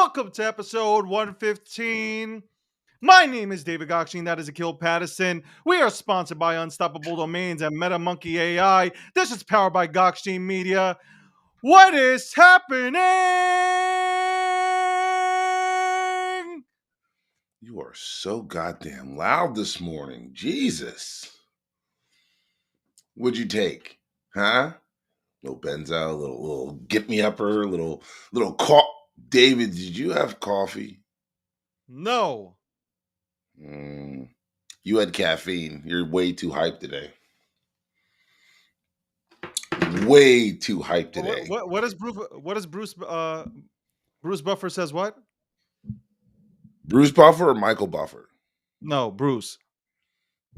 Welcome to episode 115. My name is David Gokhshtein. That is Akil Patterson. We are sponsored by Unstoppable Domains and MetaMonkey AI. This is powered by Gokhshtein Media. What is happening? You are so goddamn loud this morning. Jesus. What'd you take? Huh? Little benzo, little get me upper, little David, did you have coffee? No. You had caffeine. You're way too hyped today. Way too hyped today. What is Bruce? What is Bruce? Bruce Buffer says what? Bruce Buffer or Michael Buffer? No, Bruce.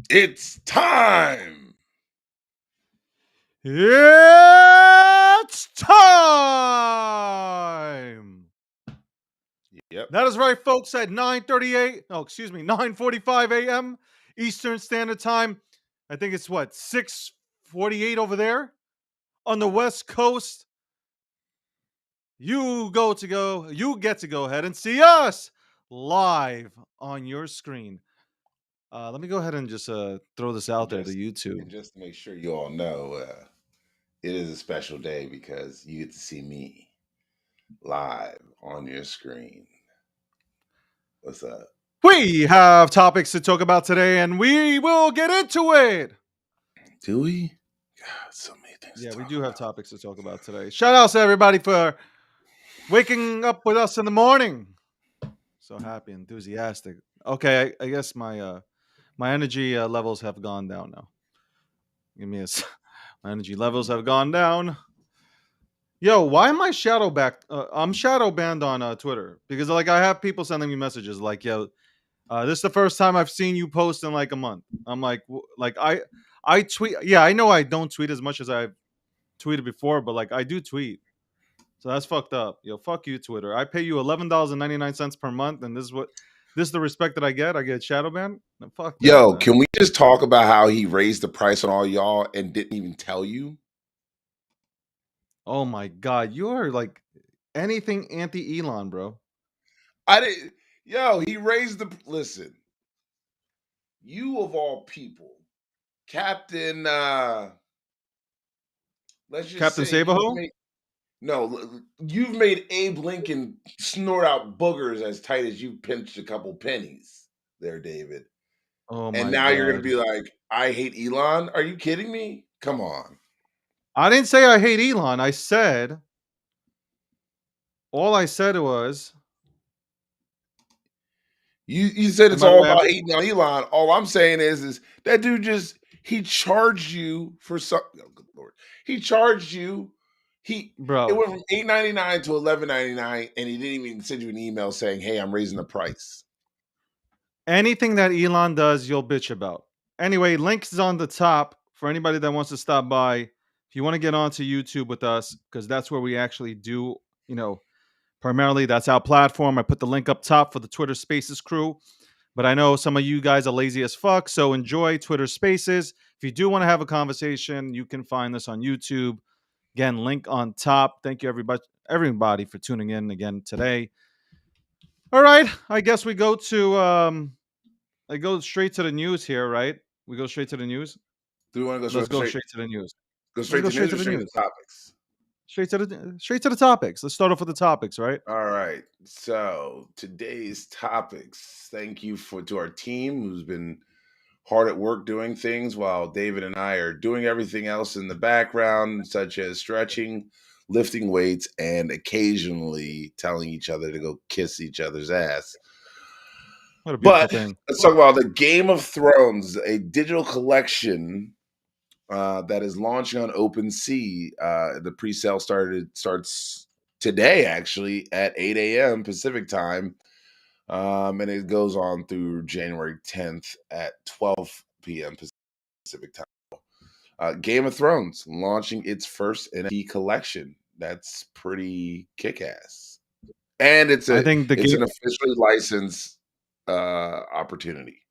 It's time. It's time. Yep. That is right, folks. At 9:45 a.m. Eastern Standard Time. I think it's what 6:48 over there on the West Coast. You get to go ahead and see us live on your screen. Let me go ahead and just throw this out there to YouTube. And just to make sure you all know, it is a special day because you get to see me live on your screen. What's up? We have topics to talk about today, and we will get into it. Do we? God, so many things. Yeah, we do have topics to talk about today. Shout out to everybody for waking up with us in the morning. So happy, enthusiastic. Okay, I guess my energy levels have gone down now. My energy levels have gone down. Yo, why am I shadow back? I'm shadow banned on Twitter because I have people sending me messages like, "Yo, this is the first time I've seen you post in like a month." I'm like, I tweet. Yeah, I know I don't tweet as much as I've tweeted before, but like I do tweet. So that's fucked up. Yo, fuck you, Twitter. I pay you $11.99 per month, and this is the respect that I get. I get shadow banned. No, fuck that. Yo, Man. can we just talk about how he raised the price on all y'all and didn't even tell you? Oh my god, you are like anything anti Elon, bro. I didn't. Yo, he raised the. Listen, you of all people, Captain. Let's just Captain say Saberho? you've made Abe Lincoln snort out boogers as tight as you pinched a couple pennies there, David. Oh And my now god. you're going to be like, I hate Elon? Are you kidding me? Come on. I didn't say I hate Elon. All I said was You said it's Am I all right? about hating on Elon. All I'm saying is that dude he charged you for some. Oh, good Lord. He charged you. It Bro, went from $8.99 to $11.99, and he didn't even send you an email saying, "Hey, I'm raising the price." anything that Elon does, you'll bitch about. Anyway, links is on the top for anybody that wants to stop by. If you want to get onto YouTube with us, because that's where we actually do, primarily that's our platform. I put the link up top for the Twitter Spaces crew. But I know some of you guys are lazy as fuck, so enjoy Twitter Spaces. If you do want to have a conversation, you can find this on YouTube. Again, link on top. Thank you everybody for tuning in again today. All right, I guess we go to I go straight to the news here, right? We go straight to the news. Do we want to go Let's go straight to the news. Go straight Let's to go news straight or to the straight news. to topics? Straight to the topics. Let's start off with the topics, right? All right. So today's topics. Thank you to our team who's been hard at work doing things while David and I are doing everything else in the background, such as stretching, lifting weights, and occasionally telling each other to go kiss each other's ass. What a beautiful But thing. let's talk about the Game of Thrones, a digital collection that is launching on OpenSea. The pre-sale starts today, actually, at 8 a.m. Pacific time. And it goes on through January 10th at 12 p.m. Pacific time. Game of Thrones launching its first NFT collection. That's pretty kick-ass. And it's an officially licensed opportunity.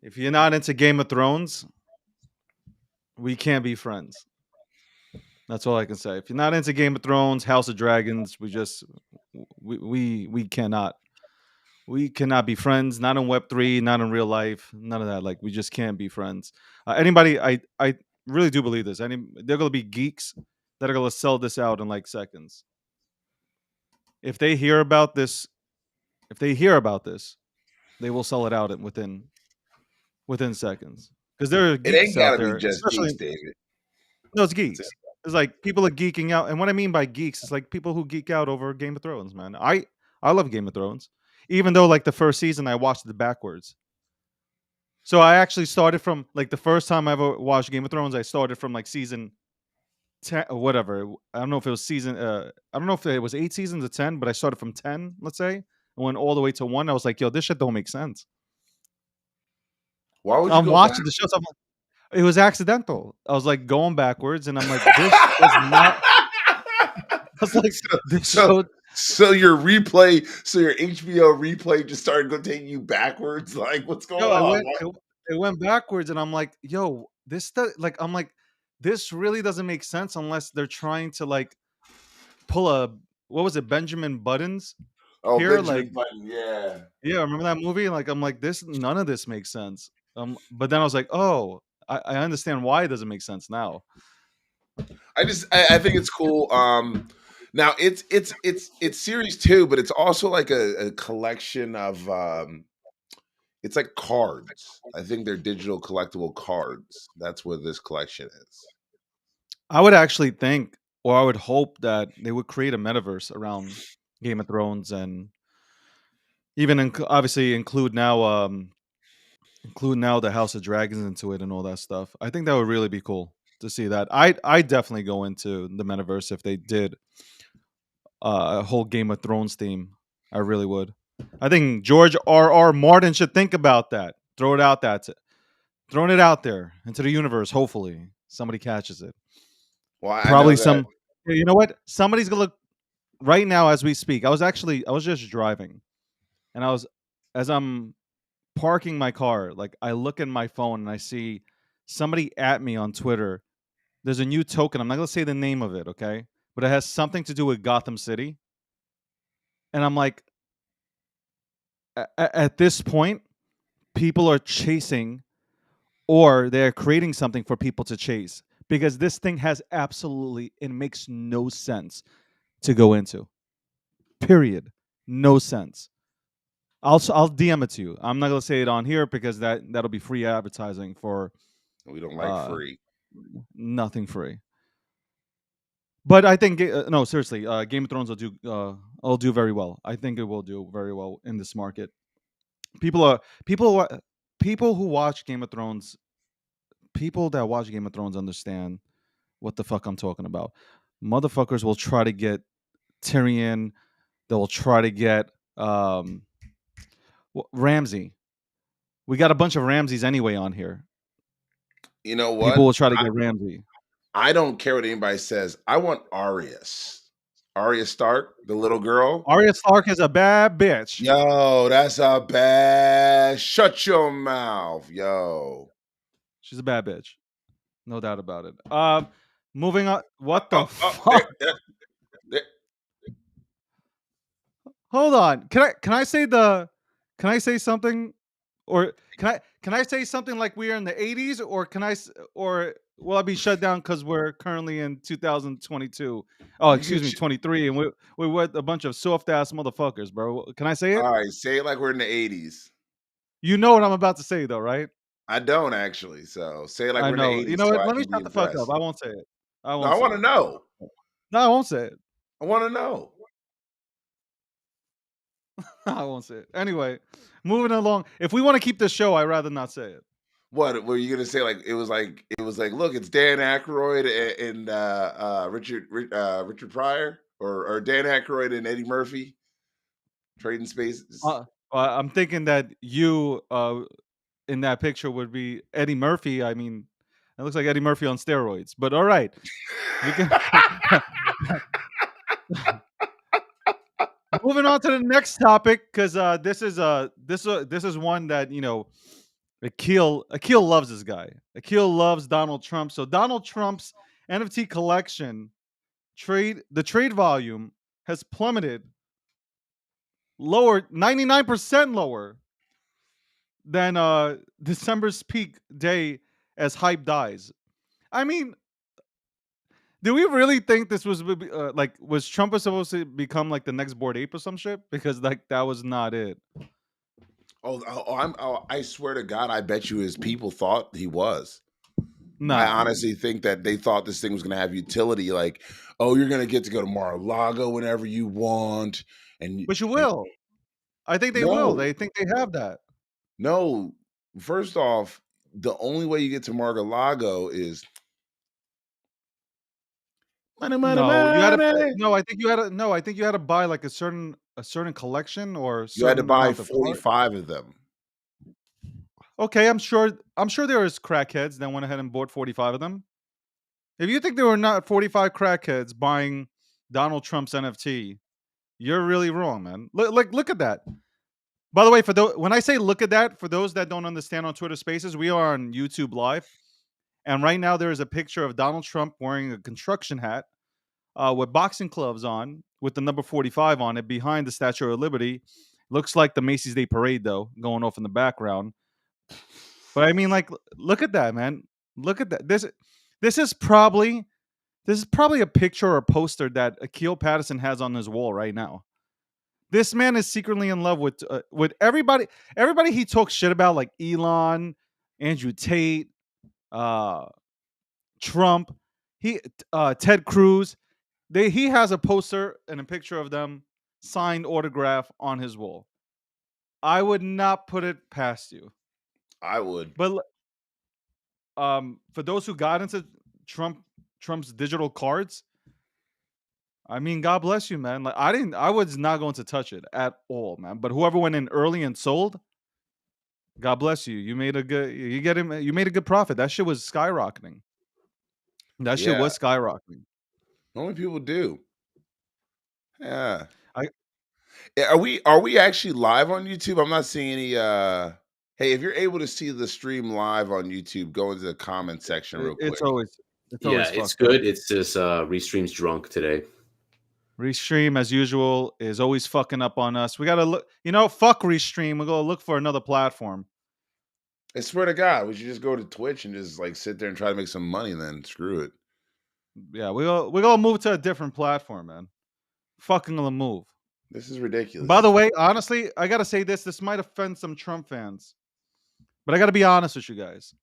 If you're not into Game of Thrones, we can't be friends. That's all I can say. If you're not into Game of Thrones, House of Dragons, we cannot be friends. Not in Web3, not in real life, none of that. Like we just can't be friends. Anybody, I really do believe this. They're gonna be geeks that are gonna sell this out in like seconds. If they hear about this, if they hear about this, they will sell it out within seconds. Because there are It geeks ain't out gotta be there, just especially geeks, David. no, it's geeks. It's like people are geeking out, and what I mean by geeks is like people who geek out over Game of Thrones. Man, I love Game of Thrones, even though like the first season I watched it backwards. So I actually started from like the first time I ever watched Game of Thrones. I started from like season 10 or whatever. I don't know if it was season. I don't know if it was 8 seasons or 10, but I started from 10. Let's say and went all the way to 1. I was like, yo, this shit don't make sense. Why would you I'm go back? watching the show. So it was accidental. I was like going backwards, and I'm like, this does not. I was like, so, this so, show. so your HBO replay just started going taking you backwards. Like, what's Yo, going on? it went backwards, and I'm like, yo, I'm like, this really doesn't make sense unless they're trying to like pull a what was it, Benjamin Buttons Oh, here? Like, Benjamin Button, yeah. yeah, remember that movie? Like, I'm like, this none of this makes sense. But then I was like, oh, I understand why it doesn't make sense now. I think it's cool. Now it's series two, but it's also like a collection of it's like cards. I think they're digital collectible cards. That's what this collection is. I would actually think, or I would hope that they would create a metaverse around Game of Thrones and even obviously include now the House of Dragons into it and all that stuff. I think that would really be cool to see that. I definitely go into the metaverse if they did a whole Game of Thrones theme. I really would. I think George R. Martin should think about that. Throw it out that throwing it out there into the universe. Hopefully somebody catches it. Well, I know Probably that. some. You know what? Somebody's gonna look right now as we speak. I was just driving, and as I'm parking my car, like I look in my phone and I see somebody at me on Twitter. There's a new token. I'm not gonna say the name of it, okay? But it has something to do with Gotham City. And I'm like, at this point, people are chasing or they're creating something for people to chase because this thing has absolutely it makes no sense to go into. Period. No sense. I'll DM it to you. I'm not gonna say it on here because that'll be free advertising for We don't like uh free. nothing free. But I think no, seriously, Game of Thrones will do very well. I think it will do very well in this market. People are people who watch Game of Thrones. People that watch Game of Thrones understand what the fuck I'm talking about. Motherfuckers will try to get Tyrion. They will try to get Ramsey. We got a bunch of Ramses anyway on here. You know People what? will try to get Ramsey. I don't care what anybody says. I want Arias. Arya Stark, the little girl. Arya Stark is a bad bitch. Yo, that's a bad. Shut your mouth, yo. She's a bad bitch. No doubt about it. Moving on. What the Oh, there, fuck? there. Hold on. Can I say something or can I say something like we are in the 80s or or will I be shut down cuz we're currently in 2022? Oh, You can. excuse me, 23 and we're with a bunch of soft ass motherfuckers, bro. Can I say it? All right, say it like we're in the 80s. You know what I'm about to say though, right? I don't actually. So say it like I we're in the know. You 80s know so what? I Let me can be shut the fuck up. impressed. I won't say it. I No, won't I say want to it. know. No, I won't say it. I want to know. I won't say it. Anyway, moving along. If we want to keep this show, I'd rather not say it. What were you gonna say? Like it was like look, it's Dan Aykroyd and Richard Pryor or Dan Aykroyd and Eddie Murphy trading spaces. I'm thinking that you in that picture would be Eddie Murphy. I mean, it looks like Eddie Murphy on steroids. But all right, we can moving on to the next topic because this is one that Akil loves this guy. Akil loves Donald Trump. So Donald Trump's NFT collection the trade volume has plummeted lower 99% lower than December's peak day as hype dies. I mean, do we really think this was like was Trump was supposed to become like the next Bored Ape or some shit? Because like that was not it. I swear to God, I bet you his people thought he was. I Nah, honestly think that they thought this thing was going to have utility. Like, oh, you're going to get to go to Mar-a-Lago whenever you want, but you and will. I think they will. no, They think they have that. no. First off, the only way you get to Mar-a-Lago is money, money, No, you had to. money. No, I think you had to. No, I think you had to buy like a certain collection or a You had to certain buy amount of part. 45 of them. Okay, I'm sure there is crackheads that went ahead and bought 45 of them. If you think there were not 45 crackheads buying Donald Trump's NFT, you're really wrong, man. Look at that. By the way, when I say look at that, for those that don't understand on Twitter Spaces, we are on YouTube Live, and right now there is a picture of Donald Trump wearing a construction hat with boxing gloves on, with the number 45 on it behind the Statue of Liberty. Looks like the Macy's Day Parade though, going off in the background. But I mean, like, look at that, man. Look at that. This is probably a picture or a poster that Akil Patterson has on his wall right now. This man is secretly in love with everybody. Everybody he talks shit about, like Elon, Andrew Tate, uh, Trump, he Ted Cruz. He has a poster and a picture of them signed autograph on his wall. I would not put it past you. I would. But for those who got into Trump's digital cards, I mean, God bless you, man. Like I was not going to touch it at all, man. But whoever went in early and sold, God bless you. You made a good profit. That shit was skyrocketing. That shit Yeah. was skyrocketing. Only people do. Yeah. I Are we actually live on YouTube? I'm not seeing any hey, if you're able to see the stream live on YouTube, go into the comment section real it's quick. Yeah, always it's fucked up. good. It's just Restream's drunk today. Restream, as usual, is always fucking up on us. We gotta look. Fuck Restream. We gotta look for another platform. I swear to God, we should just go to Twitch and just like sit there and try to make some money. Then screw it. Yeah, we gonna move to a different platform, man. Fucking gonna move. This is By the ridiculous. way, honestly, I gotta say this. This might offend some Trump fans, but I gotta be honest with you guys.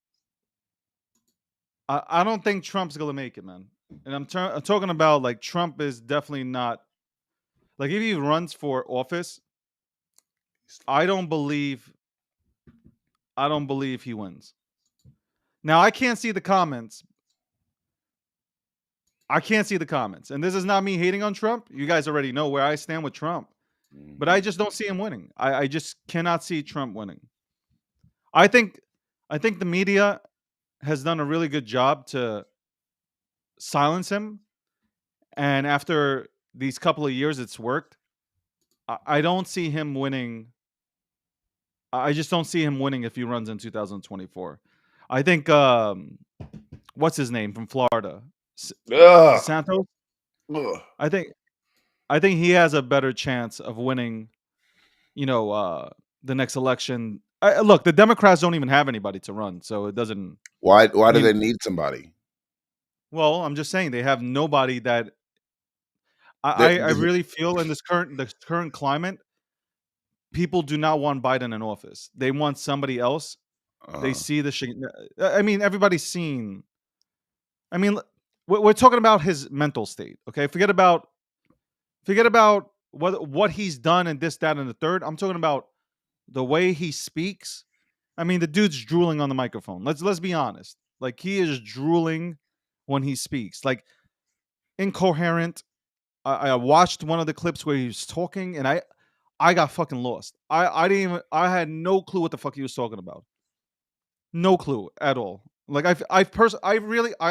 I don't think Trump's gonna make it, man. And I'm talking about like Trump is definitely not like if he runs for office, I don't believe he wins. Now I can't see the comments. And this is not me hating on Trump. You guys already know where I stand with Trump, but I Mhm. just don't see him winning. I just cannot see Trump winning. I think the media has done a really good job to silence him, and after these couple of years, it's worked. I don't see him winning. I just don't see him winning if he runs in 2024. I think what's his name from Florida, S- Ugh. DeSantos. Ugh. I think he has a better chance of winning. The next election. Look, the Democrats don't even have anybody to run, so it doesn't. Why I do mean, they need somebody? well, I'm just saying they have nobody that I Does really feel in this current climate, people do not want Biden in office. They want somebody else. They uh, see the shit. I mean, everybody's seen. I mean, we're talking about his mental state. Okay, forget about what he's done and this, that, and the third. I'm talking about the way he speaks. I mean, the dude's drooling on the microphone. Let's be honest. Like he is drooling when he speaks. Like incoherent. I watched one of the clips where he was talking, and I got fucking lost. I didn't even I had no clue what the fuck he was talking about. No clue at all. Like I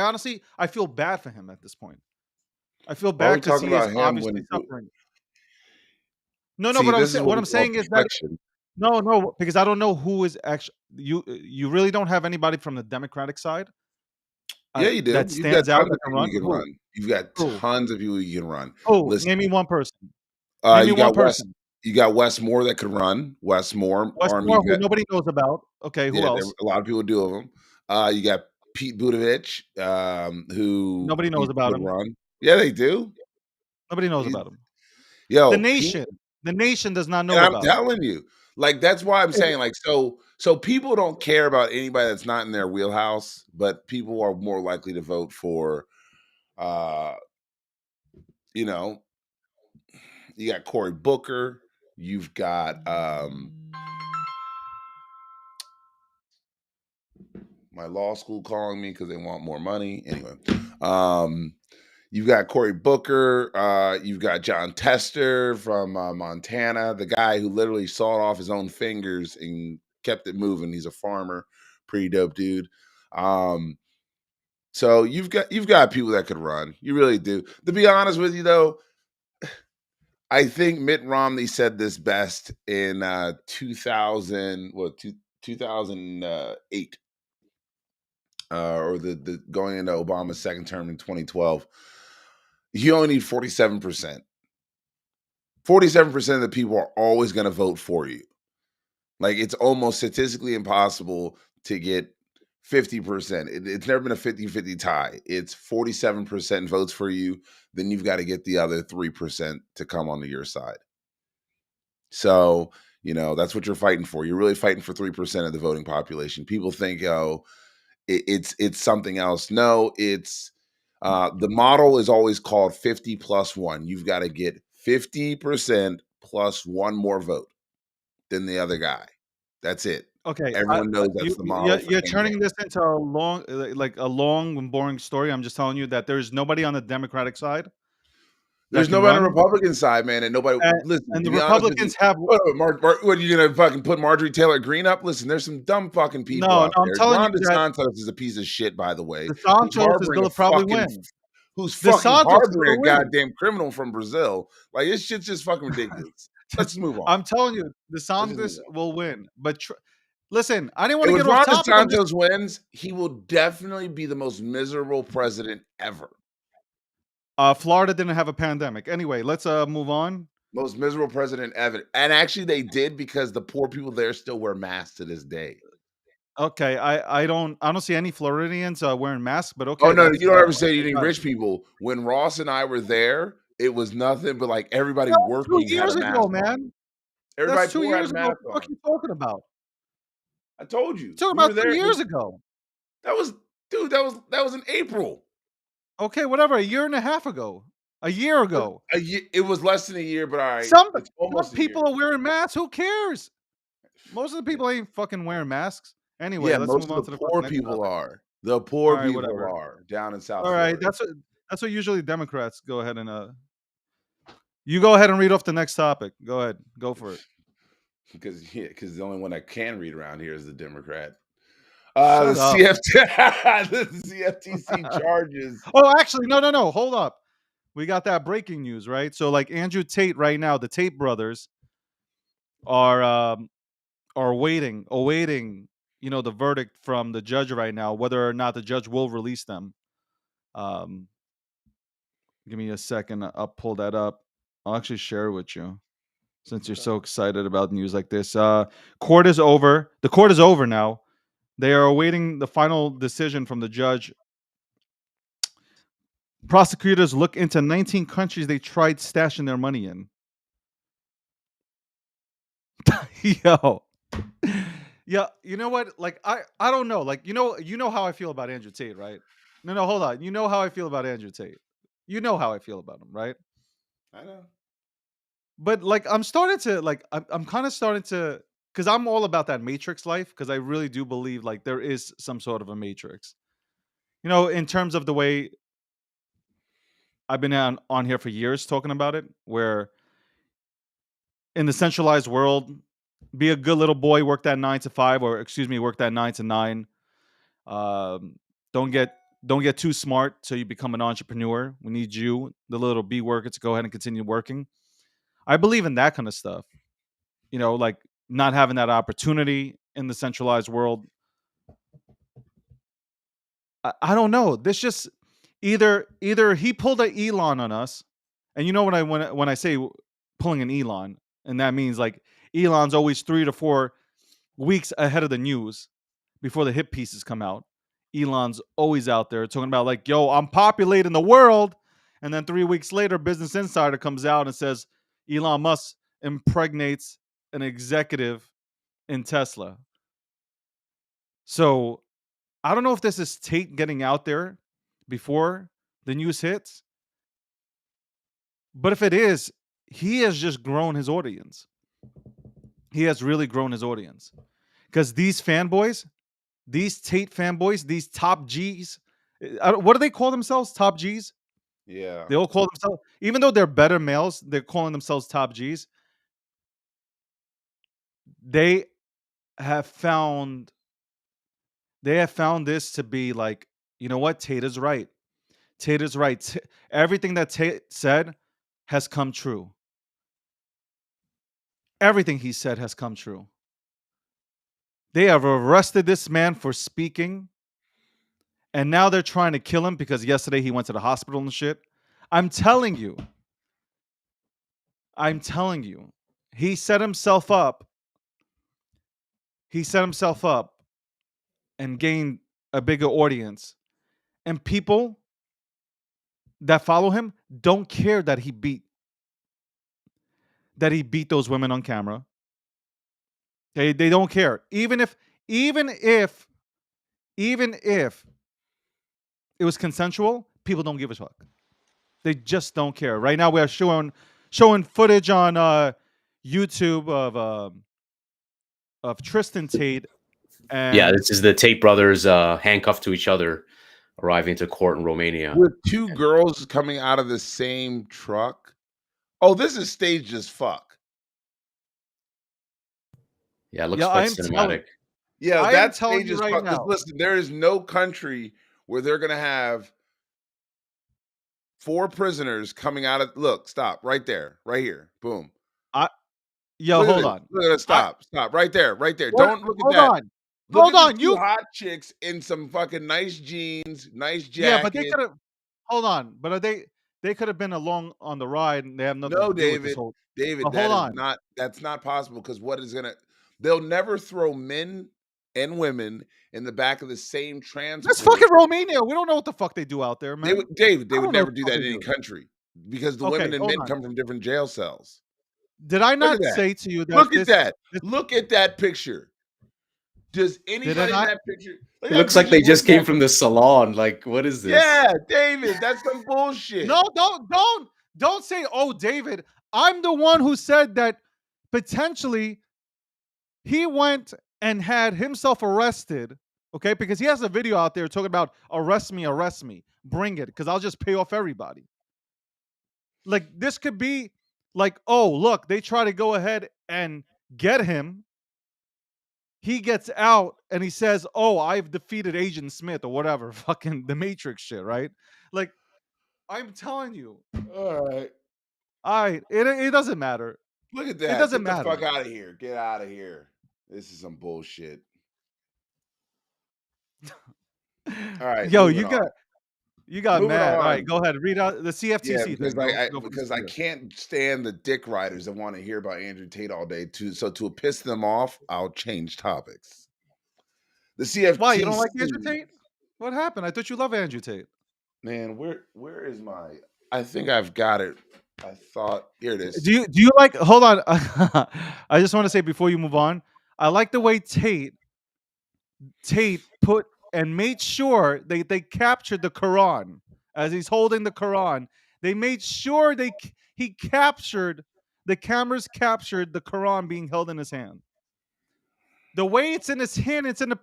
honestly I feel bad for him at this point. I feel why are bad we because talking he is about him obviously when suffering. No, no, see, but this is what what we I'm call saying is that perfection. no, no, because I don't know who is actually you really don't have anybody from the Democratic side. Yeah, you do. That You've got stands out tons that of can people run? you can Who? run. You've got Who? tons of people you can run. Who? Listen, Name me one person. Name me you one got Wes. person. You got Wes Moore that could run. Wes Moore, Army Westmore, who vet. nobody knows about. Okay, who Yeah, else? a lot of people do of them. You got Pete Buttigieg, who Nobody knows you about would him. run. Yeah, they do. Nobody knows He's, about him. The yo, Pete, nation. The nation does not and know I'm about him. telling you, like that's why I'm saying, like, so people don't care about anybody that's not in their wheelhouse, but people are more likely to vote for, uh, you know, you got Cory Booker, you've got my law school calling me because they want more money. Anyway, um, you've got Cory Booker. You've got John Tester from Montana, the guy who literally sawed off his own fingers and kept it moving. He's a farmer, pretty dope dude. So you've got people that could run. You really do. To be honest with you, though, I think Mitt Romney said this best in 2008. Or the going into Obama's second term in 2012, you only need 47%. 47% of the people are always going to vote for you. Like it's almost statistically impossible to get 50%. It's never been a 50-50 tie. It's 47% votes for you. Then you've got to get the other 3% to come onto your side. So, that's what you're fighting for. You're really fighting for 3% of the voting population. People think, oh, it's something else. No, it's the model is always called 50 plus one. You've got to get 50% plus one more vote than the other guy. That's it. Okay, Everyone knows that's the model for you're campaign. turning this into a long, like a long and boring story. I'm just telling you that there's nobody on the Democratic side that There's can nobody on the run, Republican side, man, and nobody. and, Listen, and to the be honest with you, Republicans have. what are you gonna fucking put Marjorie Taylor Greene up? Listen, there's some dumb fucking people No, out no, I'm there. telling you Ron that DeSantis is a piece of shit, by the way, who's DeSantis is harboring gonna a probably fucking win. who's fucking DeSantis is harboring gonna a win. goddamn criminal from Brazil. Like this shit's just fucking ridiculous. Let's just move on. I'm telling you, Let's just move DeSantis on. will win. But listen, I didn't want to And get if off Ron topic. I'm just DeSantis wins, he will definitely be the most miserable president ever. Florida didn't have a pandemic. Anyway, let's move on. Most miserable president ever. And actually, they did because the poor people there still wear masks to this day. Okay, I don't see any Floridians wearing masks, but Oh okay, no, that's you don't ever say okay, eating got it. rich people. When Ross and I were there, it was nothing but like everybody That was 2 working had a years ago, mask on. man. That's Everybody 2 poor had a years ago. What mask the fuck on. you talking about? I told you. Talking We were about 2 there. years ago. That was dude, that was in April. Okay, whatever, a year and a half ago. A year ago. It was less than a year, but all right. Some It's some almost a year. people are wearing masks. Who cares? Most of the people ain't fucking wearing masks. Anyway, Yeah, let's most move of on the to the poor next people topic. are. The All poor right, people whatever. are down in South All right, Florida. that's what usually Democrats go ahead and you go ahead and read off the next topic. Go ahead. Go for it. Because the only one I can read around here is the Democrat. The Shut up. the CFTC charges. Oh, actually, no. Hold up. We got that breaking news, right? So like Andrew Tate right now, the Tate brothers are awaiting, the verdict from the judge right now, whether or not the judge will release them. Um, give me a second. I'll pull that up. I'll actually share it with you since you're so excited about news like this. Court is over. The court is over now. They are awaiting the final decision from the judge. Prosecutors look into 19 countries they tried stashing their money in. Yo. Yeah, you know what? Like I don't know. Like you know how I feel about Andrew Tate, right? No, hold on. You know how I feel about Andrew Tate. You know how I feel about him, right? I know. But like I'm starting to I'm kind of starting to, cuz I'm all about that matrix life, cuz I really do believe like there is some sort of a matrix. In terms of the way I've been on here for years talking about it, where in the centralized world, be a good little boy, work that 9 to 5, or excuse me, work that 9 to 9. Um, don't get don't get too smart so you become an entrepreneur. We need you, the little B worker, to go ahead and continue working. I believe in that kind of stuff. Like not having that opportunity in the centralized world. I don't know. This just either he pulled a Elon on us, and you know when I say pulling an Elon, and that means like Elon's always 3 to 4 weeks ahead of the news before the hit pieces come out. Elon's always out there talking about like, yo, I'm populating the world, and then 3 weeks later, Business Insider comes out and says Elon Musk impregnates an executive in Tesla. So I don't know if this is Tate getting out there before the news hits, but if it is, he has just grown his audience. He has really grown his audience because these fanboys, these Tate fanboys, these top G's, what do they call themselves? Top G's? Yeah. They all call themselves, even though they're better males, they're calling themselves top G's. They have found this to be like, you know what? Tate is right. Tate is right. Everything that Tate said has come true. Everything he said has come true. They have arrested this man for speaking, and now they're trying to kill him because yesterday he went to the hospital and shit. I'm telling you. He set himself up. He set himself up and gained a bigger audience. And people that follow him don't care that he beat those women on camera. They don't care. Even if it was consensual, people don't give a fuck. They just don't care. Right now we're showing footage on YouTube of Tristan Tate and Yeah, this is the Tate brothers handcuffed to each other arriving to court in Romania. With two girls coming out of the same truck. Oh, this is staged as fuck. Yeah, it looks quite cinematic. Yeah, that's staged as fuck. Now. Listen, there is no country where they're gonna have 4 prisoners coming out of. Look, stop right there, right here, boom. Hold on. Look at it. Stop right there, right there. What? Don't look at that. Hold on. You hot chicks in some fucking nice jeans, nice jacket. Yeah, but they could have. Hold on, but they could have been along on the ride, and they have nothing to do with this whole. David, that's not possible because they'll never throw men and women in the back of the same transport. That's fucking Romania. We don't know what the fuck they do out there, man. They would never do that in any country because the women and men come from different jail cells. Did I not say to you that? Look at that. Look at that picture. Does anybody in that picture? It looks like they just came from the salon. Like, what is this? Yeah, David, that's some bullshit. No, don't say, oh, David. I'm the one who said that potentially he went and had himself arrested, okay? Because he has a video out there talking about arrest me, bring it, because I'll just pay off everybody. Like, this could be like, oh, look, they try to go ahead and get him. He gets out and he says, oh, I've defeated Agent Smith or whatever, fucking the Matrix shit, right? Like, I'm telling you. All right. It doesn't matter. Look at that. It doesn't matter. Get the fuck out of here. Get out of here. This is some bullshit. All right. Yo, you got mad. All right, go ahead. Read out the CFTC thing. Because I can't stand the dick riders that want to hear about Andrew Tate all day. So to piss them off, I'll change topics. The CFTC. Why, you don't like Andrew Tate? What happened? I thought you love Andrew Tate. Man, where is my? I think I've got it. I thought here it is. Do you like? Hold on. I just want to say before you move on, I like the way Tate put and made sure they captured the Quran as he's holding the Quran. They made sure the cameras captured the Quran being held in his hand. The way it's in his hand, it's in the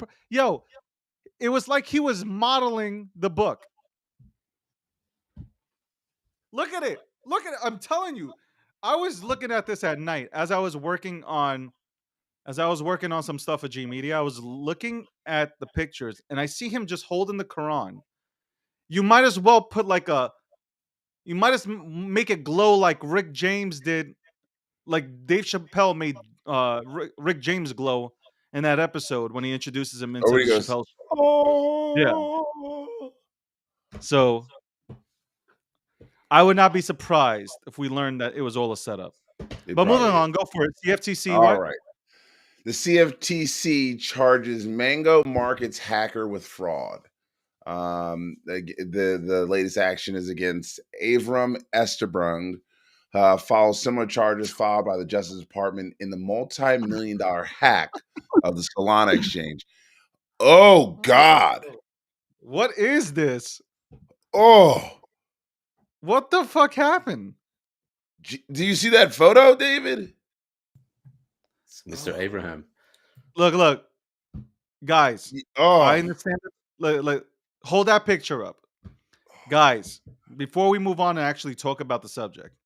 it was like he was modeling the book. Look at it. I'm telling you. I was looking at this at night as I was working on some stuff at G Media. I was looking at the pictures and I see him just holding the Quran. You might as well make it glow like Rick James did, like Dave Chappelle made Rick James glow in that episode when he introduces him Or into where the he goes, Chappelle show. Yeah. oh. So I would not be surprised if we learned that it was all a setup. It But moving probably on, is. go for it. CFTC, All what? right. The CFTC charges Mango Markets hacker with fraud. The latest action is against Avram Esterbrung. Follows similar charges filed by the Justice Department in the multi-million-dollar hack of the Solana exchange. Oh God! What is this? Oh, What the fuck happened? do you see that photo, David? It's Mr. Abraham. Look, guys. I Oh, understand it. Hold that picture up. Guys, before we move on and actually talk about the subject,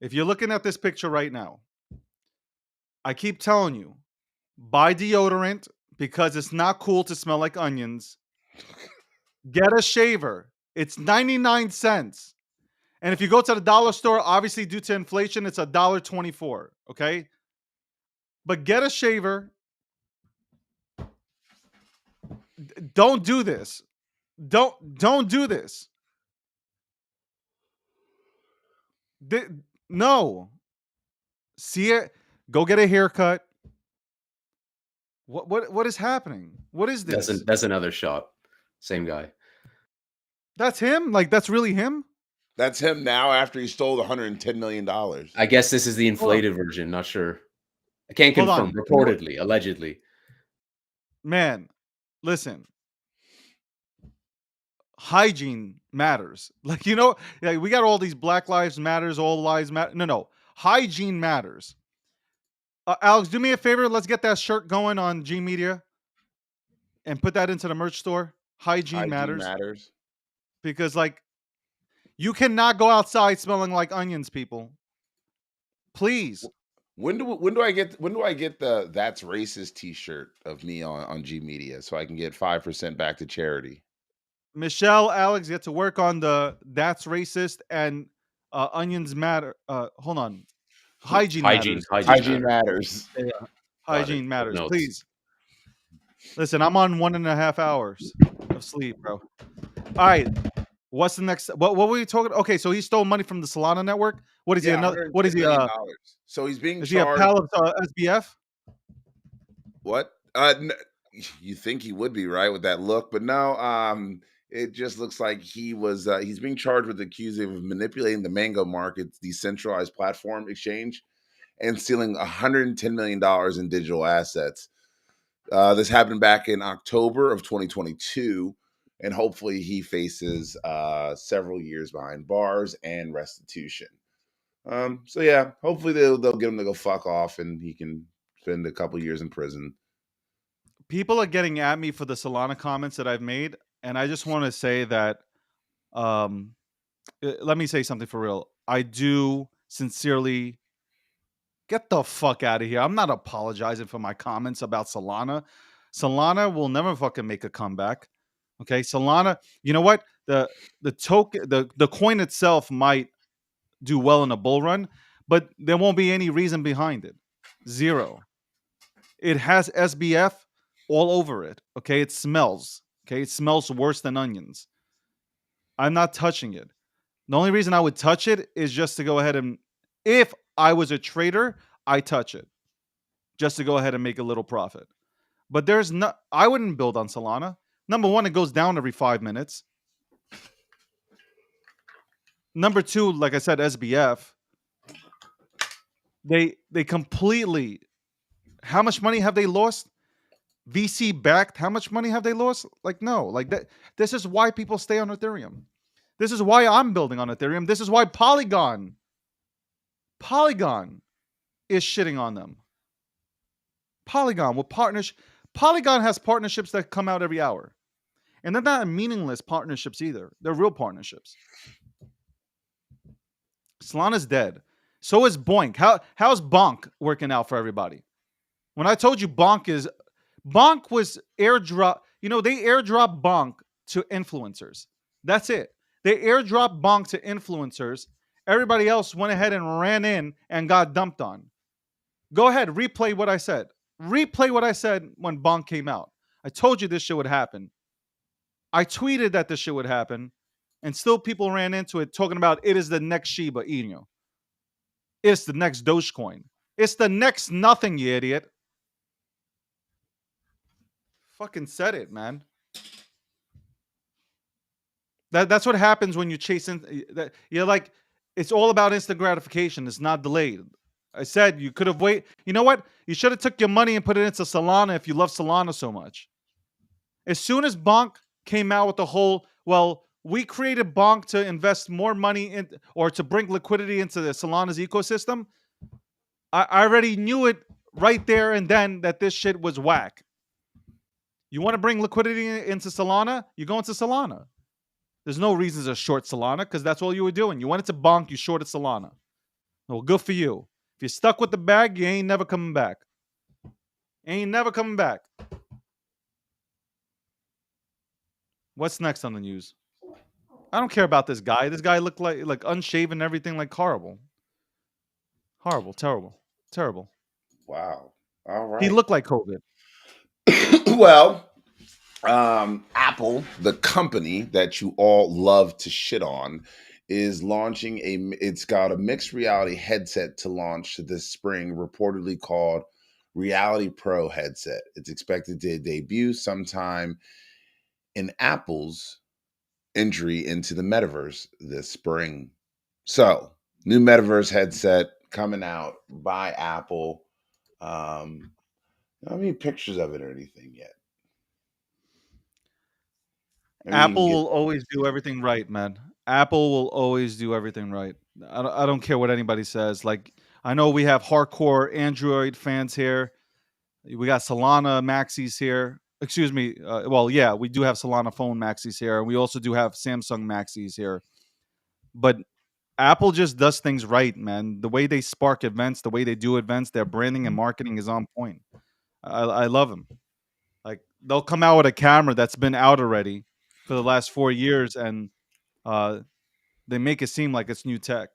if you're looking at this picture right now, I keep telling you, buy deodorant because it's not cool to smell like onions. Get a shaver. It's 99 cents. And if you go to the dollar store, obviously due to inflation, it's $1.24. Okay? But get a shaver. Don't do this. Don't do this. No. See it? Go get a haircut. What is happening? What is this? That's another shot. Same guy. That's him? Like that's really him? that's him now after he stole $110 million. I guess this is the Hold on. inflated version. Not sure. I can't Hold confirm. on. Reportedly, allegedly. Man, listen. Hygiene matters. Like we got all these Black Lives Matters, all lives matter. No. Hygiene matters. Alex, do me a favor. Let's get that shirt going on G Media and put that into the merch store. Hygiene matters. Because like you cannot go outside smelling like onions, people. Please. When do I get the "That's Racist" T-shirt of me on G Media so I can get 5% back to charity? Michelle, Alex, get to work on the "That's Racist" and onions matter. Hold on. Hygiene matters. Hygiene matters. Yeah. Got Hygiene it. matters. Notes. Please. Listen, I'm on 1.5 hours of sleep, bro. All right. What's the next? What were we talking? Okay, so he stole money from the Solana network. What is he? Yeah, Another? What is $110 he? million. So he's being Is he a charged. pal of SBF? What? You think he would be, right, with that look, but no. It just looks like he's being charged with accusing of manipulating the Mango Market's decentralized platform exchange and stealing $110 million in digital assets. This happened back in October of 2022, and hopefully he faces several years behind bars and restitution. So yeah, hopefully they'll get him to go fuck off, and he can spend a couple years in prison. People are getting at me for the Solana comments that I've made, and I just want to say that. Let me say something for real. I do sincerely get the fuck out of here. I'm not apologizing for my comments about Solana. Solana will never fucking make a comeback. Okay, Solana. You know what? The token, the coin itself might do well in a bull run, but there won't be any reason behind it. Zero. It has SBF all over it. Okay, it smells. Okay, it smells worse than onions. I'm not touching it. The only reason I would touch it is just to go ahead and, if I was a trader, I touch it just to go ahead and make a little profit. But I wouldn't build on Solana. Number one, it goes down every 5 minutes. Number two, like I said, SBF, they completely, how much money have they lost? VC backed, how much money have they lost? Like, no, like that. This is why people stay on Ethereum. This is why I'm building on Ethereum. This is why Polygon is shitting on them. Polygon has partnerships that come out every hour. And they're not meaningless partnerships either. They're real partnerships. Solana's dead. So is Boink. How's Bonk working out for everybody? When I told you Bonk was airdrop, they airdrop Bonk to influencers. That's it. They airdrop Bonk to influencers. Everybody else went ahead and ran in and got dumped on. Go ahead, replay what I said. Replay what I said when Bonk came out. I told you this shit would happen. I tweeted that this shit would happen, and still people ran into it talking about it is the next Shiba Inu. It's the next Dogecoin. It's the next nothing, you idiot. Fucking said it, man. That's what happens when you chase in. You're like, it's all about instant gratification. It's not delayed. I said you could have waited. You know what? You should have took your money and put it into Solana if you love Solana so much. As soon as Bonk came out with the whole, well, we created Bonk to invest more money in or to bring liquidity into the Solana's ecosystem. I already knew it right there and then that this shit was whack. You want to bring liquidity into Solana? You go into Solana. There's no reason to short Solana because that's all you were doing. You went into Bonk, you shorted Solana. Well, good for you. If you're stuck with the bag, you ain't never coming back. Ain't never coming back. What's next on the news? I don't care about this guy. This guy looked like unshaven, everything, like horrible. Horrible, terrible, terrible. Wow. All right. He looked like COVID. Well, Apple, the company that you all love to shit on, is launching it's got a mixed reality headset to launch this spring, reportedly called Reality Pro headset. It's expected to debut sometime in Apple's entry into the metaverse this spring. So, new metaverse headset coming out by Apple. I don't have any pictures of it or anything yet. Maybe you can Apple get will always do everything right, man. Apple will always do everything right. I don't care what anybody says. Like, I know we have hardcore Android fans here. We got Solana maxis here. Excuse me. Well, yeah, we do have Solana phone maxis here. And we also do have Samsung maxis here. But Apple just does things right, man. The way they spark events, the way they do events, their branding and marketing is on point. I love them. Like, they'll come out with a camera that's been out already for the last 4 years, and uh, they make it seem like it's new tech.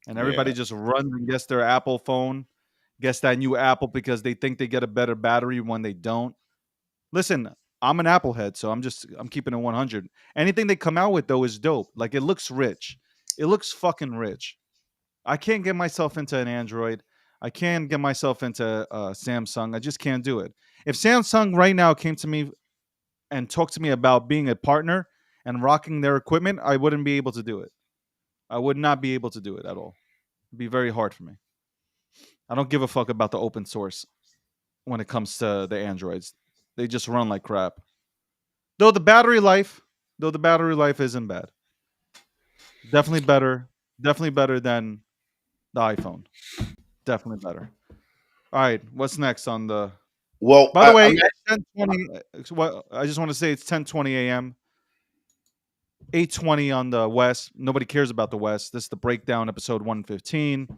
And everybody yeah. just runs and gets their Apple phone, gets that new Apple because they think they get a better battery when they don't. Listen, I'm an Apple head, so I'm keeping it 100. Anything they come out with though is dope. Like, it looks rich. It looks fucking rich. I can't get myself into an Android. I can't get myself into Samsung. I just can't do it. If Samsung right now came to me and talked to me about being a partner and rocking their equipment, I wouldn't be able to do it. I would not be able to do it at all. It'd be very hard for me. I don't give a fuck about the open source when it comes to the Androids. They just run like crap. Though the battery life, isn't bad. Definitely better. Definitely better than the iPhone. Definitely better. All right, what's next on the? Well, By the way, I'm it's 10:20. I just want to say it's 10:20 a.m. 8:20 on the West. Nobody cares about the West. This is the breakdown, episode 115.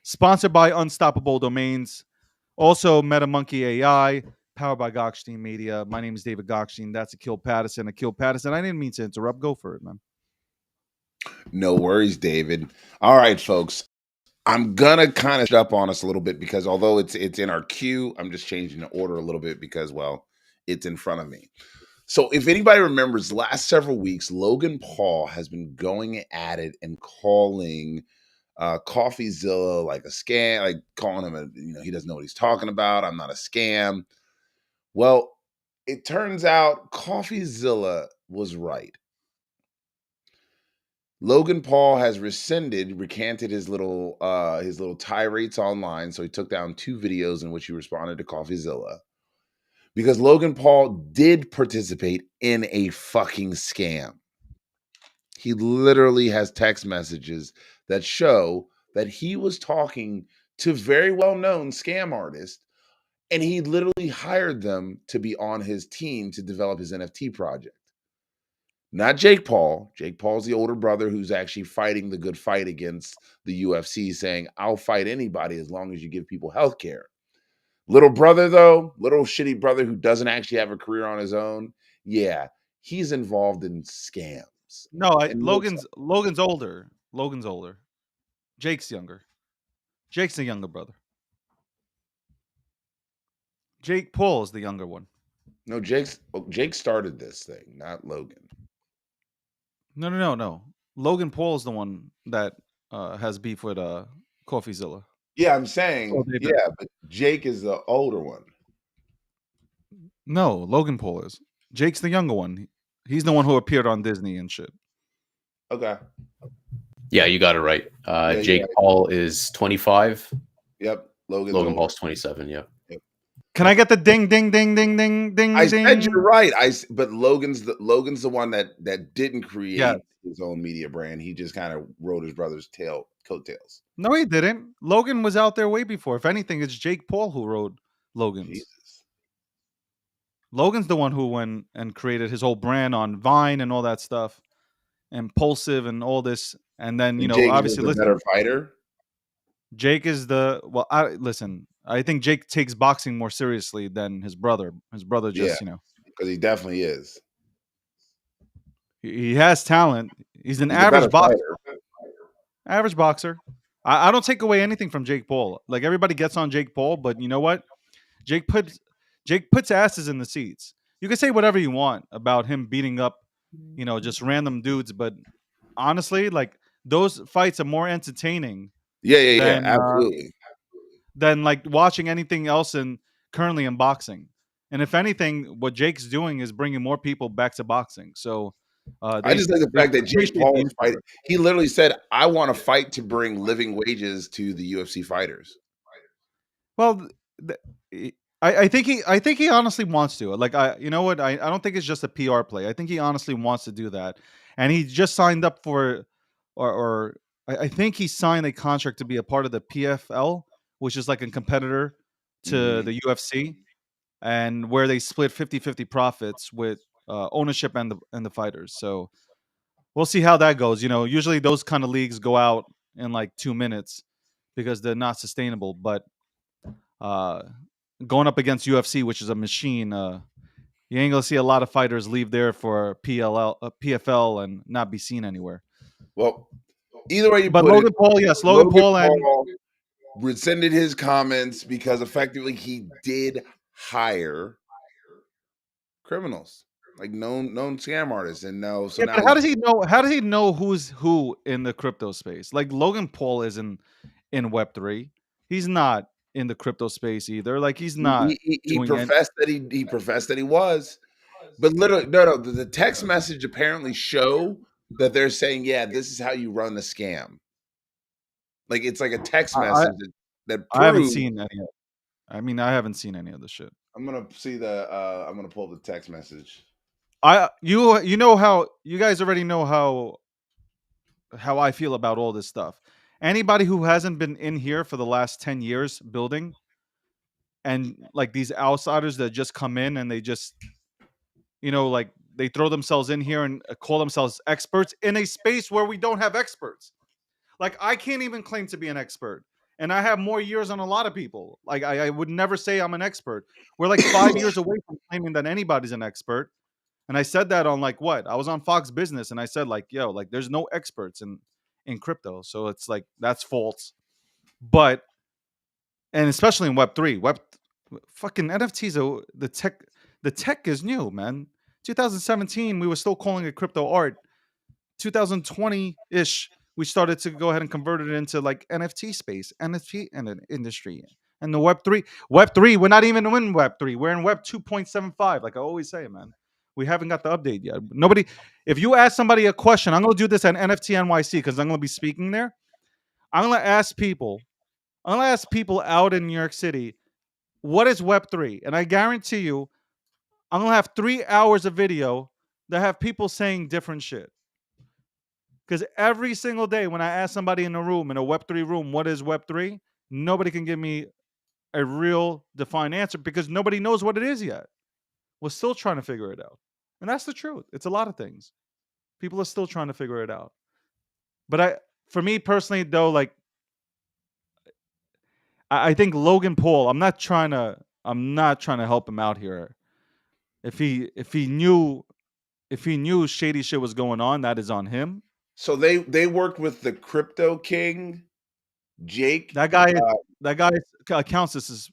Sponsored by Unstoppable Domains. Also, MetaMonkey AI, powered by Gokhshtein Media. My name is David Gokhshtein. That's Akil Patterson. Akil Patterson. I didn't mean to interrupt. Go for it, man. No worries, David. All right, folks. I'm gonna kind of up on us a little bit because although it's in our queue, I'm just changing the order a little bit because, well, it's in front of me. So if anybody remembers, last several weeks, Logan Paul has been going at it and calling CoffeeZilla like a scam, like calling him he doesn't know what he's talking about. I'm not a scam. Well, it turns out CoffeeZilla was right. Logan Paul has recanted his little tirades online. So he took down 2 videos in which he responded to CoffeeZilla because Logan Paul did participate in a fucking scam. He literally has text messages that show that he was talking to very well-known scam artists, and he literally hired them to be on his team to develop his NFT project. Not Jake Paul. Jake Paul's the older brother who's actually fighting the good fight against the UFC, saying, I'll fight anybody as long as you give people health care. Little brother, though, little shitty brother who doesn't actually have a career on his own, yeah, he's involved in scams. No, And Logan's older. Logan's older. Jake's younger. Jake's a younger brother. Jake Paul is the younger one. No, Jake started this thing, not Logan. No. Logan Paul is the one that has beef with CoffeeZilla. Yeah, I'm Oh, saying, they did. yeah, but Jake is the older one. No, Logan Paul is. Jake's the younger one. He's the one who appeared on Disney and shit. Okay. Yeah, you got it right. Yeah, Jake Paul is 25. Yep. Logan older. Paul's 27. Yeah. Yep. Can I get the ding, ding, ding, ding, ding, ding, I ding? said you're right. But Logan's the one that didn't create Yes. his own media brand. He just kind of rode his brother's coattails. No, he didn't. Logan was out there way before. If anything, it's Jake Paul who wrote Logan's. Jesus. Logan's the one who went and created his whole brand on Vine and all that stuff, Impulsive and all this. And then, And Jake obviously, is a better fighter. Jake is listen, I think Jake takes boxing more seriously than his brother. His brother just, because he definitely is. He has talent. He's an He's average boxer. Average boxer. I don't take away anything from Jake Paul. Like, everybody gets on Jake Paul, but you know what? Jake puts asses in the seats. You can say whatever you want about him beating up, just random dudes, but honestly, like, those fights are more entertaining. Yeah, absolutely. Than like watching anything else currently in boxing. And if anything, what Jake's doing is bringing more people back to boxing. So I just like the fact that Jake Paul is fighting. He literally said, "I want to fight to bring living wages to the UFC fighters." Well, I think he honestly wants to. Like, I don't think it's just a PR play. I think he honestly wants to do that, and he just signed up for, or I think he signed a contract to be a part of the PFL, which is like a competitor to the UFC, and where they split 50-50 profits with ownership and the fighters. So we'll see how that goes. Usually those kind of leagues go out in like 2 minutes because they're not sustainable. But going up against UFC, which is a machine, you ain't gonna see a lot of fighters leave there for PFL and not be seen anywhere. Well, either way you but put Logan it, Paul, yes, Logan Paul rescinded his comments because effectively he did hire criminals, like known scam artists, and now but how does he know? How does he know who's who in the crypto space? Like, Logan Paul is in Web3. He's not in the crypto space either. Like, he's not. He professed that he professed that he was, but literally no. The text message apparently show that they're saying, yeah, this is how you run the scam. Like, it's like a text message that proves. I haven't seen any. I mean, I haven't seen any of the shit. I'm gonna pull up the text message. You know how you guys already know how I feel about all this stuff. Anybody who hasn't been in here for the last 10 years building, and like these outsiders that just come in and they just, like, they throw themselves in here and call themselves experts in a space where we don't have experts. Like, I can't even claim to be an expert. And I have more years on a lot of people. Like, I would never say I'm an expert. We're like 5 years away from claiming that anybody's an expert. And I said that on like what? I was on Fox Business and I said, like, yo, like, there's no experts in crypto. So it's like, that's false. But, and especially in Web3, fucking NFTs, the tech is new, man. 2017, we were still calling it crypto art. 2020-ish, we started to go ahead and convert it into like NFT space, NFT and an industry. And the Web3, we're not even in Web3. We're in Web 2.75. Like I always say, man. We haven't got the update yet. Nobody, if you ask somebody a question, I'm going to do this at NFT NYC because I'm going to be speaking there. I'm going to ask people out in New York City, what is Web3? And I guarantee you, I'm going to have 3 hours of video that have people saying different shit. Because every single day when I ask somebody in a room, in a Web3 room, what is Web3? Nobody can give me a real defined answer because nobody knows what it is yet. We're still trying to figure it out. And that's the truth. It's a lot of things. People are still trying to figure it out. But for me personally, though, like, I think Logan Paul, I'm not trying to help him out here. If he knew shady shit was going on, that is on him. So they worked with the crypto king, Jake. That guy's account is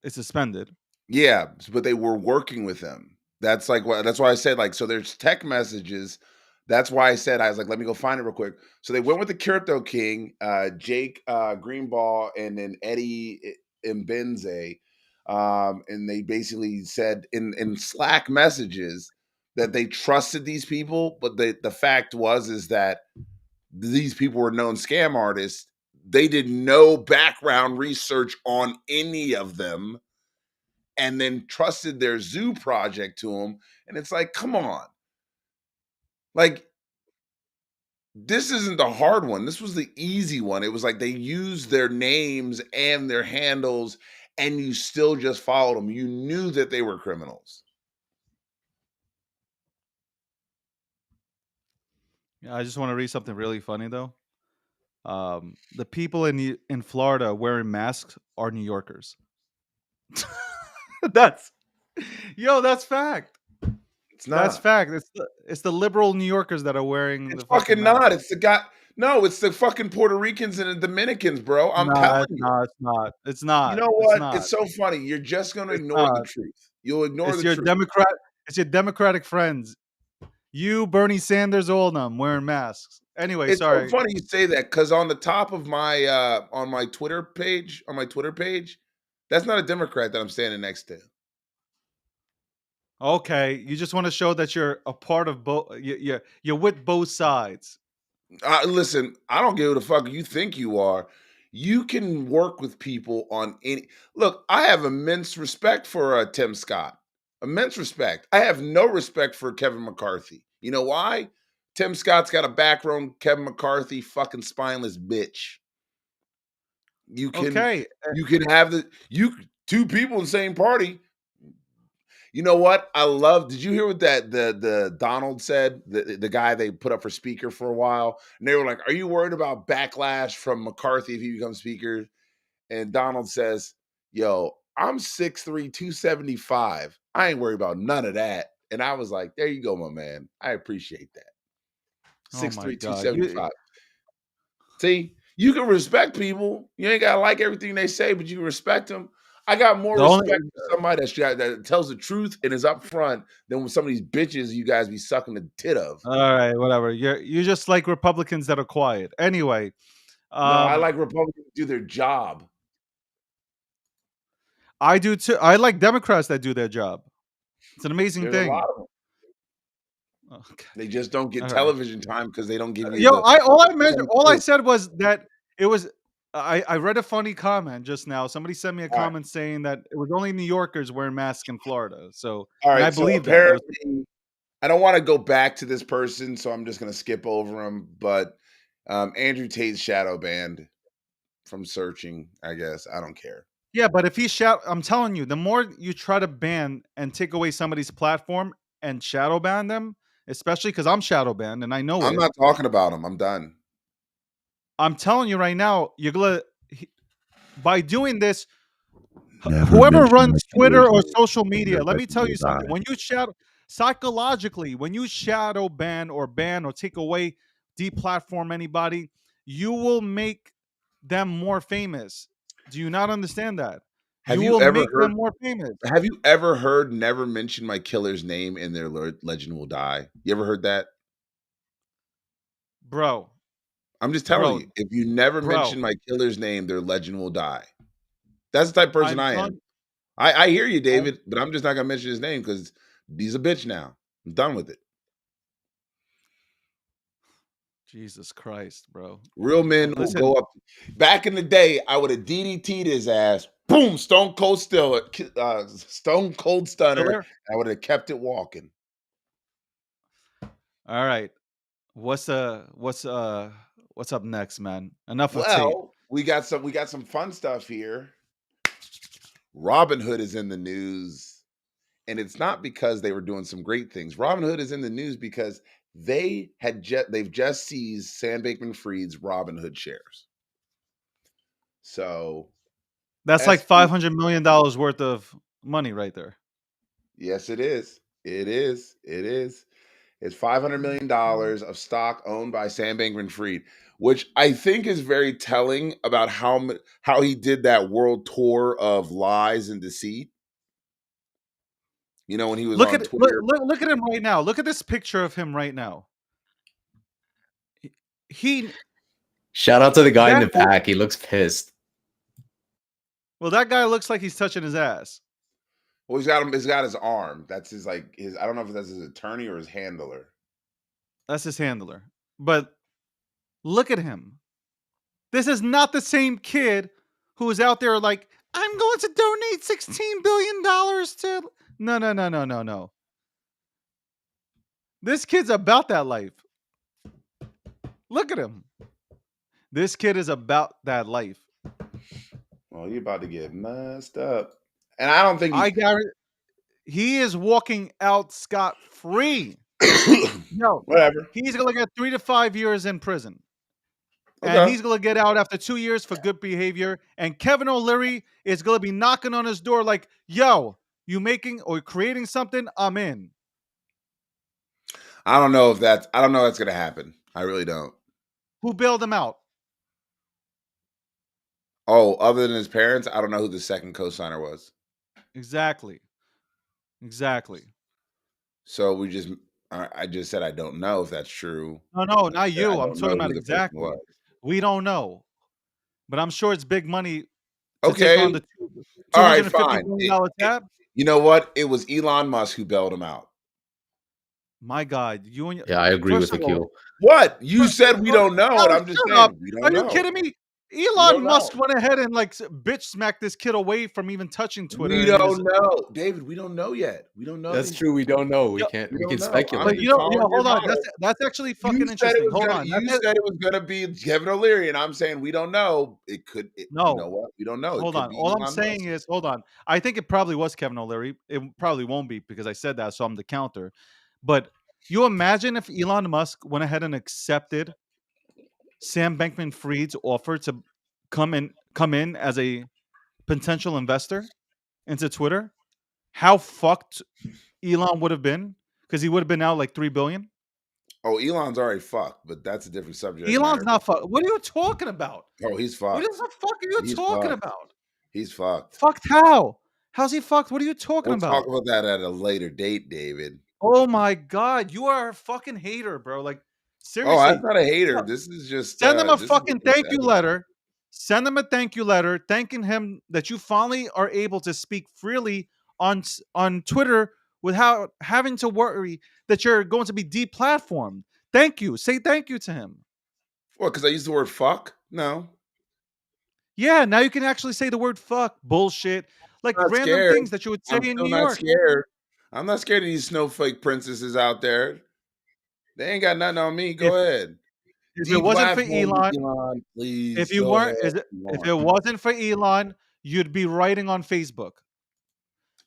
suspended. Yeah, but they were working with them. That's like what. That's why I said like. So there's tech messages. That's why I said I was like, let me go find it real quick. So they went with the Crypto King, Jake Greenball, and then Eddie Mbenze, and they basically said in Slack messages that they trusted these people, but the fact was is that these people were known scam artists. They did no background research on any of them and then trusted their zoo project to them. And it's like, come on. Like, this isn't the hard one. This was the easy one. It was like they used their names and their handles, and you still just followed them. You knew that they were criminals. Yeah, I just want to read something really funny though. The people in Florida wearing masks are New Yorkers. That's that's fact. It's That's not. fact. It's the liberal New Yorkers that are wearing It's the fucking fucking mask. not. It's the guy. No, it's the fucking Puerto Ricans and the Dominicans, bro. I'm Nah, telling it's you. not. It's not. It's You not. know It's what? not. It's so funny. You're just going to It's ignore the not. truth. You'll ignore It's the your truth. Democrat. It's your Democratic friends. You, Bernie Sanders, all of them wearing masks. Anyway, It's so sorry. funny you say that because on the top of my on my Twitter page, that's not a Democrat that I'm standing next to. Okay, you just want to show that you're a part of both. You're with both sides. Listen, I don't give a fuck you think you are. You can work with people on any. Look, I have immense respect for Tim Scott. Immense respect. I have no respect for Kevin McCarthy. You know why? Tim Scott's got a background. Kevin McCarthy, fucking spineless bitch. You can Okay. you can have two people in the same party. You know what? I love. Did you hear what the Donald said? The guy they put up for speaker for a while, and they were like, "Are you worried about backlash from McCarthy if he becomes speaker?" And Donald says, "Yo, I'm 6'3", 275. I ain't worried about none of that." And I was like, "There you go, my man. I appreciate that. Oh Six my three, two God. seventy five. See, you can respect people. You ain't gotta like everything they say, but you can respect them. I got more The only. respect for somebody that tells the truth and is upfront than with some of these bitches you guys be sucking the tit of. All right, whatever. You just like Republicans that are quiet. Anyway, No, I um, like Republicans to do their job. I do too. I like Democrats that do their job. It's an amazing There's a lot thing. of them. Okay. They just don't get All right. television time because they don't give you Yo, the full all I truth. said was that it was. I read a funny comment just now. Somebody sent me a All right. comment saying that it was only New Yorkers wearing masks in Florida. So, All and I right. So believe that. There was. apparently, I don't want to go back to this person, so I'm just going to skip over him. But Andrew Tate's shadow banned from searching, I guess. I don't care. Yeah, but if he shout, I'm telling you, the more you try to ban and take away somebody's platform and shadow ban them, especially because I'm shadow banned and I know I'm it. not talking about him. I'm done. I'm telling you right now, you're gonna by doing this, Never whoever mention my runs Twitter killer's or name, social and media, their let me tell legend will you something. die. When you shadow psychologically, when you shadow ban or take away, deplatform anybody, you will make them more famous. Do you not understand that? Have You you will ever make heard? them more famous, Have you ever heard "Never mention my killer's name and their legend will die"? You ever heard that? bro. I'm just telling Bro, you. If you never bro. mention my killer's name, their legend will die. That's the type of person I'm I am. telling. I hear you, I'm David, but I'm just not gonna mention his name because he's a bitch now. I'm done with it. Jesus Christ, bro. Real men will Listen, go up. Back in the day, I would have DDT'd his ass. Boom, Stone Cold Stunner. killer. I would have kept it walking. All right. What's up next, man? Enough of Tate. Well, we got some fun stuff here. Robin Hood is in the news, and it's not because they were doing some great things. Robin Hood is in the news because they've just seized Sam Bankman-Fried's Robin Hood shares. So That's like SP, $500 million worth of money right there. yes, it is. It is. It is. It's $500 million of stock owned by Sam Bankman-Fried, which I think is very telling about how he did that world tour of lies and deceit. You know, when he was Look on at look, Twitter. look, look at him right now. Look at this picture of him right now. He Shout out to the guy in that the back. He looks pissed. well, that guy looks like he's touching his ass. Well, he's got him. He's got his arm. That's his like his. I don't know if that's his attorney or his handler. That's his handler. But look at him. This is not the same kid who is out there like, I'm going to donate $16 billion to. No, no, no, no, no, no. This kid's about that life. Look at him. This kid is about that life. Well, you're about to get messed up, and I don't think I guarantee he is walking out scot free. No, whatever. he's going to get 3 to 5 years in prison. And Okay. he's going to get out after 2 years for good behavior. And Kevin O'Leary is going to be knocking on his door like, yo, you making or creating something? I'm in. I don't know if that's going to happen. I really don't. Who bailed him out? Oh, other than his parents, I don't know who the second co-signer was. Exactly. So I just said I don't know if that's true. No, not you. I'm don't talking know about who the person exactly. was. We don't know. But I'm sure it's big money to take Okay. on the All right, $250 fine. million tab. You know what? It was Elon Musk who bailed him out. My God, you and Yeah, I agree first with of all, Akil. What? You said we don't know, and I'm just shut saying up. we don't Are know. you kidding me? don't Elon Musk know. went ahead and like bitch smacked this kid away from even touching Twitter. We don't know, David. We don't know yet. We don't know. That's true. We don't know. We Yo, can't. we We don't can know. speculate. But you know, following your hold on. model. That's actually fucking You said interesting. it was Hold gonna. on. You said it was gonna be Kevin O'Leary, and I'm saying we don't know. It could. You know No. what? We don't know. It Hold could on. be All I'm Elon saying Musk. is, hold on. I think it probably was Kevin O'Leary. It probably won't be because I said that, so I'm the counter. But you imagine if Elon Musk went ahead and accepted Sam Bankman-Fried's offer to come in as a potential investor into Twitter, how fucked Elon would have been because he would have been out like $3 billion. Oh, Elon's already fucked, but that's a different subject Elon's matter. not fucked. What are you talking about? Oh, he's fucked. What the fuck are you He's talking fucked. about? He's fucked. Fucked how? How's he fucked? What are you talking We'll talk about? about that at a later date, David. Oh my God, you are a fucking hater, bro. Like, Oh, seriously. I'm not a hater. This is just Send him a this is fucking what we thank you said. letter. Send him a thank you letter thanking him that you finally are able to speak freely on Twitter without having to worry that you're going to be deplatformed. Thank you. Say thank you to him. What? Because I used the word fuck? No, Yeah, now you can actually say the word fuck, bullshit, like I'm not random scared. things that you would say I'm in still New not York. scared. I'm not scared of these snowflake princesses out there. They ain't got nothing on me. If Go ahead. if it wasn't for Deplatform me, Elon, Elon, please if you go ahead. weren't, if it wasn't for Elon, you'd be writing on Facebook.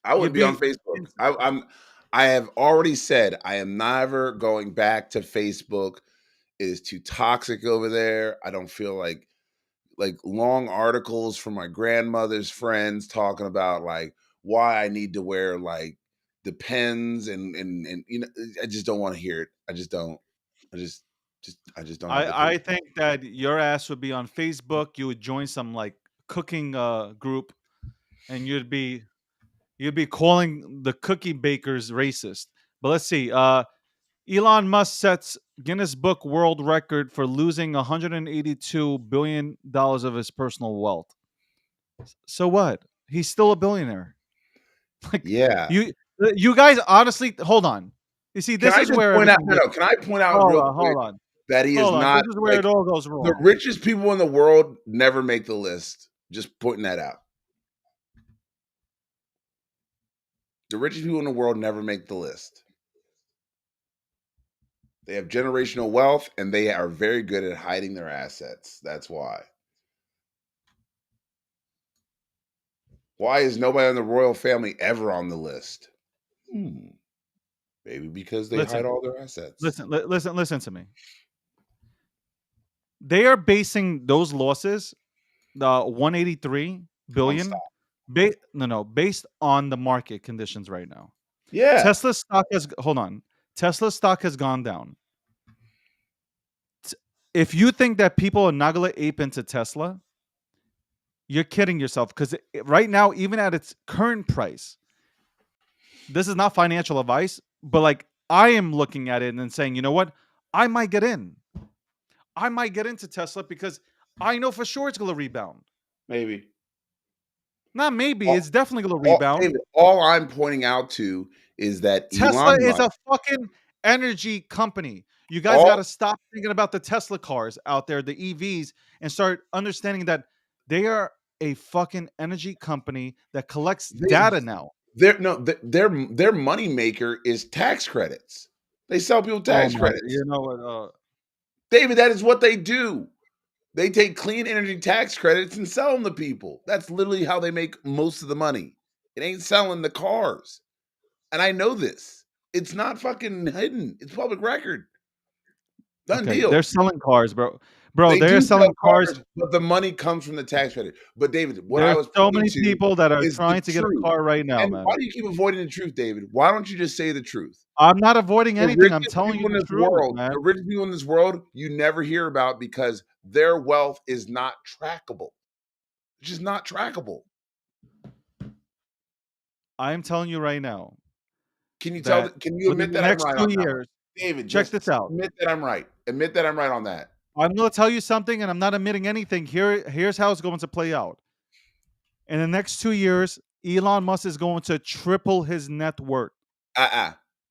I You'd wouldn't be on be Facebook. I have already said I am never going back to Facebook. It is too toxic over there. I don't feel like long articles from my grandmother's friends talking about like why I need to wear like Depends and you know I just don't want to hear it. I just don't. I just don't have the I patience. think that your ass would be on Facebook. You would join some like cooking group, and you'd be calling the cookie bakers racist. But let's see. Elon Musk sets Guinness Book World Record for losing $182 billion of his personal wealth. So what? He's still a billionaire. Like Yeah. you guys honestly hold on. You see, Can this I is just where point out? everything No, gets, no. Can I point out real quick hold on. that he is Hold on. not This is where like it all goes the wrong. richest people in the world never make the list. Just pointing that out. The richest people in the world never make the list. They have generational wealth and they are very good at hiding their assets. That's why. Why is nobody in the royal family ever on the list? Maybe because they hide Listen, all their assets. listen to me. They are basing those losses, the 183 billion, based on the market conditions right now. Yeah. Tesla stock has hold on. Tesla stock has gone down. If you think that people are not going to ape into Tesla, you're kidding yourself because right now, even at its current price, this is not financial advice, but like I am looking at it and then saying, you know what? I might get in. I might get into Tesla because I know for sure it's going to rebound. Maybe. Not maybe, All, it's definitely going to rebound. David, all I'm pointing out to is that Tesla Elon is Musk, a fucking energy company. You guys got all to stop thinking about the Tesla cars out there, the EVs, and start understanding that they are a fucking energy company that collects they data now. their money maker is tax credits. They sell people Oh tax my, credits. you know what? David, that is what they do. They take clean energy tax credits and sell them to people. That's literally how they make most of the money. It ain't selling the cars. And I know this. It's not fucking hidden. It's public record. Done Okay, deal. they're selling cars, bro. Bro, They they're do sell selling cars. cars, but the money comes from the tax credit. But David, what I There's was so pointing many to people that are is the trying to get a truth. car right now, And why man. do you keep avoiding the truth, David? Why don't you just say the truth? I'm not avoiding The anything. I'm richest telling you people in the this truth, world, man. the richest people in this world, you never hear about because their wealth is not trackable. It's just not trackable. I am telling you right now Can you that can you within admit the that I'm next right on 2 that one? years, David, check just this out. admit that I'm right. Admit that I'm right on that. I'm going to tell you something, and I'm not admitting anything. Here's how it's going to play out. In the next 2 years, Elon Musk is going to triple his net worth.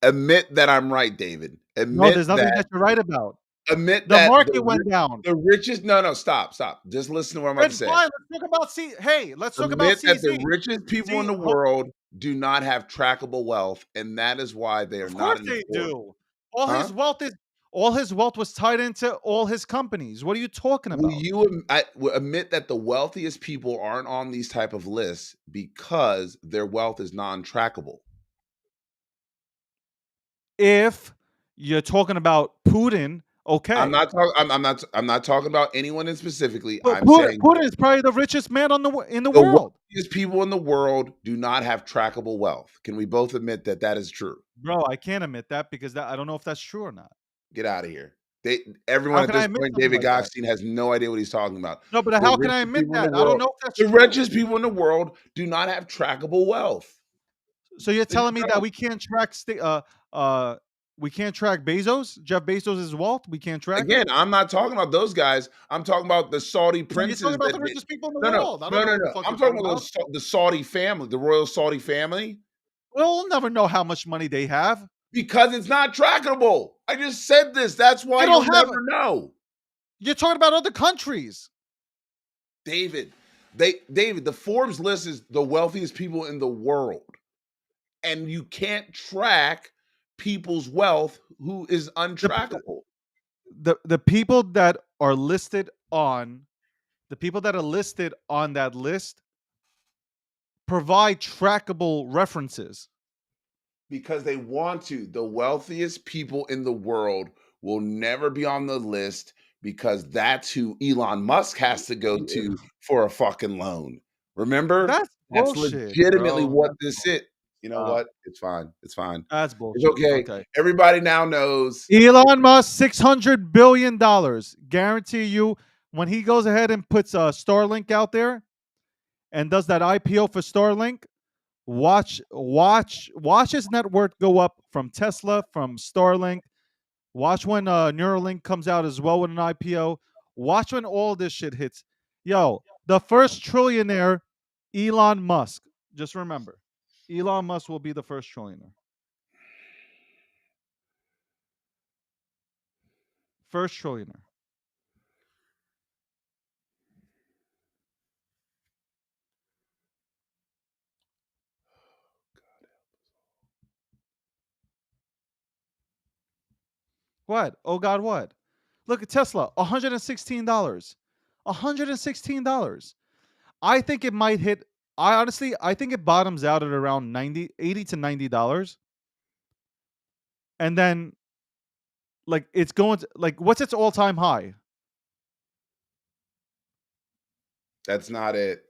Admit that I'm right, David. No, there's nothing that you're right about. Admit The that market went down. the richest. No, stop. Just listen to what I'm about Then to say. fine, let's talk about Hey, let's talk about Admit that the CZ. richest people in See, the world do not have trackable wealth, and that is why they are of not course in they Ford. do. All Huh? his wealth is all his wealth was tied into all his companies. What are you talking Will about? you admit that the wealthiest people aren't on these type of lists because their wealth is non-trackable? If you're talking about Putin, I'm okay. not talking. I'm not talking about anyone in specifically. But I'm saying Putin is probably the richest man in the the world. wealthiest people in the world do not have trackable wealth. Can we both admit that that is true? Bro, I can't admit that because I don't know if that's true or not. Get out of here. Everyone How at can I this admit point, something David like that? Gokhshtein has no idea what he's talking about. No, but The how can I richest admit people in the that? I don't world, know if that's the true. richest people in the world do not have trackable wealth. So you're They just telling me that don't. we can't track Bezos, Jeff Bezos' wealth? We can't track it? Again, I'm not talking about those guys. I'm talking about the Saudi No, you're talking princes about that the did. richest people in the No, no, world. I don't no, know no, what the no. fuck I'm you're talking talking about about. the Saudi family, the royal Saudi family, We'll never know how much money they have. because it's not trackable. I just said this. That's why They you'll don't have never know. You're talking about other countries. David, David, the Forbes list is the wealthiest people in the world. And you can't track people's wealth who is The untrackable. the people that are listed on that list provide trackable references. Because they want to. The wealthiest people in the world will never be on the list because that's who Elon Musk has to go Yeah. to for a fucking loan. Remember? That's That's bullshit, legitimately bro. what this is. You know Stop. what? It's fine. It's fine. That's It's bullshit. okay. Okay. Everybody now knows. Elon Musk, $600 billion. Guarantee you, when he goes ahead and puts Starlink out there and does that IPO for Starlink, watch his net worth go up from Tesla, from Starlink. Watch when Neuralink comes out as well with an IPO. Watch when all this shit hits. Yo, the first trillionaire, Elon Musk. Just remember, Elon Musk will be the first trillionaire. First trillionaire. What? Oh God, what? Look at Tesla, $116. $116. I think it might hit. I think it bottoms out at around 80 to $90. And then like it's going to like what's its all-time high? That's not it.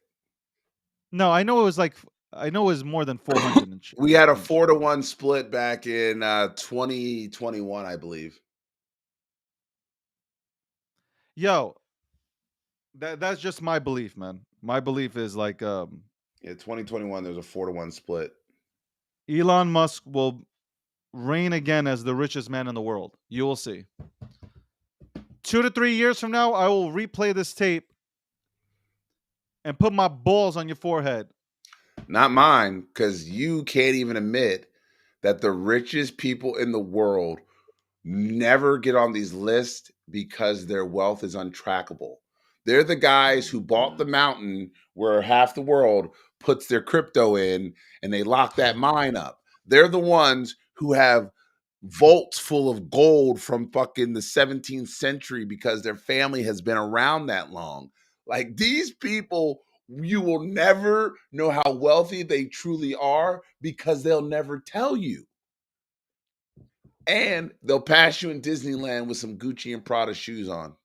No, I know it was like I know it was more than 400 and We had a change. 4-1 split back in 2021, I believe. Yo, that's just my belief, man. My belief is like Yeah, 2021, there's a 4-1 split. Elon Musk will reign again as the richest man in the world. You will see. 2 to 3 years from now, I will replay this tape and put my balls on your forehead. Not mine, because you can't even admit that the richest people in the world never get on these lists because their wealth is untrackable. They're the guys who bought the mountain where half the world puts their crypto in and they lock that mine up. They're the ones who have vaults full of gold from fucking the 17th century because their family has been around that long. Like these people, you will never know how wealthy they truly are because they'll never tell you. And they'll pass you in Disneyland with some Gucci and Prada shoes on.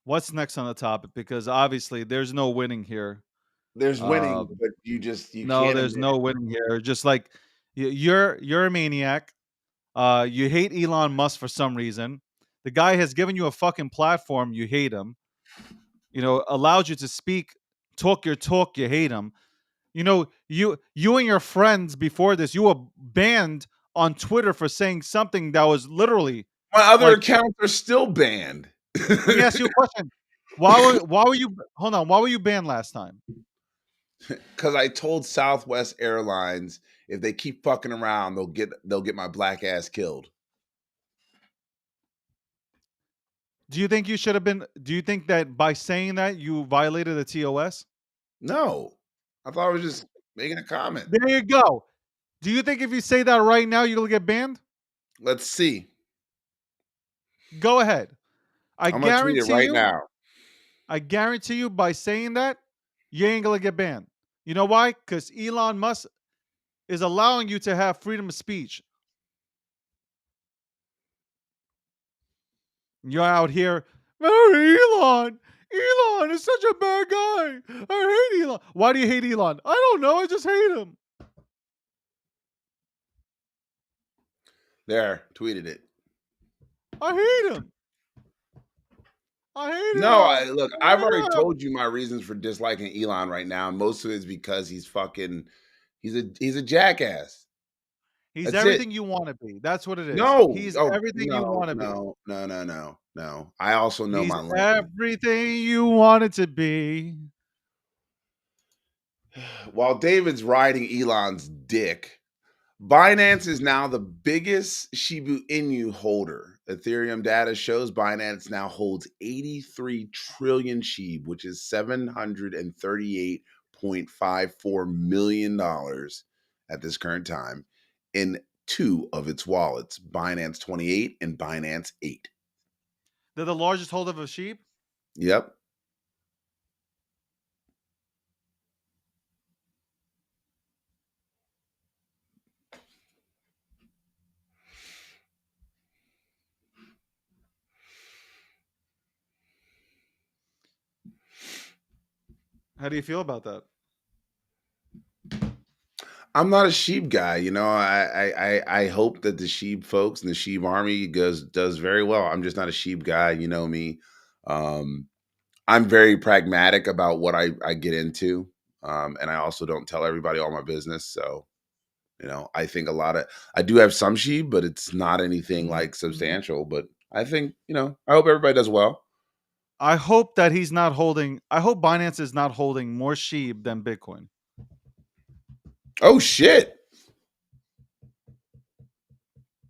What's next on the topic? Because obviously there's no winning here. There's Uh, winning, but you no, can't there's admit no winning here. Just like you're a maniac. You hate Elon Musk for some reason. The guy has given you a fucking platform. You hate him. Allowed you to speak, talk your talk. You hate him. You and your friends before this, you were banned on Twitter for saying something that was literally my other like. accounts are still banned. Let me ask you a question. Why were you hold on? Why were you banned last time? Because I told Southwest Airlines if they keep fucking around, they'll get my black ass killed. Do you think you should have been? Do you think that by saying that you violated the TOS? No, I thought I was just making a comment. There you go. Do you think if you say that right now, you're gonna get banned? Let's see. Go ahead. I I'm gonna tweet it guarantee right you. now. I guarantee you, by saying that, you ain't gonna get banned. You know why? Because Elon Musk is allowing you to have freedom of speech. You're out here, oh, Elon. Elon is such a bad guy. I hate Elon. Why do you hate Elon? I don't know. I just hate him. There, tweeted it. I hate him. I hate No, him. look, I I've already hate him. told you my reasons for disliking Elon right now. Most of it is because he's a jackass. He's That's it. everything you want to be. That's what it is. No, He's oh everything you no, want to be. no, no, no, no, no. I also know He's my limit. everything you wanted to be. While David's riding Elon's dick, Binance is now the biggest Shiba Inu holder. Ethereum data shows Binance now holds 83 trillion SHIB, which is $738.54 million at this current time, in two of its wallets, Binance 28 and Binance 8. They're the largest holder of a sheep. Yep. How do you feel about that? I'm not a sheep guy, you know. I hope that the sheep folks and the sheep army does very well. I'm just not a sheep guy, you know me. Um, I'm very pragmatic about what I get into, and I also don't tell everybody all my business. So, I think I do have some sheep, but it's not anything like substantial. But I think I hope everybody does well. I hope that he's not holding. I hope Binance is not holding more sheep than Bitcoin. Oh shit!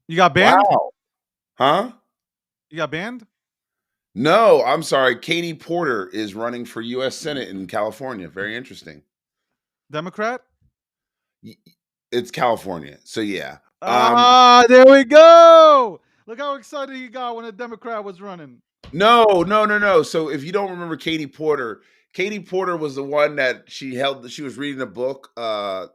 You got banned? Wow, huh? You got banned? No, I'm sorry. Katie Porter is running for U.S. Senate in California. Very interesting. Democrat? It's California, so yeah. There we go. Look how excited he got when a Democrat was running. No, no, no, no. So if you don't remember Katie Porter was the one that she was reading a book. What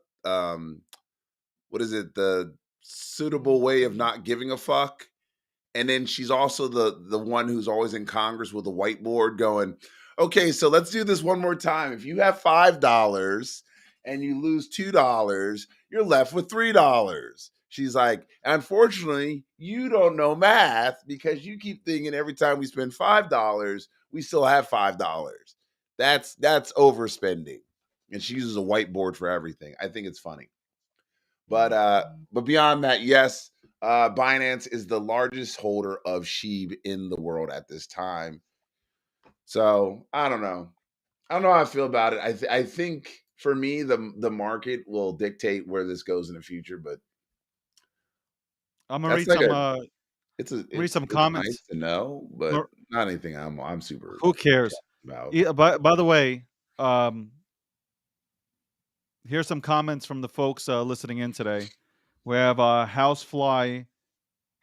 is it? The Suitable Way of Not Giving a Fuck. And then she's also the one who's always in Congress with a whiteboard going, okay, so let's do this one more time. If you have $5 and you lose $2, you're left with $3. She's like, unfortunately, you don't know math because you keep thinking every time we spend $5, we still have $5. That's overspending. And she uses a whiteboard for everything. I think it's funny. But beyond that, yes, Binance is the largest holder of SHIB in the world at this time. So I don't know. I don't know how I feel about it. I think for me, the market will dictate where this goes in the future. But I'm gonna that's read like some. a it's it's nice Comments. to know, but Or- not anything I'm super Who cares? about. Yeah, by the way, here's some comments from the folks listening in today. We have Housefly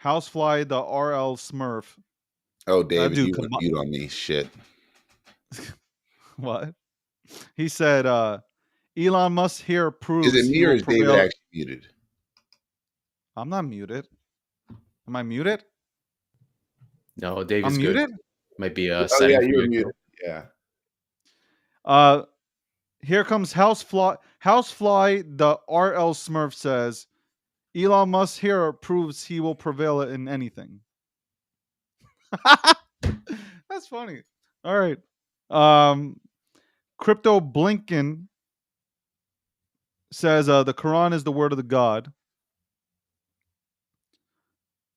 the RL Smurf. Oh, That David, dude, you went mute on me. Shit. what? He said, Elon Musk here Is it proves he me or will is David prevail. actually muted? I'm not muted. Am I muted? No, Dave I'm is good. muted? Might be a Oh yeah, setting for you were you. muted. Yeah. Here comes Housefly the RL Smurf says, Elon Musk here proves he will prevail in anything. That's funny. All right. Crypto Blinken says the Quran is the word of the God.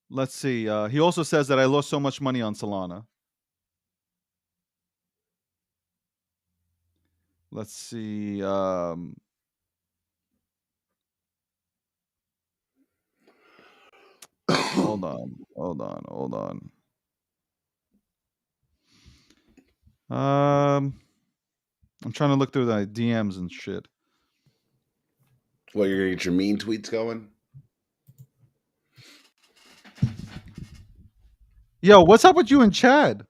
Let's see. He also says that I lost so much money on Solana. Let's see. Hold on. I'm trying to look through the DMs and shit. Well, you're gonna get your mean tweets going. Yo, what's up with you and Chad?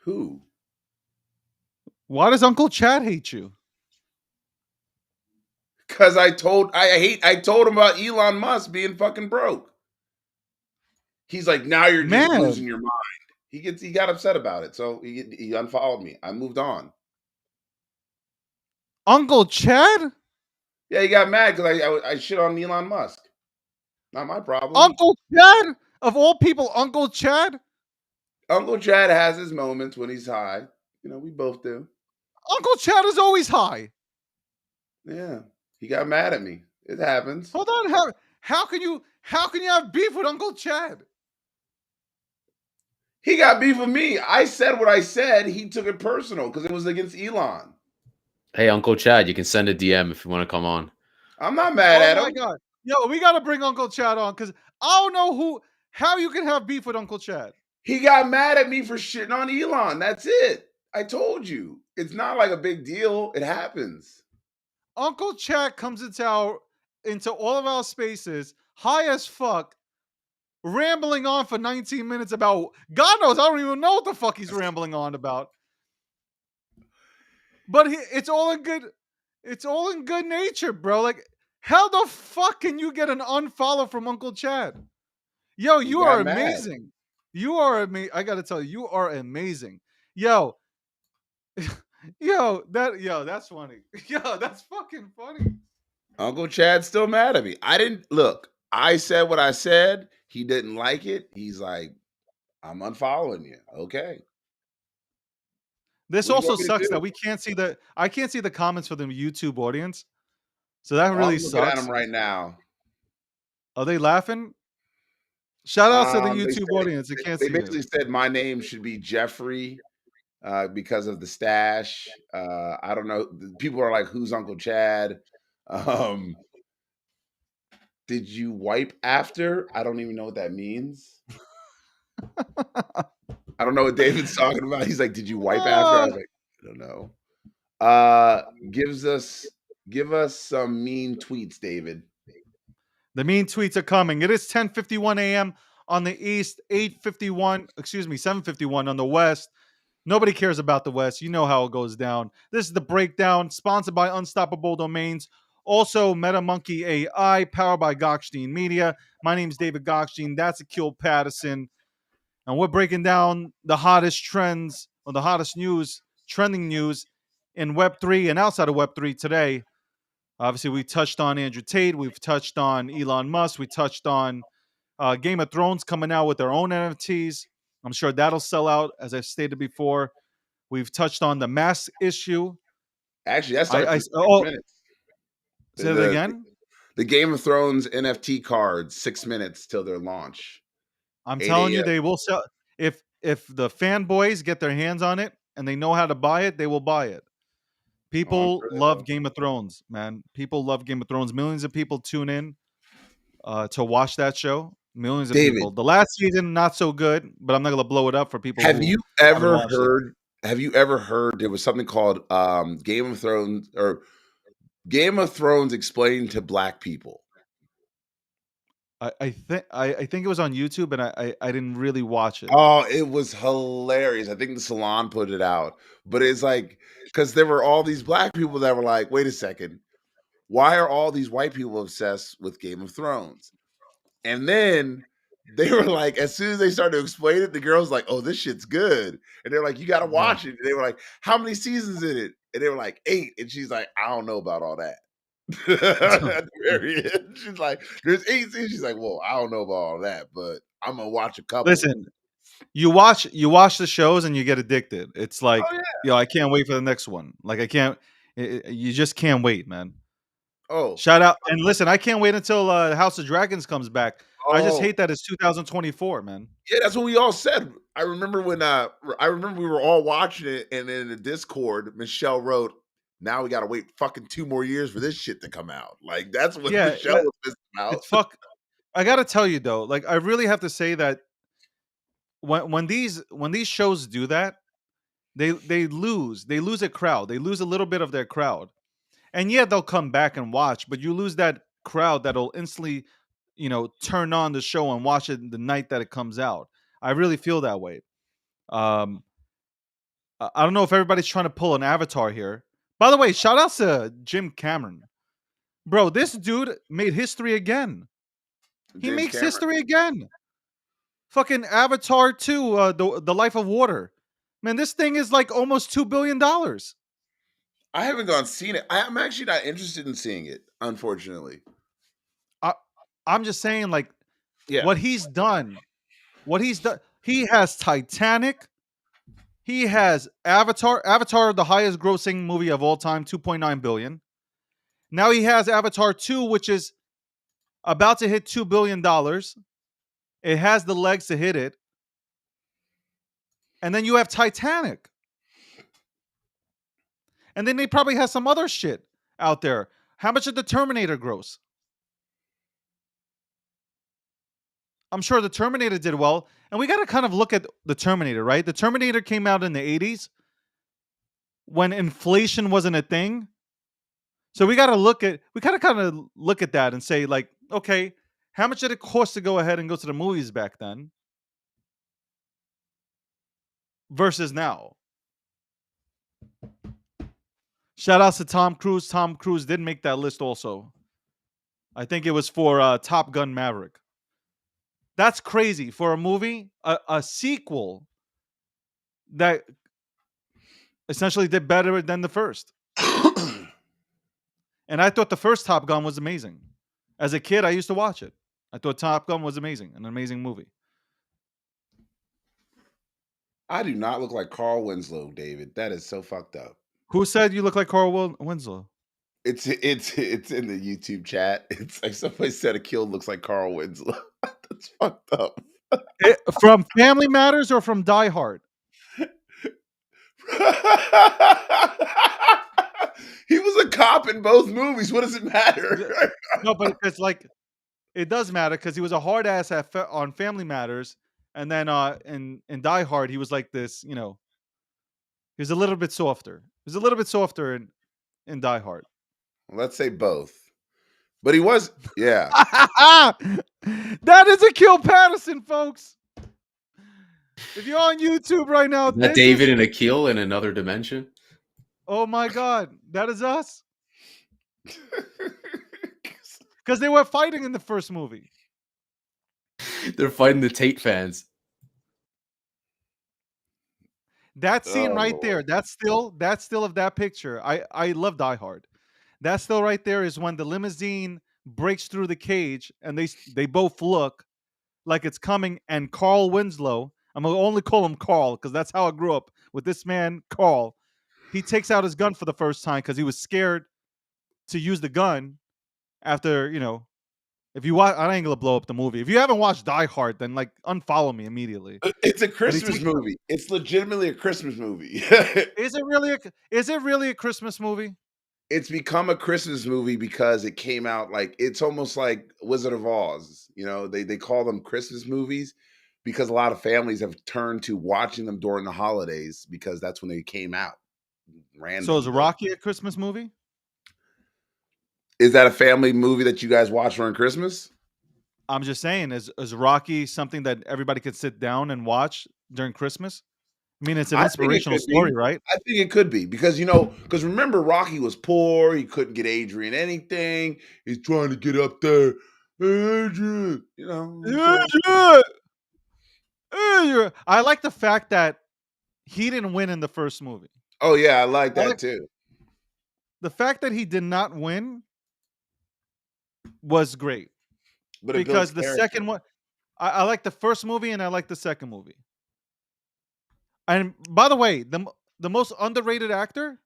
Who? Why does Uncle Chad hate you? Because I told him about Elon Musk being fucking broke. He's like, now you're just Man, losing your mind. He got upset about it, so he unfollowed me. I moved on. Uncle Chad? Yeah, he got mad because I shit on Elon Musk. Not my problem. Uncle Chad? Of all people, Uncle Chad? Uncle Chad has his moments when he's high. You know, we both do. Uncle Chad is always high. Yeah, he got mad at me. It happens. Hold on, how can you have beef with Uncle Chad? He got beef with me. I said what I said. He took it personal because it was against Elon. Hey, Uncle Chad, you can send a DM if you want to come on. I'm not mad Oh at my him. god. Yo, we gotta bring Uncle Chad on because I don't know how you can have beef with Uncle Chad. He got mad at me for shitting on Elon. That's it. I told you. It's not like a big deal. It happens. Uncle Chad comes into all of our spaces, high as fuck, rambling on for 19 minutes about God knows, I don't even know what the fuck he's rambling on about. But it's all in good nature, bro. Like, how the fuck can you get an unfollow from Uncle Chad? Yo, He you are got mad. amazing. You are amazing. I gotta tell you are amazing. Yo, that's funny. Yo, that's fucking funny. Uncle Chad's still mad at me. I didn't look. I said what I said. He didn't like it. He's like, I'm unfollowing you. Okay. This What do you also want me to sucks do? that I can't see the comments for the YouTube audience. So that Oh, really I'm looking at sucks. him right now. Are they laughing? Shout out to the They YouTube said audience. They can't they see you. basically said my name should be Jeffrey because of the stash. I don't know. People are like, "Who's Uncle Chad?" Um, did you wipe after? I don't even know what that means. I don't know what David's talking about. He's like, "Did you wipe after?" I Uh, was like, "I don't know." Gives us give us some mean tweets, David. the mean tweets are coming. It is 10:51 a.m. on the east, 7:51 on the west. Nobody cares about the West. You know how it goes down. This is the breakdown, sponsored by Unstoppable Domains. Also, MetaMonkey AI, powered by Gokhshtein Media. My name is David Gokhshtein. That's Akil Patterson. And we're breaking down the hottest trends or the hottest news, trending news in Web3 and outside of Web3 today. Obviously, we touched on Andrew Tate. We've touched on Elon Musk. We touched on Game of Thrones coming out with their own NFTs. I'm sure that'll sell out, as I've stated before. We've touched on the mask issue. Actually, that starts I in 6 oh minutes. Say that The, again. the Game of Thrones NFT cards, 6 minutes till their launch. I'm 8 telling you, a.m. they will sell. If the fanboys get their hands on it and they know how to buy it, they will buy it. On People love real. Game of Thrones, man. People love Game of Thrones. Millions of people tune in to watch that show. Millions of people. David, The last season not so good, but I'm not gonna blow it up for people have who you haven't ever watched it. heard? Have you ever heard there was something called Game of Thrones or Game of Thrones explained to Black people? I think it was on YouTube, and I didn't really watch it. Oh, it was hilarious. I think the Salon put it out, but it's like because there were all these Black people that were like, "Wait a second, why are all these white people obsessed with Game of Thrones?" And then they were like, as soon as they started to explain it, the girls like, "Oh, this shit's good," and they're like, "You got to Yeah. watch it." And they were like, "How many seasons in it?" And they were like, "8." And she's like, "I don't know about all that." At the very end, she's like, "There's 8 seasons." She's like, "Well, I don't know about all that, but I'm gonna watch a couple." Listen, you watch the shows and you get addicted. It's Oh like, yeah. I can't wait for the next one. Like I can't. You just can't wait, man. Oh, Shout out and listen, I can't wait until House of Dragons comes back. I just oh, hate that it's 2024, man. yeah. That's what we all said. I remember when I remember we were all watching it, and in the Discord, Michelle wrote, "Now we got to wait fucking 2 more years for this shit to come out." Like that's what Yeah, Michelle was missing out. it's fuck. I gotta tell you though, like I really have to say that when these shows do that, they lose a crowd. They lose a little bit of their crowd. And yeah, they'll come back and watch, but you lose that crowd that'll instantly, turn on the show and watch it the night that it comes out. I really feel that way. Um, I don't know if everybody's trying to pull an Avatar here. By the way, shout out to Jim Cameron, bro. This dude made history again. He James makes Cameron. history again. Fucking Avatar 2, the Life of Water. Man, this thing is like almost $2 billion. I haven't gone seen it. I'm actually not interested in seeing it, unfortunately. I, I'm just saying, like, Yeah. what he's done. What he's done. He has Titanic. He has Avatar. Avatar, the highest grossing movie of all time, 2.9 billion. Now he has Avatar 2, which is about to hit $2 billion. It has the legs to hit it. And then you have Titanic. And then they probably have some other shit out there. How much did the Terminator gross? I'm sure the Terminator did well. And we got to kind of look at the Terminator, right? The Terminator came out in the 80s when inflation wasn't a thing. So we got to kind of look at that and say, like, okay, how much did it cost to go ahead and go to the movies back then versus now? Shout outs to Tom Cruise. Tom Cruise did make that list also. I think it was for Top Gun Maverick. That's crazy for a movie, a sequel that essentially did better than the first. And I thought the first Top Gun was amazing. As a kid, I used to watch it. I thought Top Gun was amazing, an amazing movie. I do not look like Carl Winslow, David. That is so fucked up. Who said you look like Carl Winslow? It's in the YouTube chat. It's like somebody said Akil looks like Carl Winslow. That's fucked up. From Family Matters or from Die Hard? He was a cop in both movies. What does it matter? No, but it's like it does matter because he was a hard ass on Family Matters, and then in Die Hard he was like this. He was a little bit softer. He was a little bit softer in Die Hard. Let's say both. But he was, yeah. That is a Kill Patterson, folks. If you're on YouTube right now, Is that David and Akil in another dimension? Oh my God, that is us. Because they were fighting in the first movie. They're fighting the Tate fans. That scene right Lord. there, that's still of that picture. I love Die Hard. That still right there is when the limousine breaks through the cage and they both look like it's coming, and Carl Winslow, I'm gonna only call him Carl because that's how I grew up with this man, Carl. He takes out his gun for the first time because he was scared to use the gun. after, if you watch, I ain't gonna blow up the movie. If you haven't watched Die Hard, then like unfollow me immediately. It's a But he Christmas takes. movie. It's legitimately a Christmas movie. Is it really a Christmas movie? It's become a Christmas movie because it came out like it's almost like Wizard of Oz. They call them Christmas movies because a lot of families have turned to watching them during the holidays because that's when they came out So is randomly. Rocky a Christmas movie? Is that a family movie that you guys watch during Christmas? I'm just saying, is Rocky something that everybody could sit down and watch during Christmas? I mean, it's an I think it inspirational could story, be. right? I think it could be because remember Rocky was poor. He couldn't get Adrian anything. He's trying to get up there. Hey, Adrian, Yeah, so yeah, yeah. I like the fact that he didn't win in the first movie. oh yeah, I like I that like too. the fact that he did not win was great But it builds because the second character. one, I like the first movie and I like the second movie. And by the way, the most underrated actor,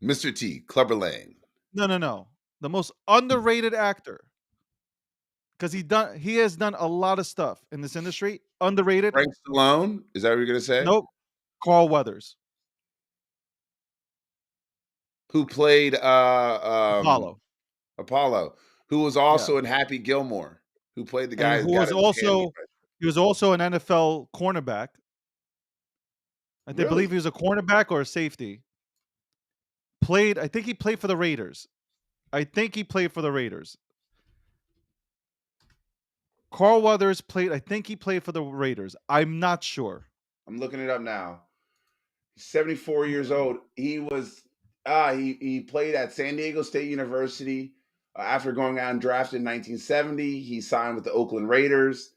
Mr. T, Clubber Lang. no, no, no, the most underrated actor, because he has done a lot of stuff in this industry. Underrated. Frank Stallone. Is that what you're gonna say? Nope. Carl Weathers, Who played Apollo. Apollo, who was Yeah, also in Happy Gilmore, who played the guy and who who got was his hand. also he was also an NFL cornerback. I believe Really? he was a cornerback or a safety. I think he played for the Raiders. I think he played for the Raiders. Carl Weathers played. I think he played for the Raiders. I'm not sure. I'm looking it up now. He's 74 years old. He was he played at San Diego State University. After going out and drafted in 1970, he signed with the Oakland Raiders.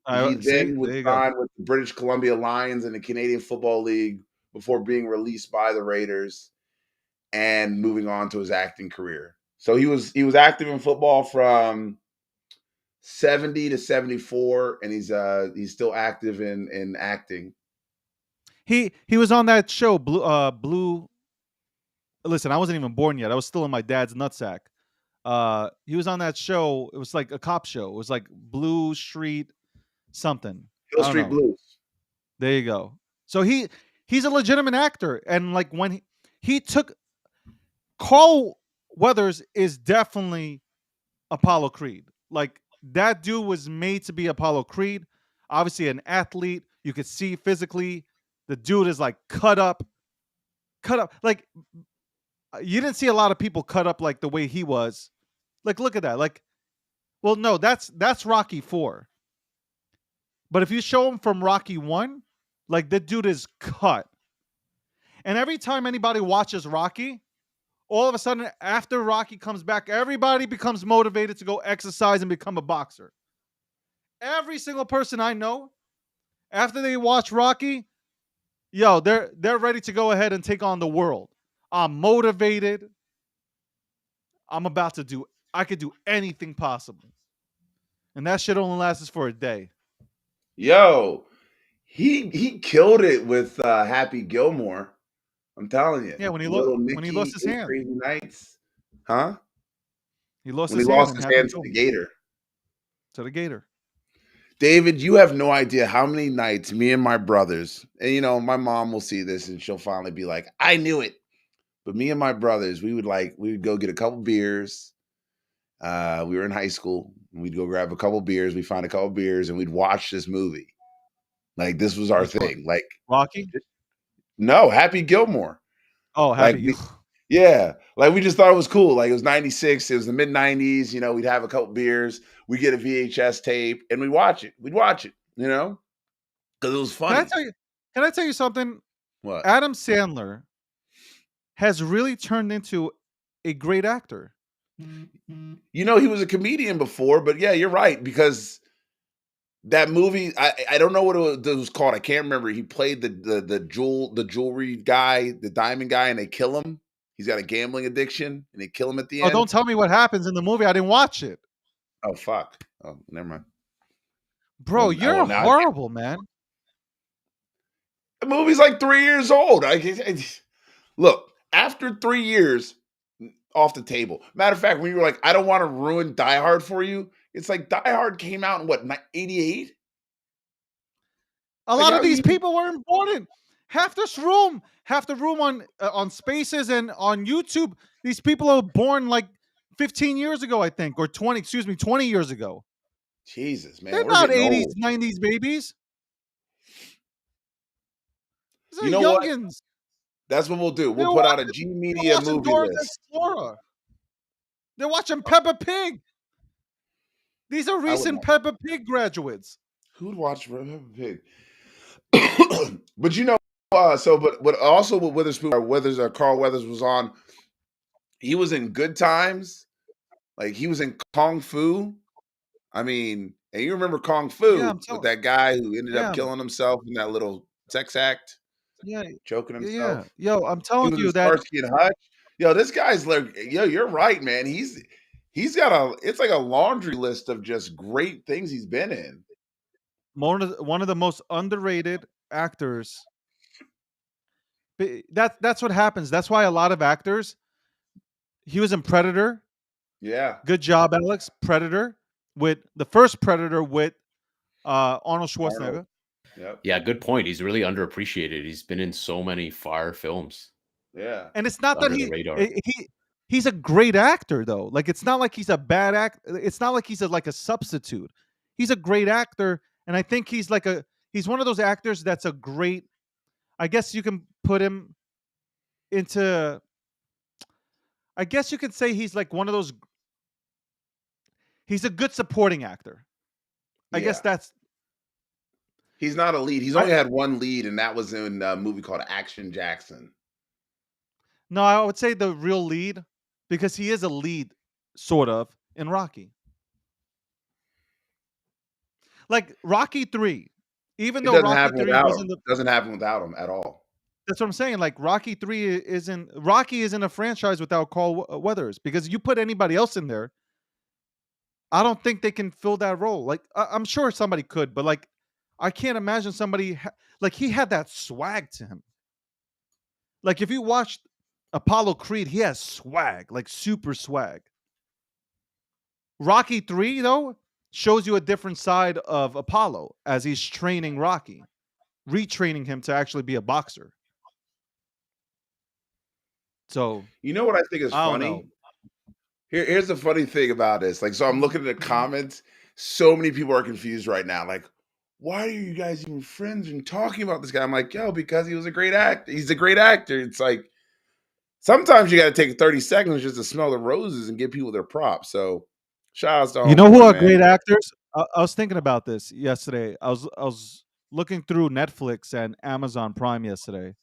He I see. then There was you go. signed with the British Columbia Lions in the Canadian Football League before being released by the Raiders and moving on to his acting career. So he was active in football from 70 to 74, and he's still active in acting. He was on that show, Blue. Listen, I wasn't even born yet. I was still in my dad's nutsack. He was on that show. It was like a cop show. It was like Blue Street something. Hill I don't Street know. Blues. There you go. So he's a legitimate actor, and like when he took Carl Weathers is definitely Apollo Creed. Like that dude was made to be Apollo Creed. Obviously, an athlete. You could see physically the dude is like cut up. Like you didn't see a lot of people cut up like the way he was. Like look at that. Like, well, no, that's Rocky 4. But if you show him from Rocky 1, like the dude is cut. And every time anybody watches Rocky, all of a sudden after Rocky comes back, everybody becomes motivated to go exercise and become a boxer. Every single person I know, after they watch Rocky, yo, they're ready to go ahead and take on the world. I'm motivated. I'm about to do I could do anything possible. And that shit only lasts for a day. Yo, he killed it with Happy Gilmore. I'm telling you, Yeah, when Little he lost Nicky, his Eight hand. Crazy Nights, huh? He lost When he his hand lost in his Happy hand to the Gilmore Gator. to the Gator. David, you have no idea how many nights me and my brothers, and my mom will see this and she'll finally be like, I knew it. But me and my brothers, we would go get a couple beers. We were in high school. We'd go grab a couple beers. We'd find a couple beers and we'd watch this movie. Like this was our Which one? thing. Like, Rocky? no, Happy Gilmore. Oh, Like Happy. yeah, like we just thought it was cool. Like it was 96, it was the mid 90s, we'd have a couple beers, we get a VHS tape and We'd watch it, because it was Can I funny. tell you? Can I tell you something? What? Adam Sandler has really turned into a great actor. He was a comedian before, but yeah, you're right, because that movie, I don't know what it was called. I can't remember. He played the jewelry guy, the diamond guy, and they kill him. He's got a gambling addiction, and they kill him at the Oh, don't end. tell me what happens in the movie. I didn't watch it, Oh fuck! Oh, never mind. bro. Well, You're now horrible, man. the movie's like 3 years old. Look, after 3 years, off the table. Matter of fact, when you were like, I don't want to ruin Die Hard for you, it's like Die Hard came out in what, 88? A Like lot how of these you people were important. Half the room on Spaces and on YouTube. These people are born like 15 years ago, I think, or 20. Excuse me, 20 years ago. Jesus, man, They're we're not getting 80s, old. 90s babies. These You are know what? youngins. That's what we'll do. We'll They're put out a watching. G They're Media watching movie Dora the list. Explorer. They're watching Peppa Pig. These are I would recent not. Peppa Pig graduates. Who'd watch Peppa Pig? But you know, but also with Witherspoon, Carl Weathers was on. He was in Good Times, like he was in Kung Fu. I mean, and you remember Kung Yeah, Fu I'm with telling. that guy who ended up Yeah, killing himself in that little sex act, yeah, choking yeah, himself. yeah. Yo, I'm He telling was in you that Starsky and Hutch. Yo, this guy's like, yo, you're right, man. He's got it's like a laundry list of just great things he's been in. one of the most underrated actors. That's what happens. That's why a lot of actors. He was in Predator. Yeah, Good job, Alex. Predator with the first Predator with Arnold Arnold. Schwarzenegger. Yep. Yeah, good point. He's really underappreciated. He's been in so many fire films Yeah. And it's not that under the radar. he's a great actor though. Like it's not like he's a bad act. It's not like he's like a substitute. He's a great actor, and I think he's one of those actors that's a great. I guess you can put him into. I guess you could say he's like one of those. He's a good supporting actor. I guess Yeah. that's. He's not a lead. He's I only had one lead, and that was in a movie called Action Jackson. No, I would say the real lead, because he is a lead, sort of, in Rocky. Like Rocky 3, even It though doesn't Rocky happen 3 without wasn't him. the Doesn't happen without him at all. that's what I'm saying. Like Rocky isn't a franchise without Carl Weathers, because you put anybody else in there, I don't think they can fill that role. Like I'm sure somebody could, but like I can't imagine like he had that swag to him. Like if you watched Apollo Creed, he has swag, like super swag. Rocky 3 though shows you a different side of Apollo as he's training Rocky, retraining him to actually be a boxer. So, You know what I think is I don't know. funny? Here's the funny thing about this. Like, so I'm looking at the comments. So many people are confused right now. Like, why are you guys even friends and talking about this guy? I'm like, yo, because he was a great actor. He's a great actor. It's like sometimes you got to take 30 seconds just to smell the roses and give people their props. So, shout outs to You know who Homeboy, are man. great actors? I was thinking about this yesterday. I was looking through Netflix and Amazon Prime yesterday,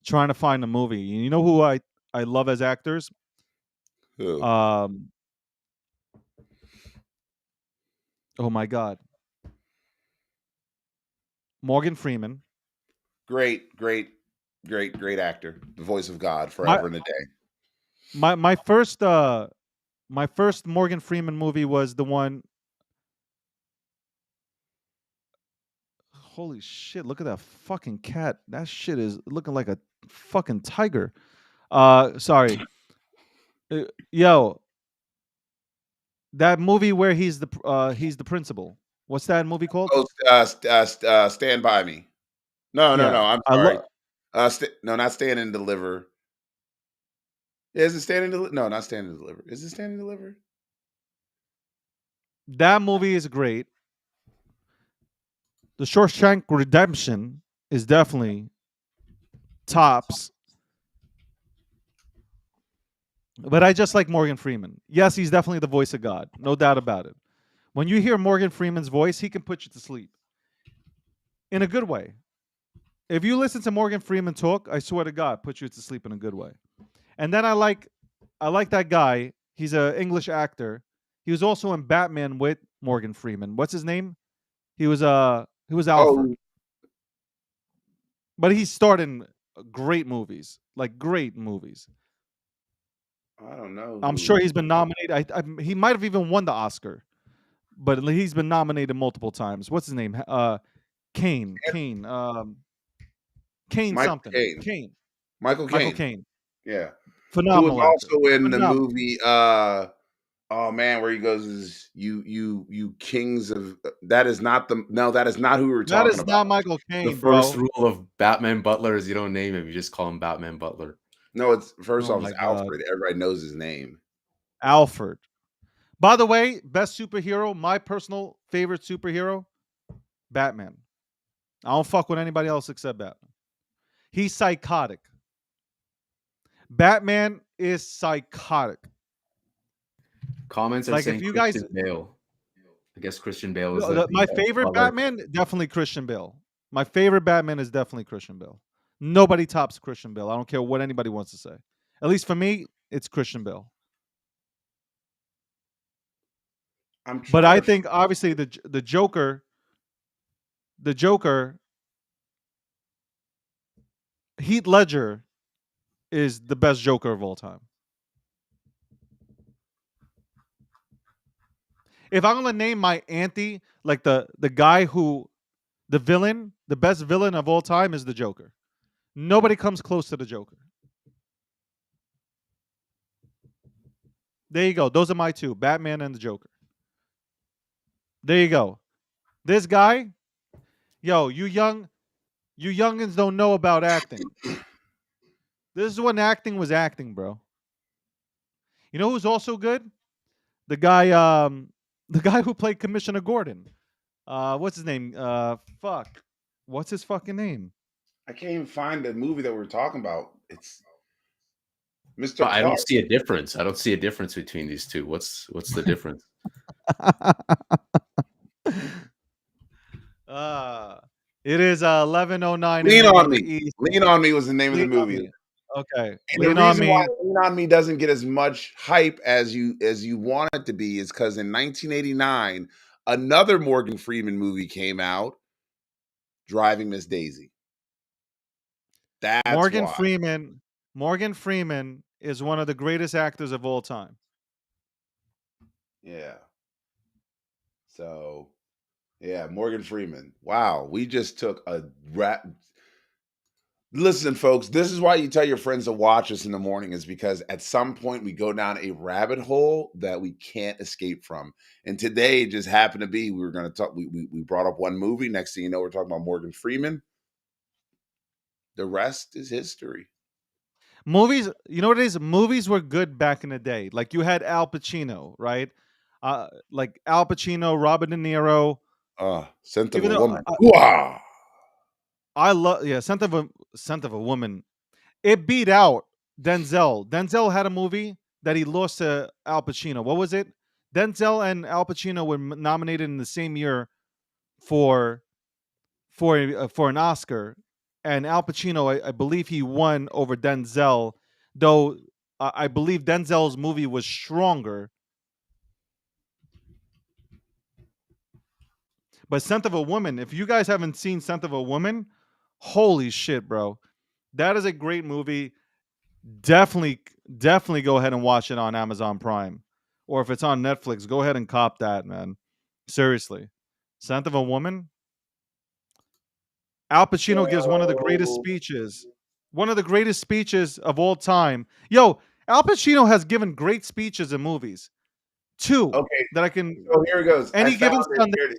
trying to find a movie. You know who I love as actors? Who? Um, oh my God, Morgan Freeman. Great, great, great actor. The voice of God My forever and a day. my my first uh my first Morgan Freeman movie was the one. Holy shit! Look at that fucking cat. That shit is looking like a fucking tiger. Sorry. Yo, that movie where he's the principal. What's that movie called? Oh, Stand By Me. No, no, Yeah, no. I'm I sorry. love No, not Stand and Deliver. Yeah, is it Stand and Deliver? No, not Stand and Deliver. Is it Stand and Deliver? that movie is great. The Shawshank Redemption is definitely tops. But I just like Morgan Freeman. Yes, he's definitely the voice of God, no doubt about it. When you hear Morgan Freeman's voice, he can put you to sleep in a good way. If you listen to Morgan Freeman talk, I swear to God, put you to sleep in a good way. And then I like that guy. He's an English actor. He was also in Batman with Morgan Freeman. What's his name? He was Alfred. Oh, But he starred in great movies, like great movies. I don't know I'm who. sure he's been nominated. He might have even won the Oscar, but he's been nominated multiple times. What's his name? Kane Michael something. Caine. Kane. Michael Michael Caine. Caine. Yeah. who was Phenomenal actor. also in the Phenomenal. movie. Oh man, where he goes is you kings of that is not the no that is not who we were That talking is about. not Michael The Caine, first bro. rule of Batman Butler is you don't name him; you just call him Batman Butler. No, it's first Oh off my it's god. Alfred. Everybody knows his name. Alfred. By the way, best superhero, my personal favorite superhero, Batman. I don't fuck with anybody else except Batman. He's psychotic. Batman is psychotic. Comments are Like if saying you guys, Christian Bale. I guess Christian Bale is no, like my the favorite Butler. Batman, definitely Christian Bale. My favorite Batman is definitely Christian Bale. Nobody tops Christian Bale. I don't care what anybody wants to say. At least for me, it's Christian Bale. I'm But trying I to. think obviously the Joker, Heath Ledger is the best Joker of all time. If I'm gonna name my auntie, like the guy who the villain, the best villain of all time is the Joker. Nobody comes close to the Joker. There you go. Those are my two, Batman and the Joker. There you go. This guy, yo, you youngins don't know about acting. This is when acting was acting, bro. You know who's also good? The guy, the guy who played Commissioner Gordon. What's his name? Fuck. What's his fucking name? I can't even find the movie that we're talking about. It's Mr. But I don't Clark. see a difference. I don't see a difference between these two. What's the difference? uh, it is 11:09 Lean a.m. on on the Me. East. Lean on Me was the name of the Lean on movie. me. Okay. And the Lean on reason why me. Lean on Me doesn't get as much hype as you want it to be is because in 1989, another Morgan Freeman movie came out, Driving Miss Daisy. That's Morgan why. Freeman. Morgan Freeman is one of the greatest actors of all time. Yeah. So, yeah, Morgan Freeman. Wow, we just took a Listen, folks, this is why you tell your friends to watch us in the morning is because at some point we go down a rabbit hole that we can't escape from. And today just happened to be we were going to talk. We brought up one movie. Next thing you know, we're talking about Morgan Freeman. The rest is history. Movies, you know what it is? Movies were good back in the day. Like you had Al Pacino, right? Like Al Pacino, Robert De Niro. Scent of a Even though Woman. Hoo-ah! I love, yeah, Scent of a Woman. It beat out Denzel. Denzel had a movie that he lost to Al Pacino. What was it? Denzel and Al Pacino were nominated in the same year for for an Oscar, and Al Pacino, I believe he won over Denzel, though I believe Denzel's movie was stronger. But Scent of a Woman, if you guys haven't seen Scent of a Woman, holy shit, bro. That is a great movie. Definitely go ahead and watch it on Amazon Prime. Or if it's on Netflix, go ahead and cop that, man. Seriously. Scent of a Woman. Al Pacino gives one of the greatest So, speeches. One of the greatest speeches of all time. Yo, Al Pacino has given great speeches in movies. Two okay, that I can so here it goes. I any found given it. Sunday.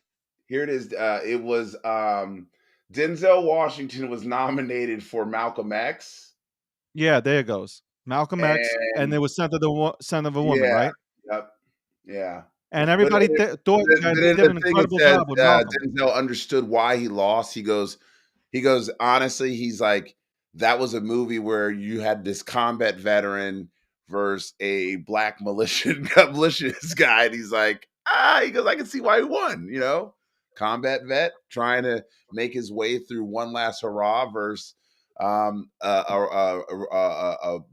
Here it is. It was Denzel Washington was nominated for Malcolm X. Yeah, there it goes. Malcolm X, and there And was Son of a Woman, yeah, right? yep, yeah. And But everybody thought that but he then did the an thing it incredible says job with Malcolm. Denzel understood why he lost. He goes honestly. He's like that was a movie where you had this combat veteran versus a black malicious guy, and he's like he goes I can see why he won. Combat vet trying to make his way through one last hurrah versus a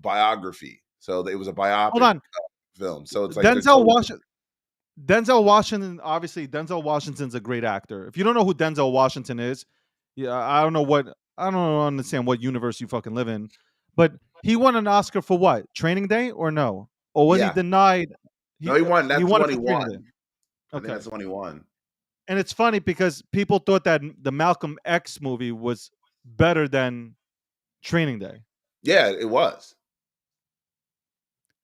biography. So it was a Hold biopic on, film. So it's like the Denzel Washington. Denzel Washington, obviously, Denzel Washington's a great actor. If you don't know who Denzel Washington is, yeah, I don't understand what universe you fucking live in. But he won an Oscar for what? Training Day or no? Or was he yeah. denied? No, he won. He That's the won it one he for Training Day. won. I think Okay. that's the one he won. And it's funny because people thought that the Malcolm X movie was better than Training Day. Yeah, it was.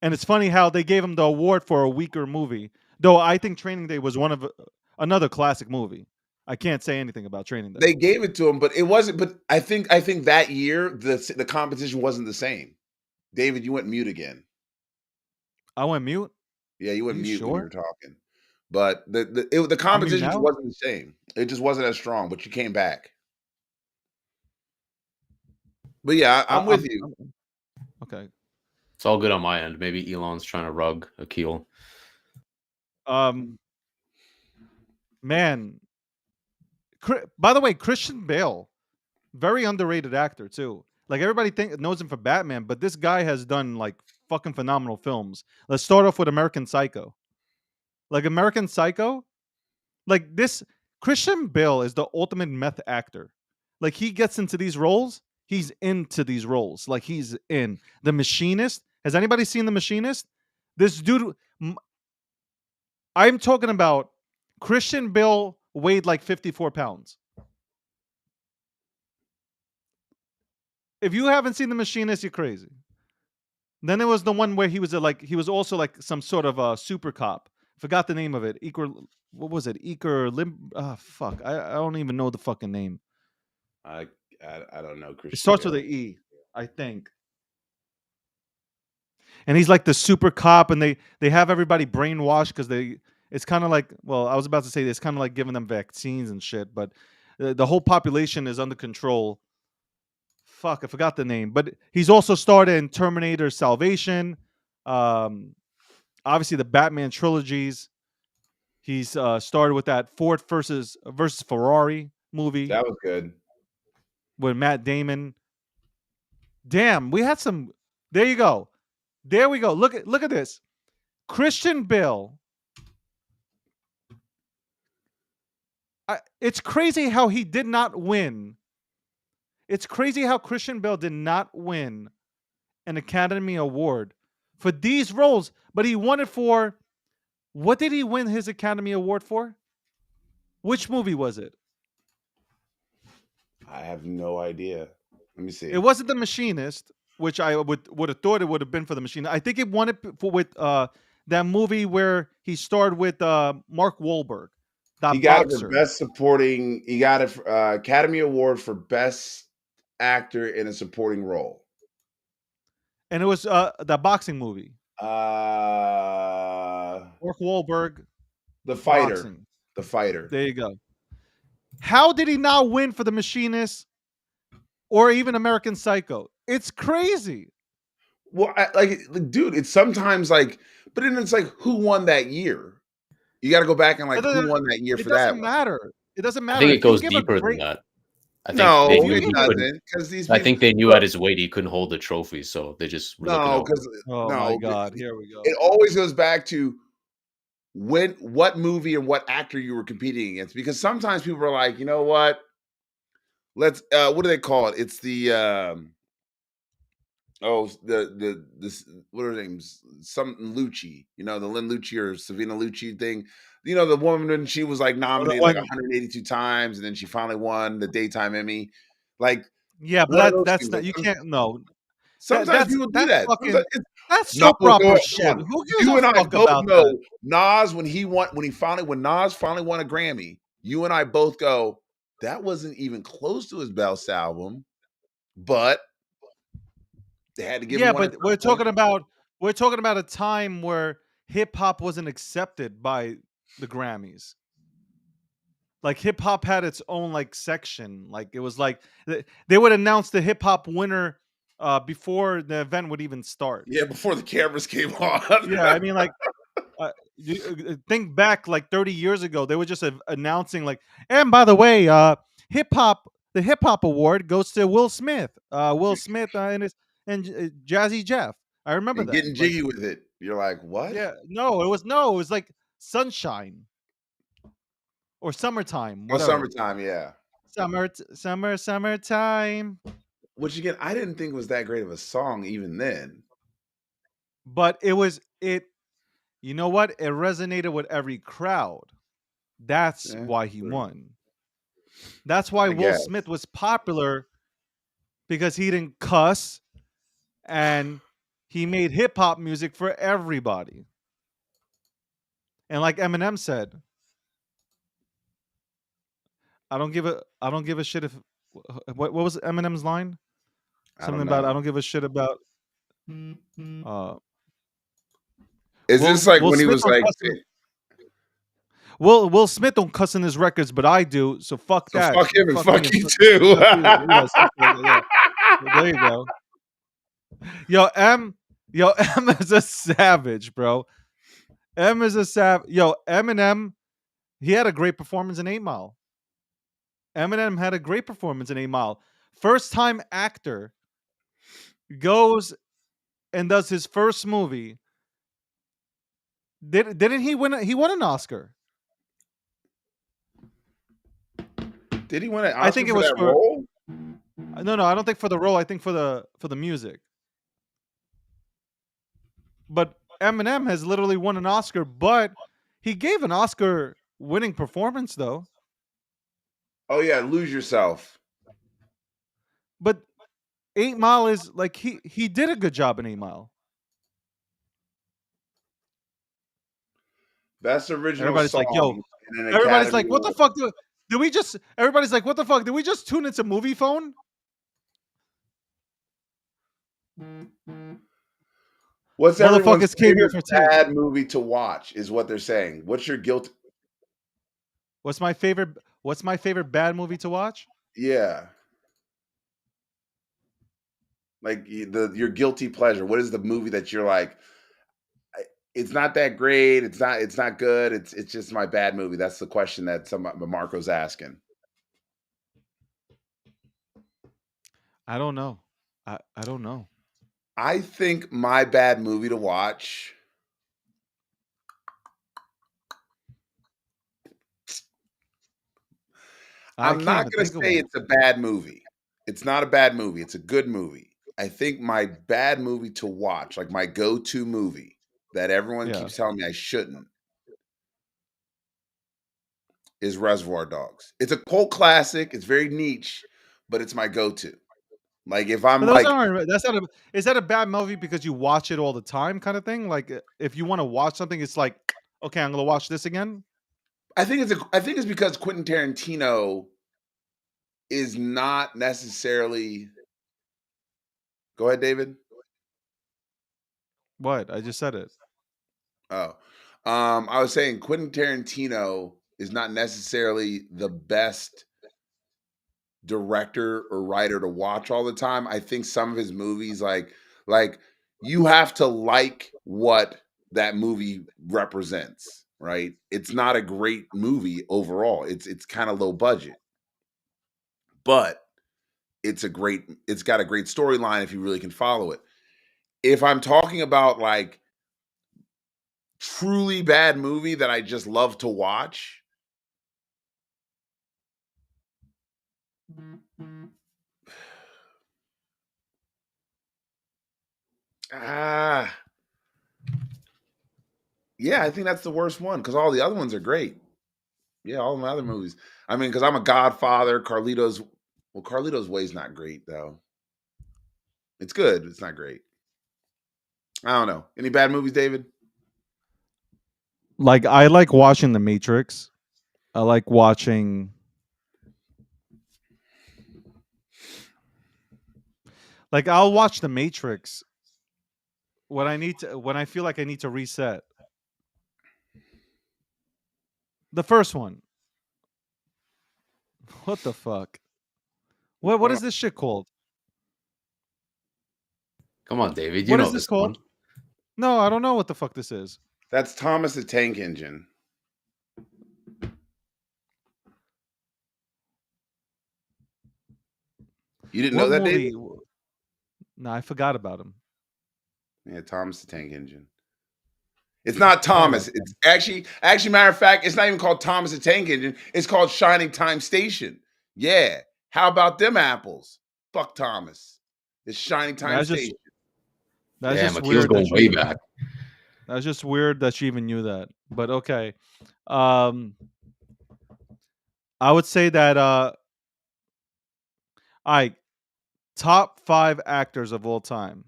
And it's funny how they gave him the award for a weaker movie. Though I think Training Day was one of another classic movie. I can't say anything about Training Day. They gave it to him, but it wasn't. But I think that year the competition wasn't the same. David, you went mute again. I went mute. Yeah, you Are went you mute when you sure? were talking. But the I'm mute competition just now. wasn't the same. It just wasn't as strong. But you came back. But yeah, I, I'm I'm, with you. I'm okay. It's all good on my end. Maybe Elon's trying to rug Akil. Um, man. By the way, Christian Bale, very underrated actor too. Like everybody knows him for Batman, but this guy has done like fucking phenomenal films. Let's start off with American Psycho. Like American Psycho, like this Christian Bale is the ultimate meth actor. Like he gets into these roles, he's into these roles. Like he's in The Machinist. Has anybody seen The Machinist? This dude, I'm talking about Christian Bale weighed like 54 pounds. If you haven't seen The Machinist, you're crazy. Then there was the one where he was also like some sort of a super cop. Forgot the name of it. What was it? Eker Lim. Ah, fuck. I don't even know the fucking name. I I don't know It Christian starts with Bale. an E, I think. And he's like the super cop, and they have everybody brainwashed because they. It's kind of like, well, I was about to say it's kind of like giving them vaccines and shit, but the whole population is under control. Fuck, I forgot the name, but he's also starred in Terminator Salvation, um, obviously the Batman trilogies. He's started with that Ford versus Ferrari movie That was good. with Matt Damon. Damn, we had some. There you go. There we go. Look at this. Christian Bale. It's crazy how he did not win. It's crazy how Christian Bale did not win an Academy Award for these roles, but he won it for. What did he win his Academy Award for? Which movie was it? I have no idea. Let me It see. wasn't The Machinist, which I would have thought it would have been for The Machinist. I think it won it for with that movie where he starred with Mark Wahlberg, He that got it for boxer, best supporting. He got it for, Academy Award for best actor in a supporting role. and it was that boxing movie. Uh, Mark Wahlberg the fighter. boxing. The fighter. There you go. How did he not win for The Machinist or even American Psycho? It's crazy. Well, dude, it's sometimes like, but then it's like, who won that year? You got to go back and like, who won that year It for that doesn't one? matter. It doesn't I matter think it if you goes give a deeper than great. that. I think No, they If you knew give it he a. couldn't. doesn't, because these I people. think they knew at his weight he couldn't hold the trophy, so they just were looking No, out. because Oh my no, God! Here we go. it always goes back to what movie and what actor you were competing against. Because sometimes people are like, you know what? Let's what do they call it? It's the the this what are her names? Something Lucci, the Lynn Lucci or Savina Lucci thing. The woman when she was like Oh, the nominated like one. 182 times and then she finally won the daytime Emmy. Like Yeah, but one of those that's things. not. Like You can't. No, sometimes people do that's that. fucking. Sometimes That's no, soap well, opera come shit. on. Who gives You a and I fuck both about that? know Nas when Nas finally won a Grammy. You and I both go, that wasn't even close to his best album, but they had to give him Yeah, one at but some point. we're talking about a time where hip hop wasn't accepted by the Grammys. Like hip hop had its own like section. Like it was like they would announce the hip hop winner before the event would even start. Yeah, before the cameras came on. Yeah, I mean like think back like 30 years ago, they were just announcing like, and by the way, hip hop, the hip hop award goes to Will Smith. Will Smith and Jazzy Jeff. I remember And that. getting Like, jiggy with it. You're like, what? yeah, no, it was like Sunshine or Summertime, Oh, whatever. summertime, yeah. Summertime. Which again, I didn't think was that great of a song even then. But it was it. You know what? It resonated with every crowd. That's Yeah, why he true. won. That's why I Will guess. Smith was popular because he didn't cuss and He made hip hop music for everybody. And like Eminem said, I don't give a shit if what was Eminem's line? I Something don't about I know. don't give a shit about uh Is this like Will when he Smith was don't like, cuss in Will Smith don't cuss in his records, but I do. So fuck so that. fuck him and Fuck me fuck and you too? fuck you. Yeah, something like that. Yeah. Well, there you go. Yo, yo, M is a savage, bro. M is a savage. Yo, Eminem, he had a great performance in 8 Mile. Eminem had a great performance in 8 Mile. First time actor goes and does his first movie. Didn't he win? He won an Oscar. Did he win an I Oscar think it for was that for role? no, I don't think for the role. I think for the music. But Eminem has literally won an Oscar, but he gave an Oscar winning performance though. Oh yeah, Lose Yourself. But 8 Mile is like he did a good job in 8 Mile. Best original Everybody's like, "Yo," song in an everybody's Academy like, "What the Award. fuck did we just?" Everybody's like, "What the fuck? Did we just tune into Movie Phone?" What's everyone's Motherfuckers came here favorite for tea. bad movie to watch? Is what they're saying. What's your guilt? What's my favorite? What's my favorite bad movie to watch? Yeah, like your guilty pleasure. What is the movie that you're like? It's not that great. It's not. It's not good. It's just my bad movie. That's the question that Marco's asking. I don't know. I don't know. I think my bad movie to watch. I I'm can't not even gonna think of say one. it's a bad movie. It's not a bad movie. It's a good movie. I think my bad movie to watch, like my go-to movie that everyone Yeah. keeps telling me I shouldn't, is Reservoir Dogs. It's a cult classic. It's very niche, but it's my go-to. Like if But I'm those like, aren't that's not a is that a bad movie because you watch it all the time kind of thing? Like if you want to watch something, it's like, okay, I'm gonna watch this again. I think it's because Quentin Tarantino is not necessarily. Go ahead, David. What? I just said it. Oh, I was saying Quentin Tarantino is not necessarily the best director or writer to watch all the time. I think some of his movies, like you have to like what that movie represents, right? It's not a great movie overall. It's kind of low budget, but it's got a great storyline if you really can follow it. If I'm talking about like truly bad movie that I just love to watch, ah, yeah, I think that's the worst one because all the other ones are great. Yeah, all my other movies. I mean, because I'm a Godfather, Carlito's. Well, Carlito's Way's not great though. It's good. It's not great. I don't know. Any bad movies, David? Like I like watching The Matrix. I like watching like I'll watch The Matrix when I feel like I need to reset. The first one. What the fuck? What Well, is this shit called? Come on, David. You What know is this this one. called? No, I don't know what the fuck this is. that's Thomas the Tank Engine. You didn't know What that, David? movie? No, I forgot about him. Yeah, Thomas the Tank Engine. It's not All right. Thomas. It's actually, matter of fact, it's not even called Thomas the Tank Engine. It's called Shining Time Station. Yeah. How about them apples? Fuck Thomas. It's Shining Time That's just Station. that's Damn, just Akil's weird going that you way even back. that's just weird that you even knew that. But okay. Um I would say that I top 5 actors of all time.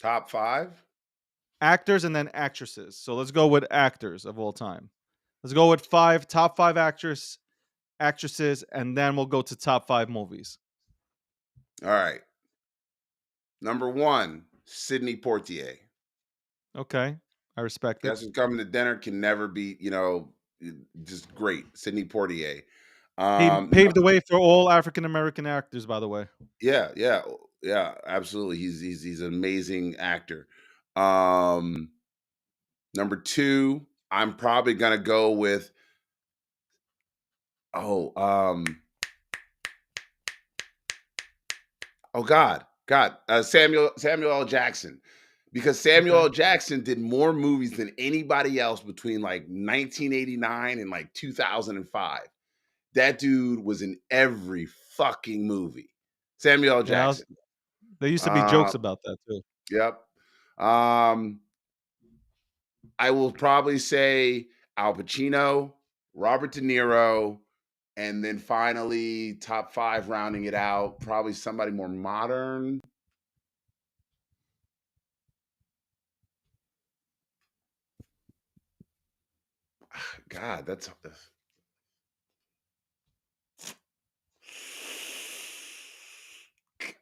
Top 5? Actors and then actresses. So let's go with actors of all time. Let's go with top five actresses, and then we'll go to top 5 movies. All right. Number 1, Sidney Poitier. Okay, I respect it. Guess Who's Coming to Dinner can never be, just great. Sidney Poitier. He No, paved the way for all African American actors, by the way. yeah, absolutely. He's an amazing actor. Um, Number 2, I'm probably gonna go with oh, Samuel L. Jackson, because Samuel Okay. L. Jackson did more movies than anybody else between like 1989 and like 2005. That dude was in every fucking movie. Samuel L. Yeah, Jackson. there used to be Uh, jokes about that too. yep. Um, I will probably say Al Pacino, Robert De Niro, and then finally top 5 rounding it out, probably somebody more modern. God, that's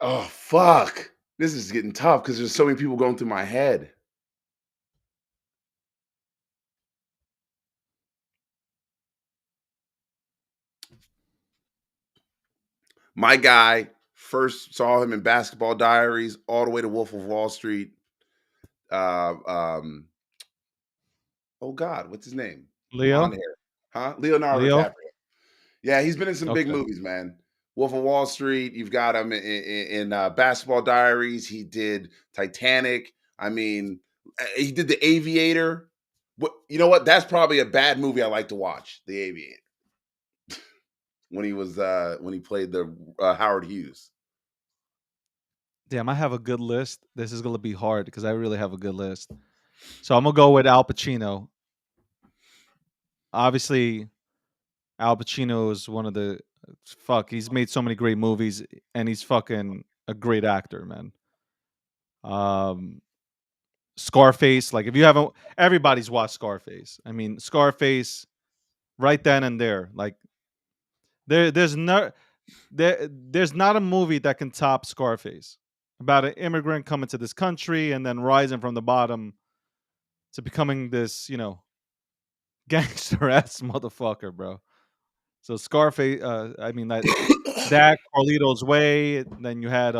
oh fuck. This is getting tough because there's so many people going through my head. My guy, first saw him in Basketball Diaries, all the way to Wolf of Wall Street. Uh, um, oh God, what's his name? Blonde Leo? hair, huh? Leonardo Leo? DiCaprio. Yeah, he's been in some big Okay. movies, man. Wolf of Wall Street. You've got him in Basketball Diaries. He did Titanic. I mean, he did The Aviator. But you know what? That's probably a bad movie I like to watch. The Aviator. When he played the Howard Hughes. Damn, I have a good list. This is gonna be hard because I really have a good list. So I'm gonna go with Al Pacino. Obviously, Al Pacino is one of the fuck. He's made so many great movies, and he's fucking a great actor, man. Um, Scarface. Like if you haven't, everybody's watched Scarface. I mean, Scarface, right then and there. Like there's no, there's not a movie that can top Scarface about an immigrant coming to this country and then rising from the bottom to becoming this, gangster ass motherfucker, bro. So Scarface, I mean that Carlito's Way. Then you had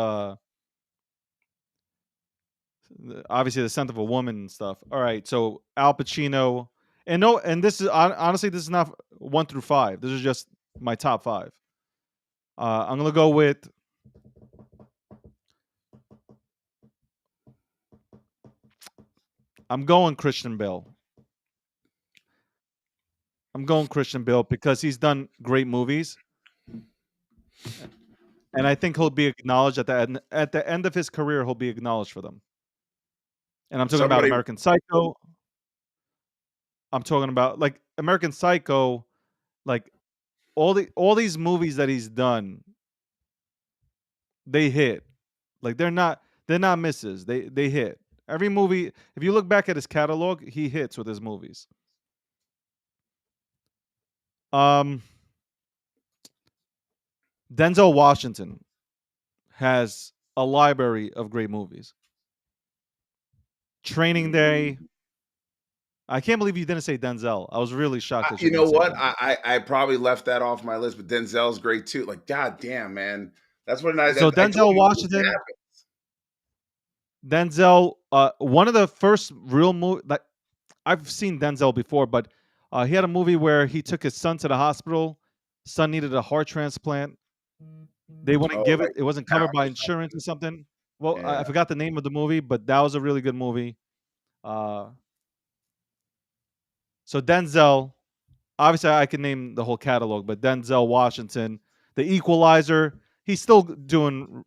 obviously the Scent of a Woman and stuff. All right, so Al Pacino, and no, and this is honestly this is not 1 through 5. This is just my top 5. I'm gonna go with I'm going Christian Bale. I'm going Christian Bale because he's done great movies, and I think he'll be acknowledged at the end. At the end of his career, he'll be acknowledged for them. And I'm talking about Somebody, American Psycho. I'm talking about like American Psycho, like all these movies that he's done, they hit. Like they're not misses. They hit. Every movie, if you look back at his catalog, he hits with his movies. Um Denzel Washington has a library of great movies. Training Day. I can't believe you didn't say Denzel. I was really shocked that you you know didn't say what? Denzel. I probably left that off my list, but Denzel's great too. Like, god damn, man. That's what So I told Denzel you what was gonna Washington, happen. Denzel, one of the first real movie that I've seen Denzel before, but he had a movie where he took his son to the hospital. Son needed a heart transplant. They wouldn't Oh, give it. like It wasn't Pounds covered by or insurance or something. something. Well, I Yeah, forgot the name of the movie, but that was a really good movie. Uh, so Denzel, obviously, I can name the whole catalog, but Denzel Washington, The Equalizer, he's still doing,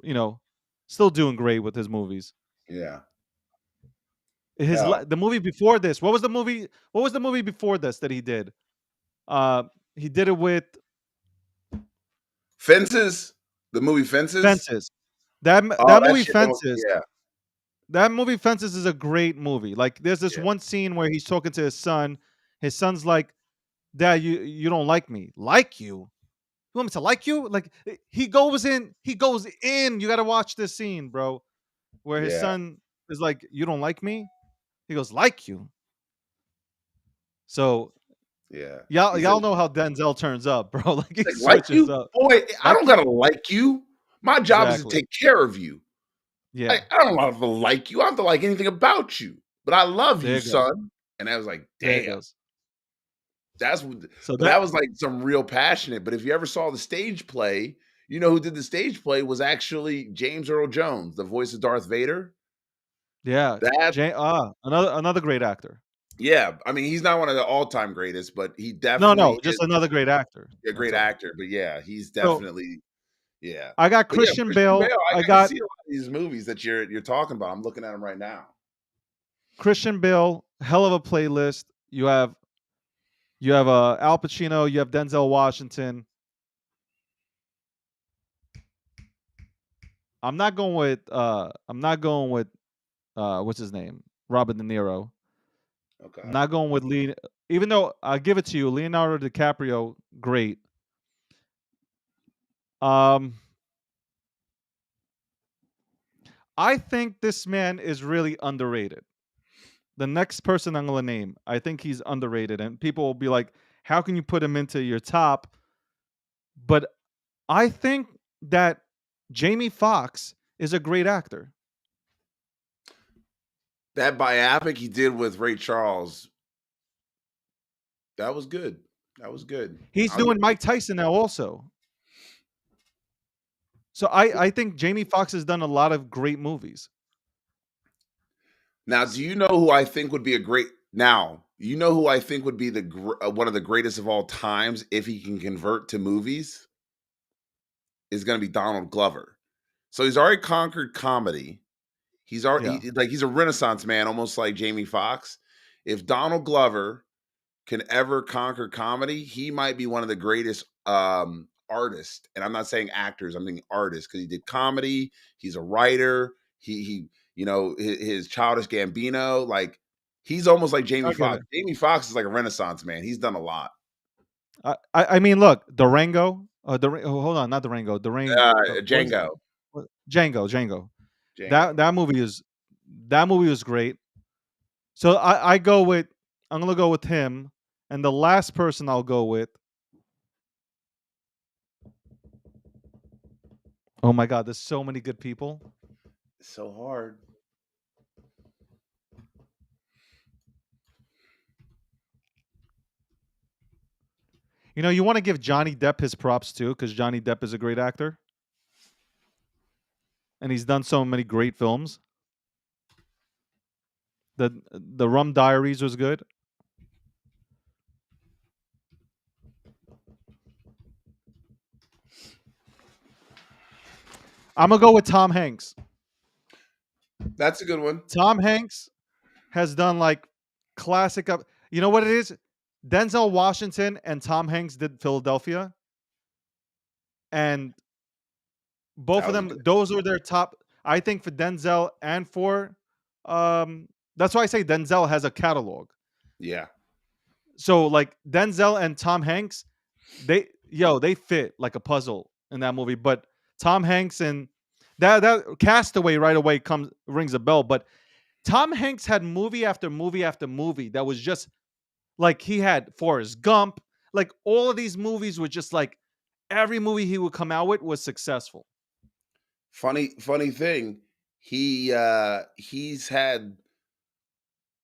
still doing great with his movies. yeah. His Hell, the movie before this, what was the movie? What was the movie before this that he did? Uh, he did it with Fences, the movie Fences. Fences. Oh, That that movie shit almost, Fences. yeah. That movie Fences is a great movie. Like, there's this Yeah, one scene where he's talking to his son. His son's like, "Dad, you don't like me. Like you? You want me to like you?" Like, he goes in. He goes in. You got to watch this scene, bro, where his yeah, son is like, "You don't like me?" He goes, "Like you." So yeah. He's y'all know how Denzel turns up, bro. Like, he like switches you, up. boy. I Like don't you? gotta like you. My job is to Exactly. take care of you. Yeah. I don't have to like you. I don't have to like anything about you, but I love There you, it goes. son. And I was like, There it damn. goes. That's what, So but that, that was like some real passionate. But if you ever saw the stage play, you know who did the stage play was actually James Earl Jones, the voice of Darth Vader. yeah, That, another great actor. yeah, I mean, he's not one of the all-time greatest, but he No, definitely no, is just another great actor. a That's great all. actor. But yeah, he's So definitely, yeah. I got But yeah, Christian Christian Bale, Bale. I I can got see a lot of these movies that you're talking about. I'm looking at them right now. Christian Bale. Hell of a playlist. You have Al Pacino. You have Denzel Washington. I'm not going with what's his name? Robert De Niro. I'm Okay. not going with Lee. Even though I give it to you, Leonardo DiCaprio, great. Um, I think this man is really underrated. The next person I'm gonna name, I think he's underrated, and people will be like, "How can you put him into your top?" But I think that Jamie Foxx is a great actor. That biopic he did with Ray Charles, that was good. That was good. He's I'll give doing Mike Tyson now, also. So I think Jamie Foxx has done a lot of great movies. Now, do you know who I think would be a great now? You know who I think would be one of the greatest of all times if he can convert to movies is going to be Donald Glover. So he's already conquered comedy. He's already Yeah. like he's a renaissance man, almost like Jamie Foxx. If Donald Glover can ever conquer comedy, he might be one of the greatest artists. And I'm not saying actors, I'm meaning artists because he did comedy. He's a writer. He his Childish Gambino, like he's almost like Jamie I get Foxx. it. Jamie Foxx is like a renaissance man. He's done a lot. I mean, look, Durango. Hold on, not Durango. What is Django. Django. Django. That movie was great. So I'm gonna go with him, and the last person I'll go with. Oh my God, there's so many good people. It's so hard. You know, you want to give Johnny Depp his props too, because Johnny Depp is a great actor, and he's done so many great films. The Rum Diaries was good. I'm gonna go with Tom Hanks. That's a good one. Tom Hanks has done like classic up. You know what it is? Denzel Washington and Tom Hanks did Philadelphia, and both That of was a them, good. those are their top. I think for Denzel and for that's why I say Denzel has a catalog. Yeah. So like Denzel and Tom Hanks, they fit like a puzzle in that movie. But Tom Hanks and that Castaway right away comes rings a bell. But Tom Hanks had movie after movie after movie that was just like he had Forrest Gump. Like all of these movies were just like every movie he would come out with was successful. Funny thing. He's had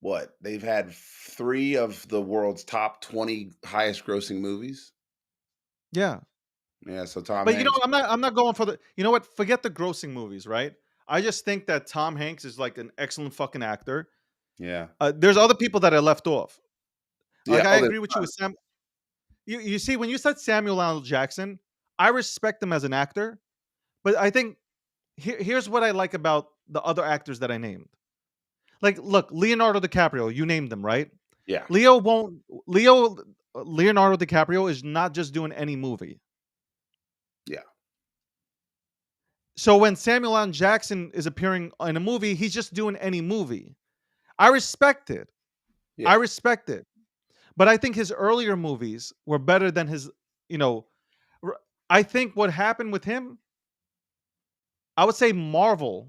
what? They've had 3 of the world's top 20 highest grossing movies. Yeah. Yeah, so Tom But you know, Hanks. I'm not going for the you know what? Forget the grossing movies, right? I just think that Tom Hanks is like an excellent fucking actor. Yeah. There's other people that are left off. Like Yeah, I oh, there's agree with you with Sam. You see, when you said Samuel L. Jackson, I respect him as an actor, but I think here's what I like about the other actors that I named. Like, look, Leonardo DiCaprio, you named them, right? yeah. Leo won't. Leonardo DiCaprio is not just doing any movie. Yeah. So when Samuel L. Jackson is appearing in a movie, he's just doing any movie. I respect it. I Yeah. respect it. But I think his earlier movies were better than his, you know, r- I think what happened with him, I would say Marvel,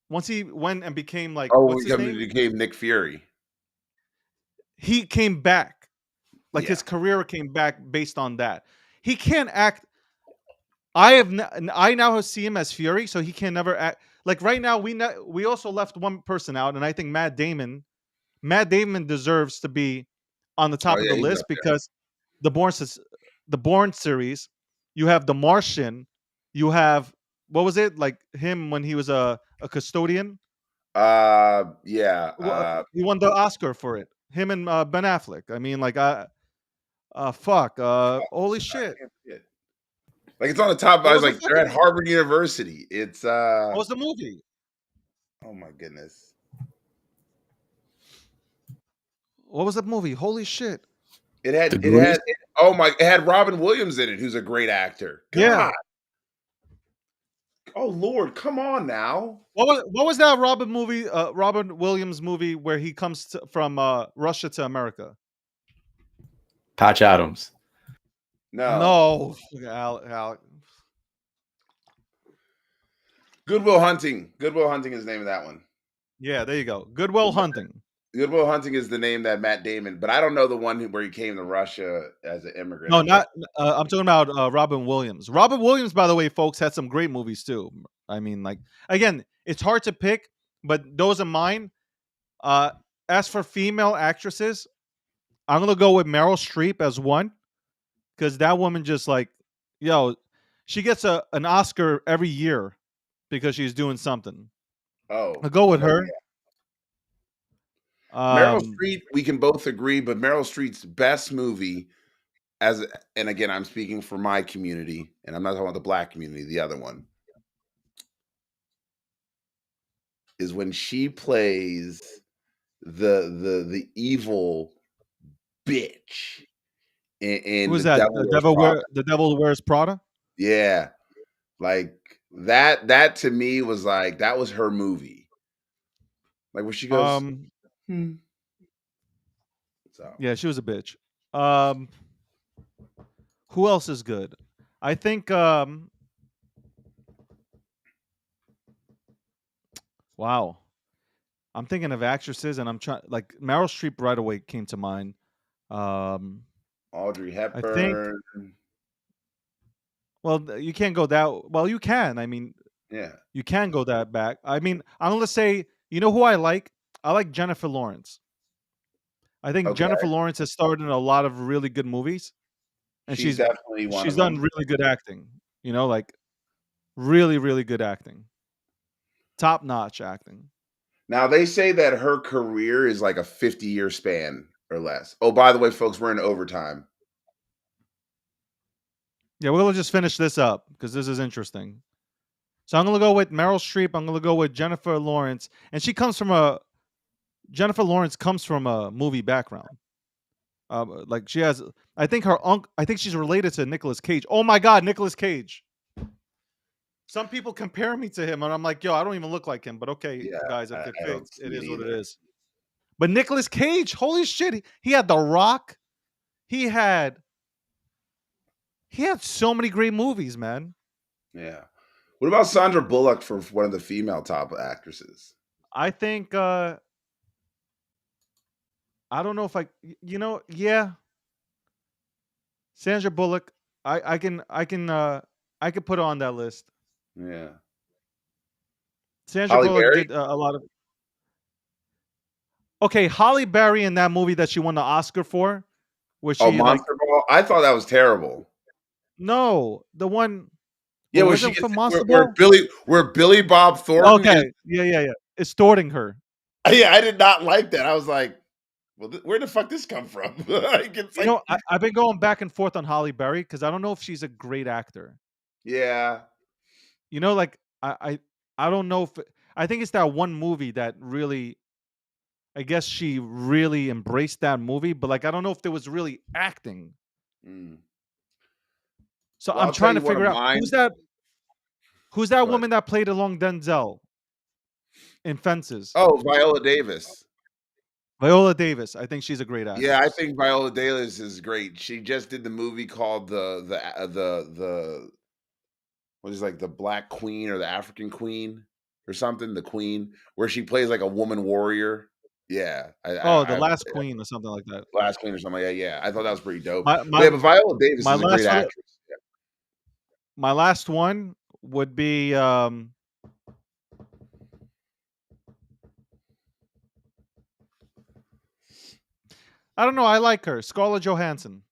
once he went and became like, Oh, what's when his he name? became Nick Fury. He came back. Like Yeah. his career came back based on that. He can't act. I now see him as Fury, so he can never act. Like right now, we also left one person out, and I think Matt Damon. Matt Damon deserves to be on the Oh top of yeah, the he's up list because the the Bourne series, you have The Martian, you have what was it like him when he was a custodian? there. Yeah. He won the Oscar for it. Him and Ben Affleck. I mean, like, fuck, holy I shit! can't forget. Like it's on the top. What I was was the like, they're at fucking? Harvard University. It's What was the movie? oh my goodness. What was the movie? Holy shit! It The had it Goonies. had oh my it had Robin Williams in it, who's a great actor. Yeah. God. Oh Lord, come on now. What was that Robin Williams movie where he comes from Russia to America? Patch Adams. No. No, Alec. Goodwill Hunting. Goodwill Hunting is the name of that one. Yeah, there you go. Goodwill Hunting. Goodwill Hunting is the name that Matt Damon, but I don't know the one where he came to Russia as an immigrant. No, I can't. not. I'm talking about Robin Williams. Robin Williams, by the way, folks, had some great movies too. I mean, like again, it's hard to pick, but those are mine. Uh, as for female actresses, I'm gonna go with Meryl Streep as one because that woman just like, yo, she gets an Oscar every year because she's doing something. Oh, I'll go with well, her. Meryl Um, Streep, we can both agree, but Meryl Streep's best movie, as and again, I'm speaking for my community, and I'm not talking about the black community. The other one is when she plays the evil bitch who in is The that? Devil Wears Prada. The Devil Wears Prada. Yeah, like that to me was like that was her movie. Like where she goes, Um, hmm. So yeah, she was a bitch. Um, who else is good? I think. Wow, I'm thinking of actresses, and I'm trying. Like Meryl Streep right away came to mind. Um, Audrey I think. Hepburn, Well, you can't go that. Well, you can. I mean, yeah, you can go that back. I mean, I'm gonna say. You know who I like? I like Jennifer Lawrence. I think okay, Jennifer Lawrence has starred in a lot of really good movies, and she's definitely one she's of done them. really good acting. You know, like really, really good acting, top notch acting. Now they say that her career is like a 50-year span or less. Oh, by the way, folks, we're in overtime. Yeah, we'll just finish this up because this is interesting. So I'm gonna go with Meryl Streep. I'm gonna go with Jennifer Lawrence, and Jennifer Lawrence comes from a movie background. Like she has, I think her uncle. I think she's related to Nicolas Cage. Oh my God, Nicolas Cage. Some people compare me to him, and I'm like, yo, I don't even look like him. But okay, Yeah, guys, if it I don't fits, see it it is what it either. is. But Nicolas Cage, holy shit, he had The Rock. He had he had so many great movies, man. Yeah. What about Sandra Bullock for one of the female top actresses? I think I don't know if yeah, Sandra Bullock. I can put her on that list. Yeah. Sandra Holly Bullock Berry? did a lot of. Okay, Holly Berry in that movie that she won the Oscar for, where Oh, she like Monster Ball? I thought that was terrible. no, the one Yeah, or when was she it gets from Monster where Ball? Billy Bob Thornton is Okay, yeah, extorting her. yeah, I did not like that. I was like, well, where the fuck this come from? Like, it's You like, know, I've been going back and forth on Holly Berry because I don't know if she's a great actor. yeah. You know, like I don't know if I think it's that one movie that really I guess she really embraced that movie, but like I don't know if there was really acting. Mm. So Well, I'm I'll tell trying to you one of figure out mine. who's that. Who's that What? woman that played along Denzel in Fences? Oh, Viola Davis. Viola Davis. I think she's a great Yeah, I actress. think Viola Davis is great. She just did the movie called the what is like the Black Queen or the African Queen or something, the Queen, where she plays like a woman warrior. Yeah, Oh, The I would Last say Queen or something like that. Last Queen or something like that. Yeah, I thought that was pretty dope. My But my yeah, but Viola Davis my is a great last one actress. Yeah. my last one would be I don't know, I like her. Scarlett Johansson.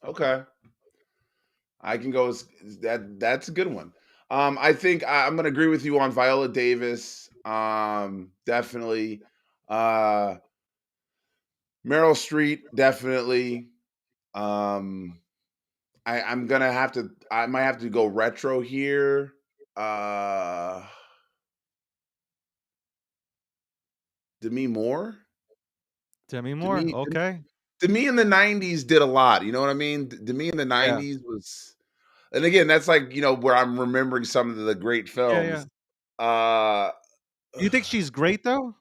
Okay, I can go as that. That's a good one. I think I'm gonna agree with you on Viola Davis. Definitely. Uh, Meryl Streep, definitely. Um, I'm gonna have to. I might have to go retro here. Uh, Demi Moore. Demi Moore. Demi Okay. Demi in the '90s did a lot. You know what I mean? Demi in the Yeah. '90s was, and again, that's like where I'm remembering some of the great Yeah, yeah. films. Uh, You think she's great though?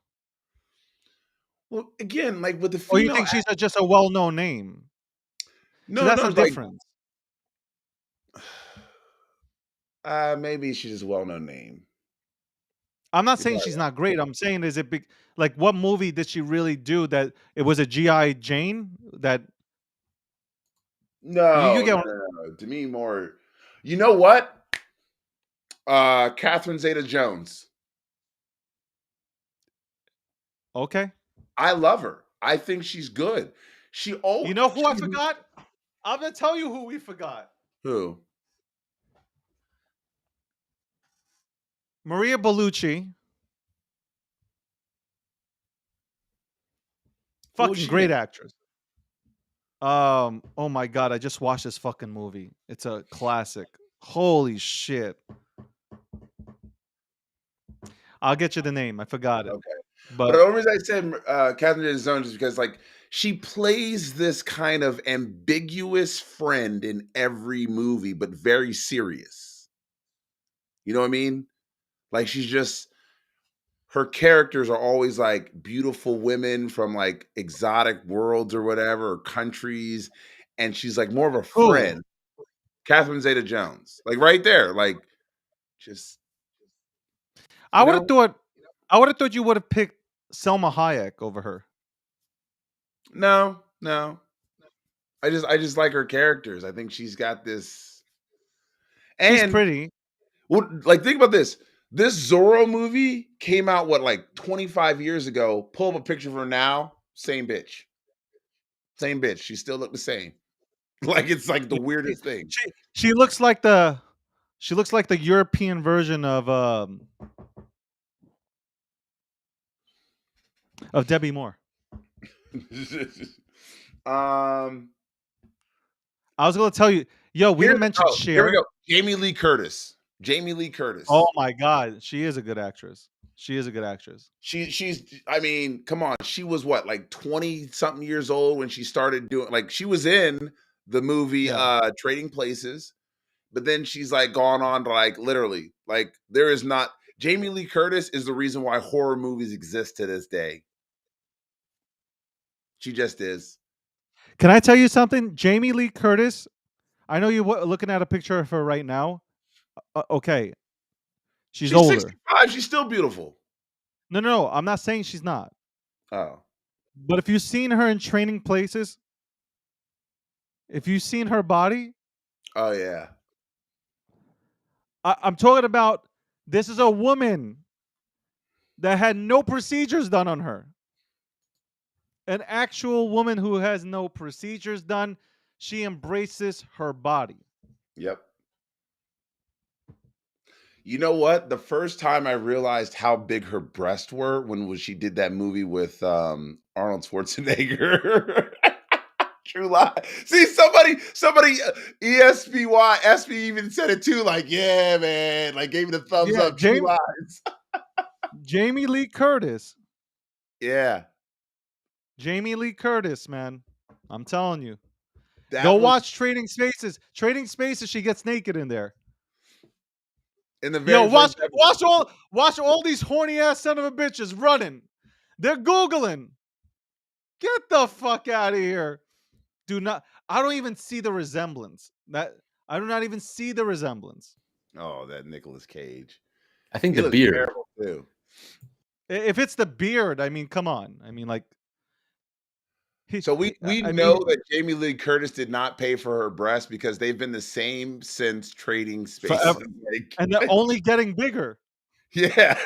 well, again, like with the Or you female, think she's just a well-known name? See, no, that's no, the it's like difference. maybe she's just a well-known name. I'm not You're saying probably she's right. not great. I'm saying is it big like what movie did she really do that it was a GI Jane that you No, get no, what- no, no. Demi Moore. You know what? Catherine Zeta-Jones. okay. I love her. I think she's good. You know who I She's forgot? I'm gonna tell you who we forgot. who? Maria Bellucci, What was fucking she in? great actress. Oh my god, I just watched this fucking movie. It's a classic. Holy shit. I'll get you the name. I forgot it. Okay. But the But only reason I said Catherine Zeta-Jones is because like she plays this kind of ambiguous friend in every movie, but very serious. You know what I mean? Like she's just her characters are always like beautiful women from like exotic worlds or whatever, or countries, and she's like more of a who? friend. Catherine Zeta-Jones, like right there, like just I you would have know, thought I would have thought you would have picked Selma Hayek over her. no, no. I just like her characters. I think she's got this, She's and pretty. well, like think about this. This Zorro movie came out what like 25 years ago. Pull up a picture of her now, same bitch, same bitch. She still look the same. Like it's like the Yeah, weirdest thing. she looks like the European version of Debbie Moore. um, I was gonna tell you, yo, we didn't mention here we Cher. go. Jamie Lee Curtis. Jamie Lee Oh Curtis. my god, she is a good actress. She is a good actress. She's I mean, come on. She was what, like 20 something years old when she started doing like she was in the movie Yeah. Trading Places, but then she's like gone on to like literally like there is not Jamie Lee Curtis is the reason why horror movies exist to this day. She just is. Can I tell you something? Jamie Lee Curtis. I know you're looking at a picture of her right now. Okay, she's She's older. 65. She's still beautiful. No, no, no. I'm not saying she's not. Oh. But if you've seen her in Training Places, if you've seen her body, Oh yeah. I'm talking about. This is a woman that had no procedures done on her. An actual woman who has no procedures done. She embraces her body. Yep. You know what? The first time I realized how big her breasts were she did that movie with Arnold Schwarzenegger. True Lie. See, somebody, ESPY, SB even said it too. Like, yeah, man. Like, gave me the thumbs Yeah, up. True Lies. Jamie Lee Curtis. Yeah, Jamie Lee Curtis, man. I'm telling you. Go that was, watch Trading Spaces. Trading Spaces, she gets naked in there. in the Yo, very first episode. watch all these horny ass son of a bitches running. They're Googling. Get the fuck out of here. Do not I don't even see the resemblance. That I do not even see the resemblance. Oh, that Nicolas Cage. I think He the looks beard. terrible too. If it's the beard, I mean, come on. I mean, like So we I know mean, that Jamie Lee Curtis did not pay for her breasts because they've been the same since Trading Spaces. forever, and they're only getting bigger. Yeah.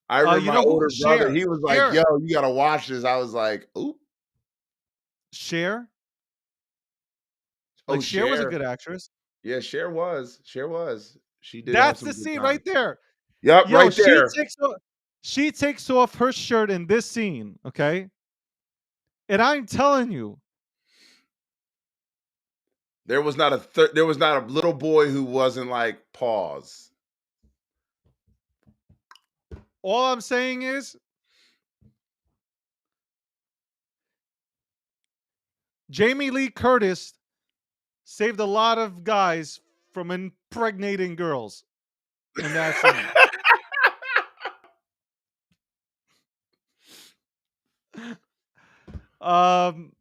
I remember You my know who? older brother, he was like, Cher, "Yo, you gotta watch this." I was like, "Oop." Cher. Oh, Like Cher was a Cher. good actress. Yeah, Cher was. Cher was. She did have That's some the good scene times. right there. Yep, Yo, right there. she takes off her shirt in this scene, okay? And I'm telling you, There was not a little boy who wasn't like, pause. all I'm saying is Jamie Lee Curtis saved a lot of guys from impregnating girls in that scene. Um,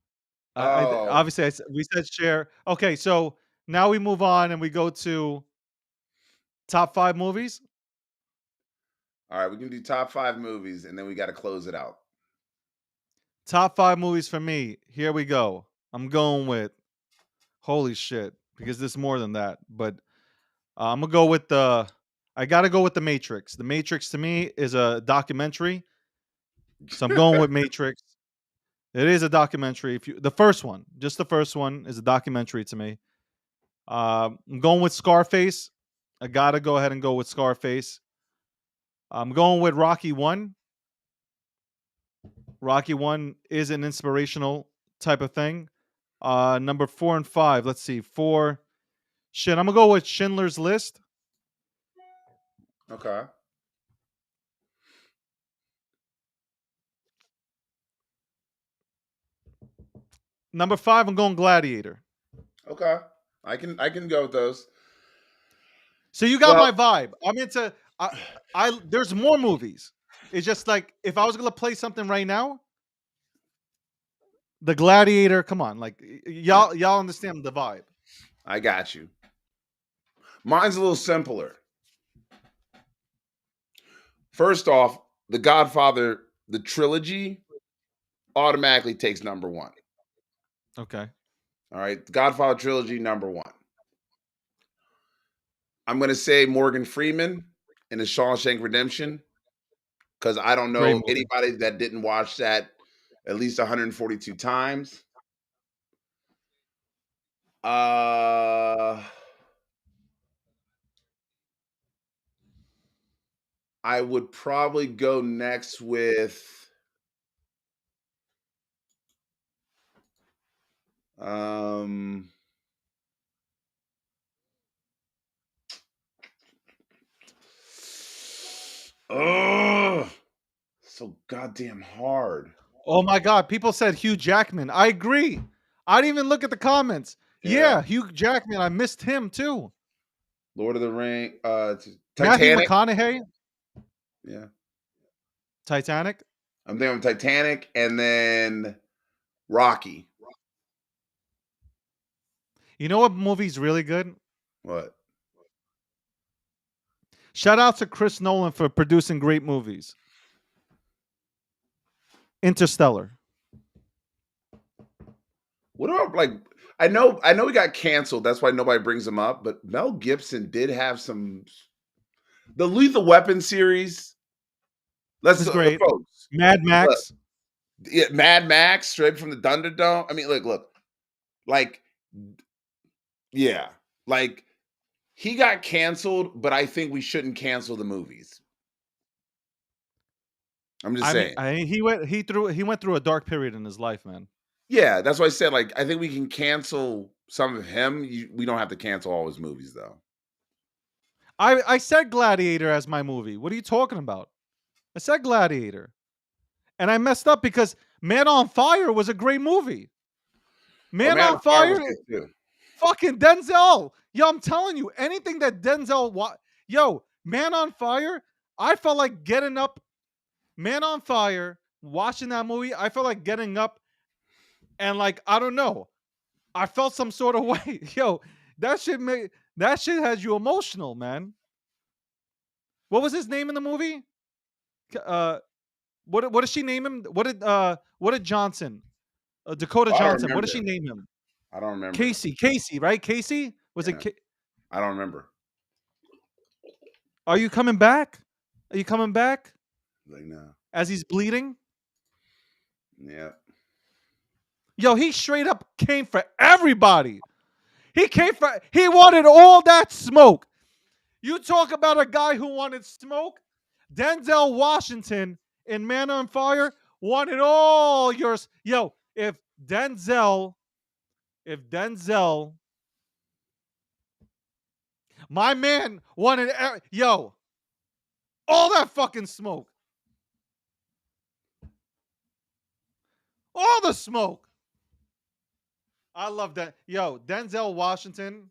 Oh, obviously we said share. Okay, so now we move on and we go to top 5 movies. all right. We can do top 5 movies, and then we got to close it out. Top 5 movies for me. Here we go. I'm going with holy shit because there's more than that, but I'm gonna go with the. I gotta go with the Matrix. The Matrix to me is a documentary, so I'm going with Matrix. It is a documentary. If you the first one, just the first one is a documentary to me. I'm going with Scarface. I gotta go ahead and go with Scarface. I'm going with Rocky One. Rocky One is an inspirational type of thing. Number 4 and 5. Let's see. Four. Shit, I'm gonna go with Schindler's List. Okay. Number 5, I'm going Gladiator. Okay. I can go with those. So you got Well, my vibe. I'm into. I there's more movies. It's just like if I was gonna play something right now, the Gladiator. Come on, like y'all understand the vibe. I got you. Mine's a little simpler. First off, The Godfather, the trilogy, automatically takes number one. Okay. All right. The Godfather trilogy, number one. I'm going to say Morgan Freeman in the Shawshank Redemption because I don't Great know movie. anybody that didn't watch that at least 142 times. Uh, I would probably go next with um oh, so goddamn hard. Oh my God, people said Hugh Jackman. I agree. I didn't even look at the comments. Yeah. Yeah, Hugh Jackman. I missed him too. Lord of the Ring, Matthew Titanic. McConaughey. Yeah. Titanic. I'm thinking Titanic and then Rocky. You know what movie's really good? What? Shout out to Chris Nolan for producing great movies. Interstellar. What about like I know he got canceled. That's why nobody brings him up. But Mel Gibson did have some the Lethal Weapon series. Let's It's great. folks. Mad Look, Max. yeah, Mad Max, straight from the Thunderdome. I mean, look, like, yeah, like he got canceled, but I think we shouldn't cancel the movies. I'm just I mean, saying. he went through a dark period in his life, man. Yeah, that's why I said like I think we can cancel some of him. We don't have to cancel all his movies though. I said Gladiator as my movie. What are you talking about? I said Gladiator. And I messed up because Man on Fire was a great movie. Oh, Man Man on on Fire Fire, was good too. Fucking Denzel. Yo, I'm telling you, anything that Denzel yo, Man on Fire, I felt like getting up, Man on Fire, watching that movie, I felt like getting up and like, I don't know. I felt some sort of way. Yo, that shit has you emotional, man. What was his name in the movie? Uh what did she name him? What did Johnson? Dakota Oh, I don't Johnson. What did she remember. name him? I don't remember. Casey, right? Casey? Was it Yeah, I don't remember. Are you coming back? Are you coming back Like, no. as he's bleeding? Yeah. Yo, he straight up came for everybody. He wanted all that smoke. You talk about a guy who wanted smoke. Denzel Washington in Man on Fire wanted all yours. Yo, Denzel, my man wanted, yo, all that fucking smoke. All the smoke. I love that. Yo, Denzel Washington.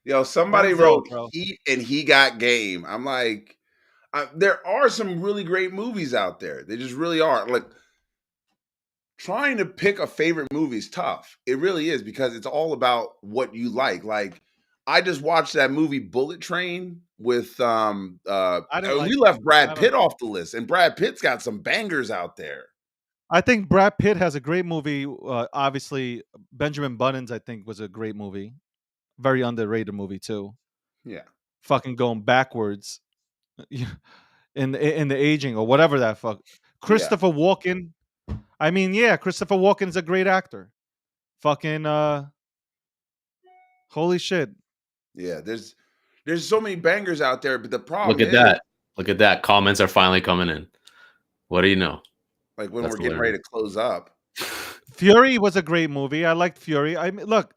Yo, somebody Denzel, wrote bro. Heat and he got game. I'm like, there are some really great movies out there. They just really are. Like, trying to pick a favorite movie is tough. It really is because it's all about what you like. Like, I just watched that movie Bullet Train with I didn't we like it. left Brad I don't Pitt know. off the list, and Brad Pitt's got some bangers out there. I think Brad Pitt has a great movie. Obviously, Benjamin Buttons, I think, was a great movie. Very underrated movie too. Yeah. Fucking going backwards in the aging or whatever that fuck. Yeah. Christopher Walken. I mean, yeah, Christopher Walken is a great actor. Fucking holy shit. Yeah. There's so many bangers out there, but the Look problem at is, that. Look at that. Comments are finally coming in. What do you know? like, when That's we're getting ready hilarious. to close up. Fury was a great movie. I liked Fury. I mean, look,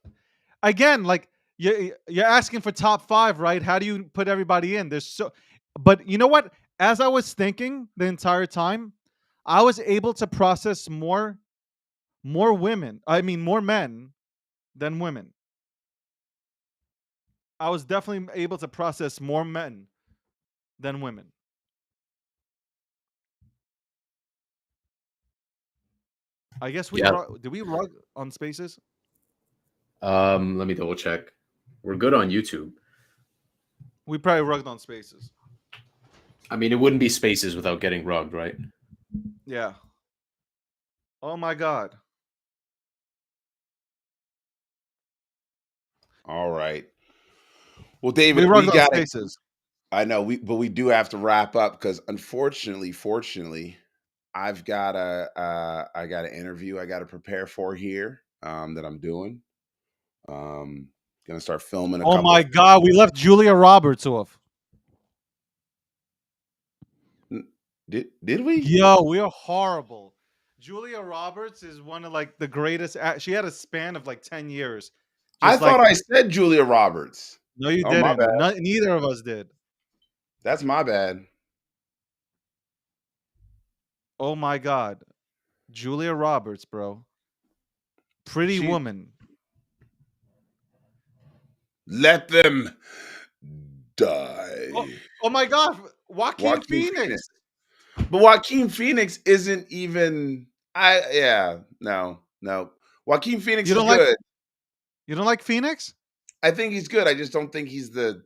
again, like you're asking for top 5, right? How do you put everybody in? But you know what? As I was thinking the entire time, I was able to process more women. I mean, more men than women. I was definitely able to process more men than women. I guess Yeah. did we rug on Spaces? Let me double check. We're good on YouTube. We probably rugged on Spaces. I mean, it wouldn't be Spaces without getting rugged, right? Yeah. Oh my god. All right. Well, We David, we rugged on got to Spaces. I know but we do have to wrap up because fortunately, I got an interview I got to prepare for here that I'm doing. Gonna start filming a Oh couple. my god, we left Julia Roberts off. Did we? Yo, we are horrible. Julia Roberts is one of like the greatest. She had a span of like 10 years. I Just thought like, I said Julia Roberts. no, you Oh, my didn't. bad. Neither of us did. That's my bad. Oh my god. Julia Roberts, bro. Pretty She Woman. let them Oh, die. oh my god. Joaquin Joaquin Phoenix. Phoenix. But Joaquin Phoenix isn't even. No. Joaquin Phoenix You is don't like good. you don't like Phoenix? I think he's good. I just don't think he's the.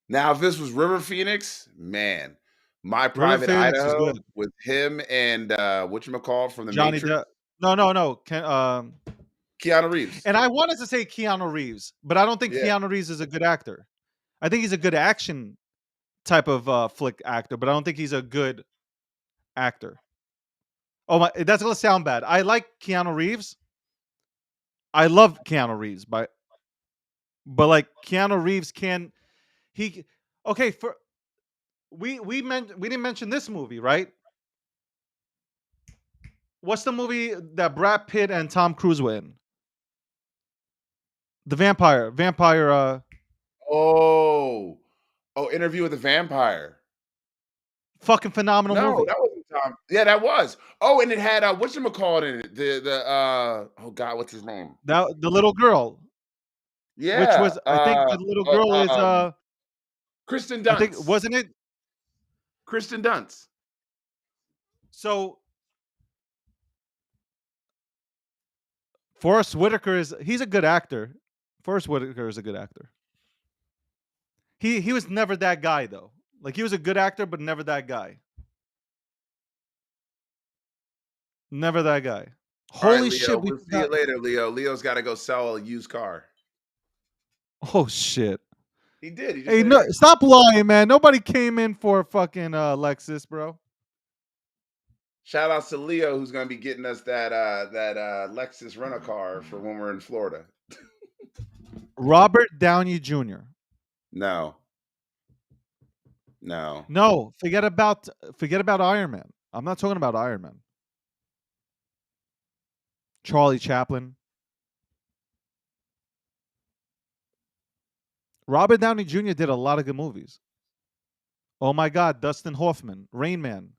Now, if this was River Phoenix, man, My River Private Phoenix is Idaho good. with him and whatchamacallit from The Johnny Matrix, Depp. No. Keanu Reeves. And I wanted to say Keanu Reeves, but I don't think Yeah, Keanu Reeves is a good actor. I think he's a good action type of flick actor, but I don't think he's a good actor. Oh my, that's gonna sound bad. I like Keanu Reeves. I love Keanu Reeves, but like Keanu Reeves can he okay for we didn't mention this movie, right? What's the movie that Brad Pitt and Tom Cruise were in? The vampire. Oh, Interview with the Vampire. Fucking phenomenal No, movie. that wasn't Yeah, that was. Oh, and it had whatchamacallit in it. Oh God, what's his name? That the little girl, which Yeah. was I think the little girl is Kristen I think Dunst. wasn't it? Kristen Dunst. So Forrest Whitaker he's a good actor. Forrest Whitaker is a good actor. He was never that guy though. Like he was a good actor, but never that guy. Never that guy. All right, Holy Leo. shit, we We'll see you forgot. later, Leo. Leo's got to go sell a used car. Oh shit. He did. He just Hey, did no, it. stop lying, man. Nobody came in for fucking Lexus, bro. Shout outs to Leo, who's going to be getting us that Lexus rental car for when we're in Florida. Robert Downey Jr. No, no. No, forget about Iron Man. I'm not talking about Iron Man. Charlie Chaplin. Robert Downey Jr. did a lot of good movies. Oh my God, Dustin Hoffman, Rain Man.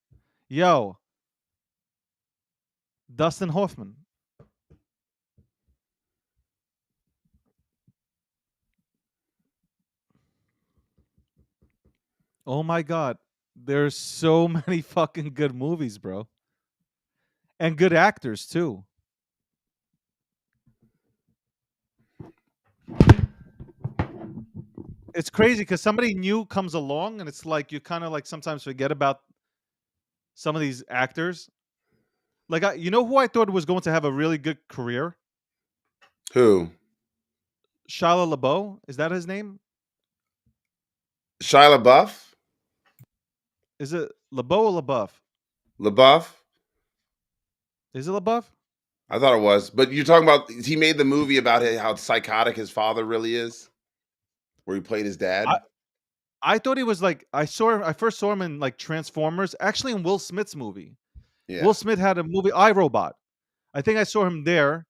Yo, Dustin Hoffman. Oh my God, there's so many fucking good movies, bro, and good actors too. It's crazy because somebody new comes along, and it's like you kind of like sometimes forget about some of these actors. Like, you know who I thought was going to have a really good career? Who? Shia LaBeouf. Is that his name? Shia LaBeouf? Is it LaBeouf or LaBeouf? LaBeouf? Is it LaBeouf? I thought it was. But you're talking about, he made the movie about how psychotic his father really is, where he played his I, dad. I thought he was like I first saw him in like Transformers, actually in Will Smith's movie. Yeah. Will Smith had a movie iRobot. I think I saw him there,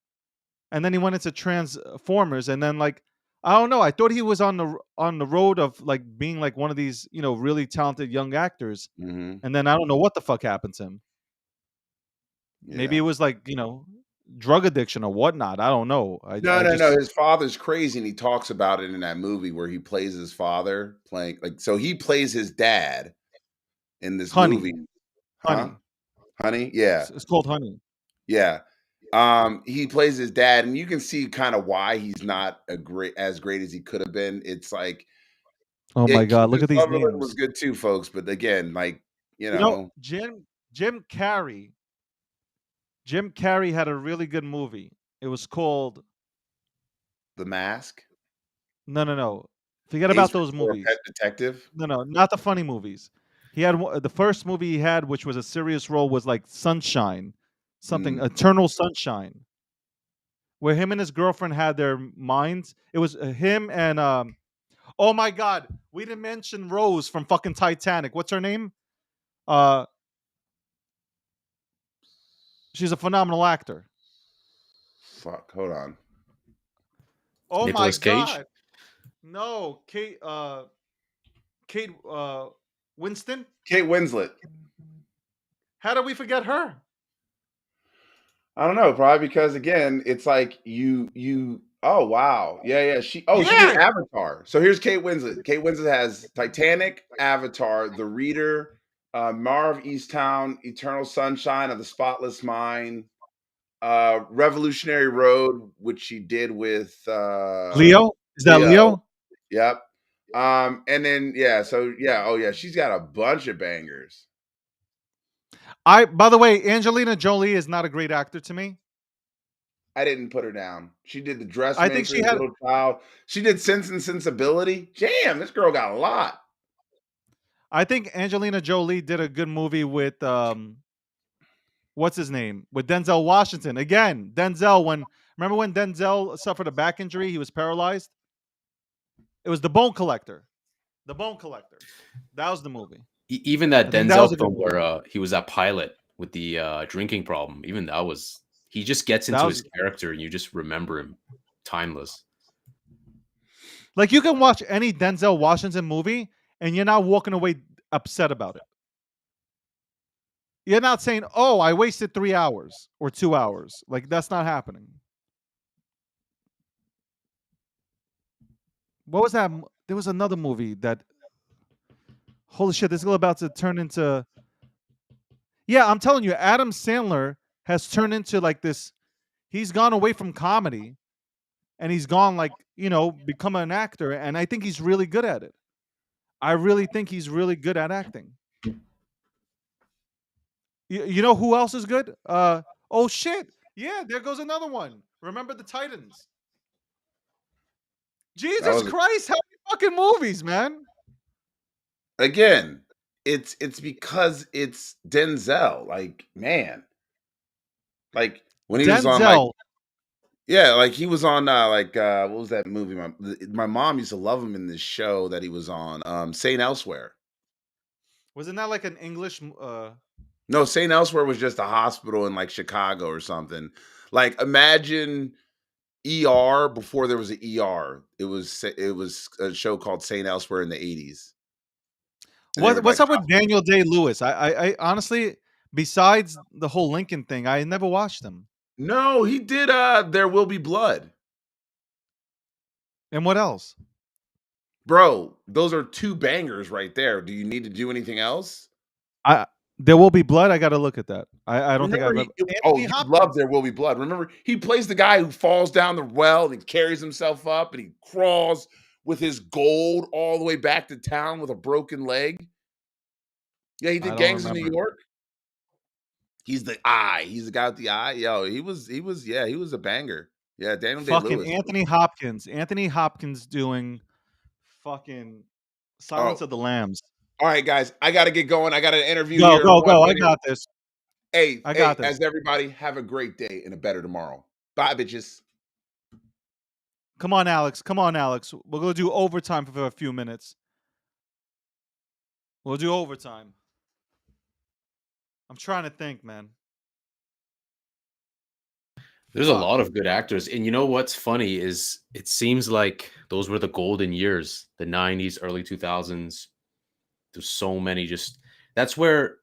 and then he went into Transformers, and then like I don't know. I thought he was on the road of like being like one of these really talented young actors, Mm-hmm. and then I don't know what the fuck happened to him. Maybe Yeah. it was like drug addiction or whatnot. I don't know. No, I no, no. just His father's crazy, and he talks about it in that movie where he plays his father playing so he plays his dad in this Honey, movie. Huh? Honey. Honey? Yeah. It's called Honey. Yeah. He plays his dad, and you can see kind of why he's not as great as he could have been. It's like, Oh yeah, my God! Look Kiefer at these Sutherland was names. good too, folks. But again, like, you know, Jim Carrey. Jim Carrey had a really good movie. It was called The Mask, no, no, no. Forget Ace about those Ventura, Pet movies. Detective. No, no, not the funny movies. He had the first movie he had, which was a serious role, was like Sunshine, something Mm. Eternal Sunshine, where him and his girlfriend had their minds. It was him and oh my God, we didn't mention Rose from fucking Titanic. What's her name? Uh, she's a phenomenal actor. Fuck, hold on. Oh my Nicolas Cage. God, no, Kate Winston. Kate Winslet. How did we forget her? I don't know, probably because again, it's like you. Oh wow, yeah. She did Yeah. Avatar. So here's Kate Winslet. Kate Winslet has Titanic, Avatar, The Reader, Mar of Easttown, Eternal Sunshine of the Spotless Mind, Revolutionary Road, which she did with Leo? Is that Leo. Leo? Yep. And then yeah, so yeah, oh yeah, she's got a bunch of bangers. By the way, Angelina Jolie is not a great actor to me. I didn't put her down. She did The I think Dressmaker, she had Little Child. She did Sense and Sensibility. Damn, this girl got a lot. I think Angelina Jolie did a good movie with what's his name? With Denzel Washington. Again, remember when Denzel suffered a back injury, he was paralyzed? It was The Bone Collector. The Bone Collector. That was the movie. Even that I think that was Denzel a good film movie. where he was that pilot with the drinking problem. Even that was he just gets That into was his character and you just remember him, timeless. like you can watch any Denzel Washington movie and you're not walking away upset about it. You're not saying, "Oh, I wasted 3 hours or 2 hours." Like, that's not happening. What was that m there was another movie that holy shit, this is about to turn into yeah, I'm telling you, Adam Sandler has turned into, like, this he's gone away from comedy, and he's gone, like, become an actor, and I think he's really good at it. I really think he's really good at acting. You know who else is good? Oh, shit. Yeah, there goes another one. Remember the Titans. That Jesus was Christ, how many fucking movies, man? again. It's because it's Denzel. Like, man, like when he was on like Denzel. yeah, like he was on what was that movie? My mom used to love him in this show that he was on, Saint Elsewhere. Wasn't that like an No, Saint Elsewhere was just a hospital in like Chicago or something. Like imagine ER before there was an ER. It was a show called Saint Elsewhere in the 80s. And they were what's like up with Daniel Day-Lewis? I honestly, besides the whole Lincoln thing, I never watched him. no, he did There Will Be Blood. And what else? Bro, those are two bangers right there. Do you need to do anything else? I There Will Be Blood. I got to look at that. I don't think Remember I've ever oh, Anthony you love Hopkins. There Will Be Blood. Remember, he plays the guy who falls down the well and he carries himself up and he crawls with his gold all the way back to town with a broken leg. Yeah, he I did don't Gangs of New remember. York. He's the eye. He's the guy with the eye. Yo, yeah, he was a banger. Yeah, Daniel Fucking Day-Lewis. Anthony Hopkins. Anthony Hopkins doing fucking Oh, Silence of the Lambs. all right, guys. I gotta get going. I got an interview Go, here in go, one go. I minute. got this. Hey, I got hey, this. as everybody, have a great day and a better tomorrow. Bye, bitches. Come on, Alex. Come on, Alex. We're going to do overtime for a few minutes. We'll do overtime. I'm trying to think, man. There's a Fuck. lot of good actors. And you know what's funny is it seems like those were the golden years, the 90s, early 2000s. There's so many just that's where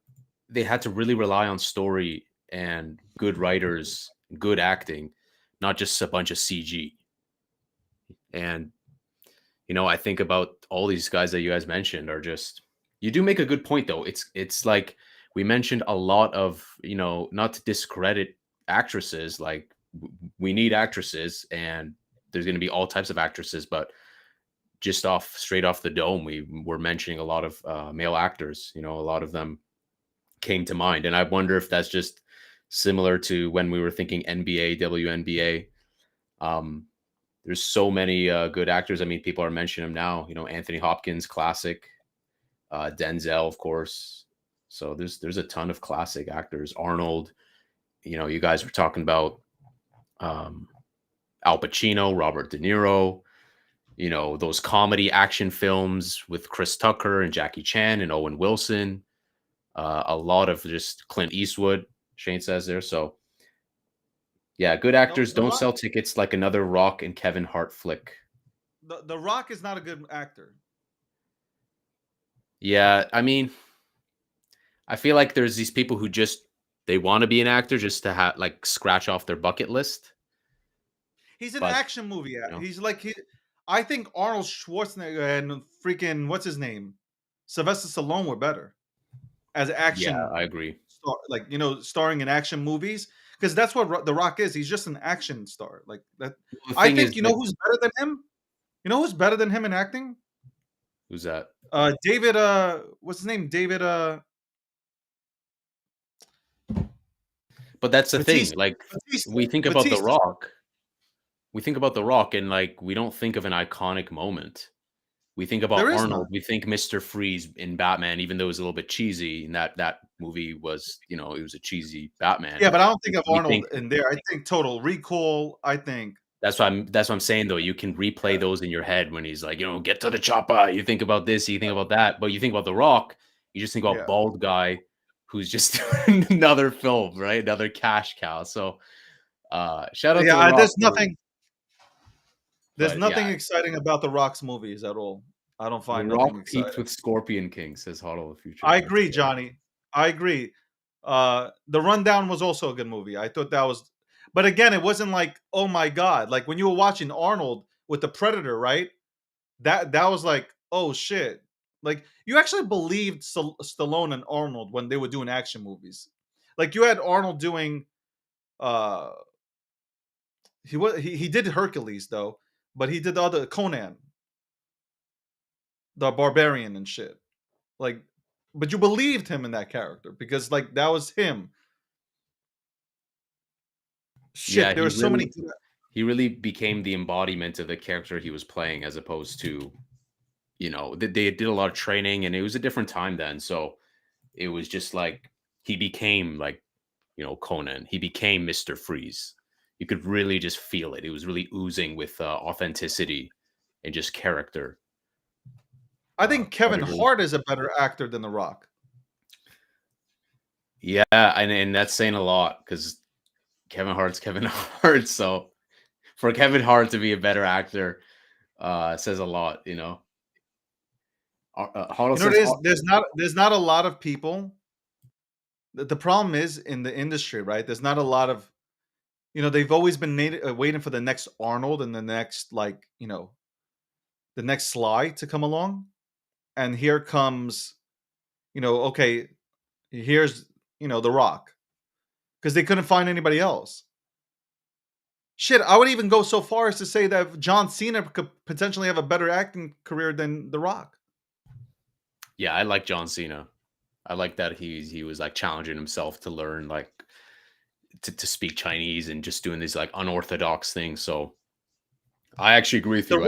they had to really rely on story and good writers, good acting, not just a bunch of CG. And I think about all these guys that you guys mentioned are just you do make a good point though. It's like we mentioned a lot of, not to discredit actresses, like we need actresses and there's going to be all types of actresses, but just off straight off the dome, we were mentioning a lot of male actors. A lot of them came to mind, and I wonder if that's just similar to when we were thinking NBA, WNBA. There's so many good actors. I mean, people are mentioning them now. Anthony Hopkins, classic. Denzel, of course. So there's a ton of classic actors. Arnold. You guys were talking about um, Al Pacino, Robert De Niro. Those comedy action films with Chris Tucker and Jackie Chan and Owen Wilson. A lot of just Clint Eastwood. Shane says there. So yeah, good No, actors don't sell tickets like another Rock and Kevin Hart flick. The Rock is not a good actor. Yeah, I mean, I feel like there's these people who just they want to be an actor just to have like scratch off their bucket list. He's an But action movie. He's like I think Arnold Schwarzenegger and freaking what's his name, Sylvester Stallone were better as yeah, action I agree. star, like starring in action movies because that's what The Rock is. He's just an action star like that. The I thing think is, you know who's better than him. You know who's better than him in acting? who's that? David. What's his name? David. But that's the thing. Batista. Like Batista. we think about The Batista. Rock. We think about The Rock and like we don't think of an iconic moment. We think about There is none. Arnold. We think Mr. Freeze in Batman, even though it was a little bit cheesy. And that movie was, it was a cheesy Batman. Yeah, but I don't think of We Arnold think in there. I think Total Recall. I think. that's what I'm saying though. You can replay those in your head when he's like, get to the chopper. You think about this, you think about that, but you think about The Rock, you just think about Yeah. bald guy who's just doing another film, right? Another cash cow. So shout out to The Yeah, Rock. there's nothing. There's But nothing yeah, exciting about The Rock's movies at all. I don't The find nothing Rock peaked exciting. with Scorpion King, says Huddle the Future. I That's agree, Johnny. I agree. The Rundown was also a good movie. I thought that was, but again, it wasn't like, oh my god, like when you were watching Arnold with the Predator, right? That was like, oh shit, like you actually believed Stallone and Arnold when they were doing action movies. Like you had Arnold doing, uh, he did Hercules though, but he did the other Conan, the Barbarian and shit. Like, but you believed him in that character because like that was him. Yeah, Shit, there were so many. he really became the embodiment of the character he was playing, as opposed to, they did a lot of training, and it was a different time then. So it was just like he became like, Conan. He became Mr. Freeze. You could really just feel it. It was really oozing with authenticity and just character. I think But Kevin it really, Hart is a better actor than The Rock. yeah, and that's saying a lot because Kevin Hart's Kevin Hart. So for Kevin Hart to be a better actor, says a lot. Hoddle You know what says, it is? There's not a lot of people. The problem is in the industry, right? There's not a lot of, they've always been waiting for the next Arnold and the next, like, the next Sly to come along, and here comes, okay, here's, The Rock, because they couldn't find anybody else. Shit, I would even go so far as to say that John Cena could potentially have a better acting career than The Rock. yeah, I like John Cena. I like that he was like challenging himself to learn, like, to speak Chinese and just doing these like unorthodox things. So I actually agree with The you.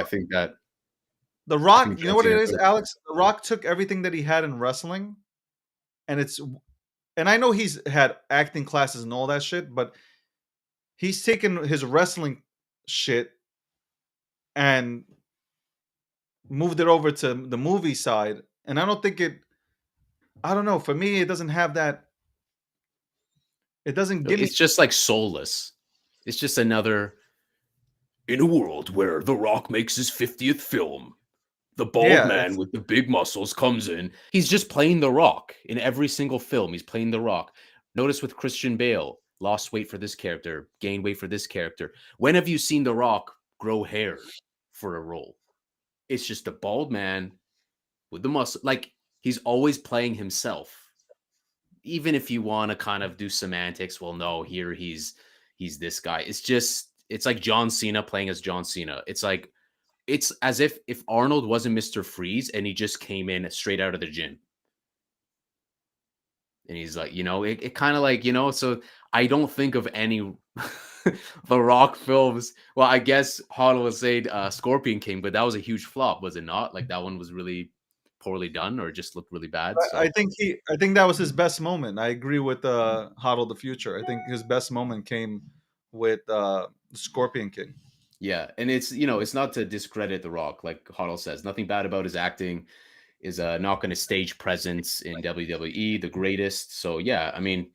The I Rock, think you know John what it Cena is, could. Alex? The Rock took everything that he had in wrestling, and I know he's had acting classes and all that shit, but he's taken his wrestling shit and moved it over to the movie side, and I don't think it. I don't know. For me, it doesn't have that. It doesn't give me. It's just like soulless. It's just another, in a world where The Rock makes his 50th film, the bald Yeah, man with the big muscles comes in. He's just playing The Rock in every single film. He's playing The Rock. Notice with Christian Bale, lost weight for this character, gained weight for this character. When have you seen The Rock grow hair for a role? It's just a bald man with the muscle. Like, he's always playing himself. Even if you want to kind of do semantics, well, no, here he's this guy. It's like John Cena playing as John Cena. It's as if Arnold wasn't Mr. Freeze and he just came in straight out of the gym. And he's like, it kind of like, so I don't think of any The Rock films. Well, I guess Hoddle was saying Scorpion King, but that was a huge flop, was it not? Like that one was really poorly done or just looked really bad. I So think I think that was his best moment. I agree with Huddle the Future. I think his best moment came with Scorpion King. yeah, and it's not to discredit The Rock, like Hoddle says. Nothing bad about his acting. Is not going to stage presence in WWE, the greatest. So yeah, I mean,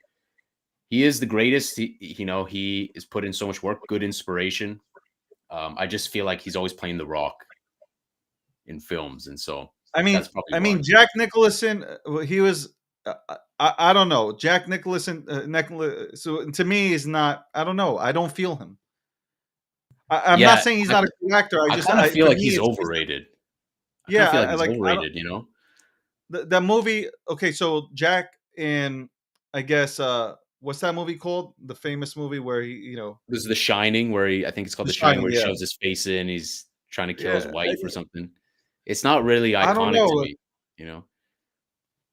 he is the greatest. He is put in so much work, good inspiration. I just feel like he's always playing The Rock in films, and so I mean, that's probably why. Jack Nicholson. He was. I don't know. Jack Nicholson. So to me, is not. I don't know. I don't feel him. I'm not Yeah, saying he's I, not a good actor. I kind of feel For like me, he's it's just overrated. I kind yeah. of feel like I he's like. I don't. overrated. The movie. Okay, so Jack in. I guess. What's that movie called? The famous movie where he. This is The Shining, where I think it's called The The Shining, Shining. where he Yeah. shows his face in. He's trying to kill his Yeah. wife or something. It's not really I don't iconic to know. me.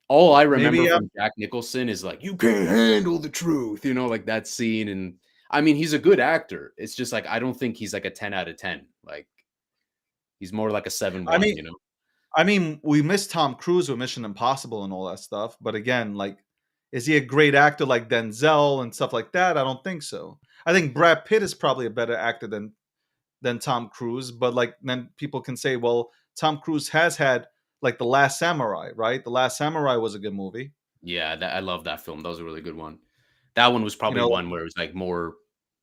All I remember Maybe. from Jack Nicholson is like, "You can't handle the truth," like that scene. And I mean, he's a good actor. It's just like I don't think he's like a 10 out of 10. Like he's more like a 7 I 1. mean. We miss Tom Cruise with Mission Impossible and all that stuff. But again, like, is he a great actor like Denzel and stuff like that? I don't think so. I think Brad Pitt is probably a better actor than Tom Cruise. But like, then people can say, well, Tom Cruise has had like The Last Samurai, right? The Last Samurai was a good movie. Yeah, I love that film. That was a really good one. That one was You probably know, one where it was like more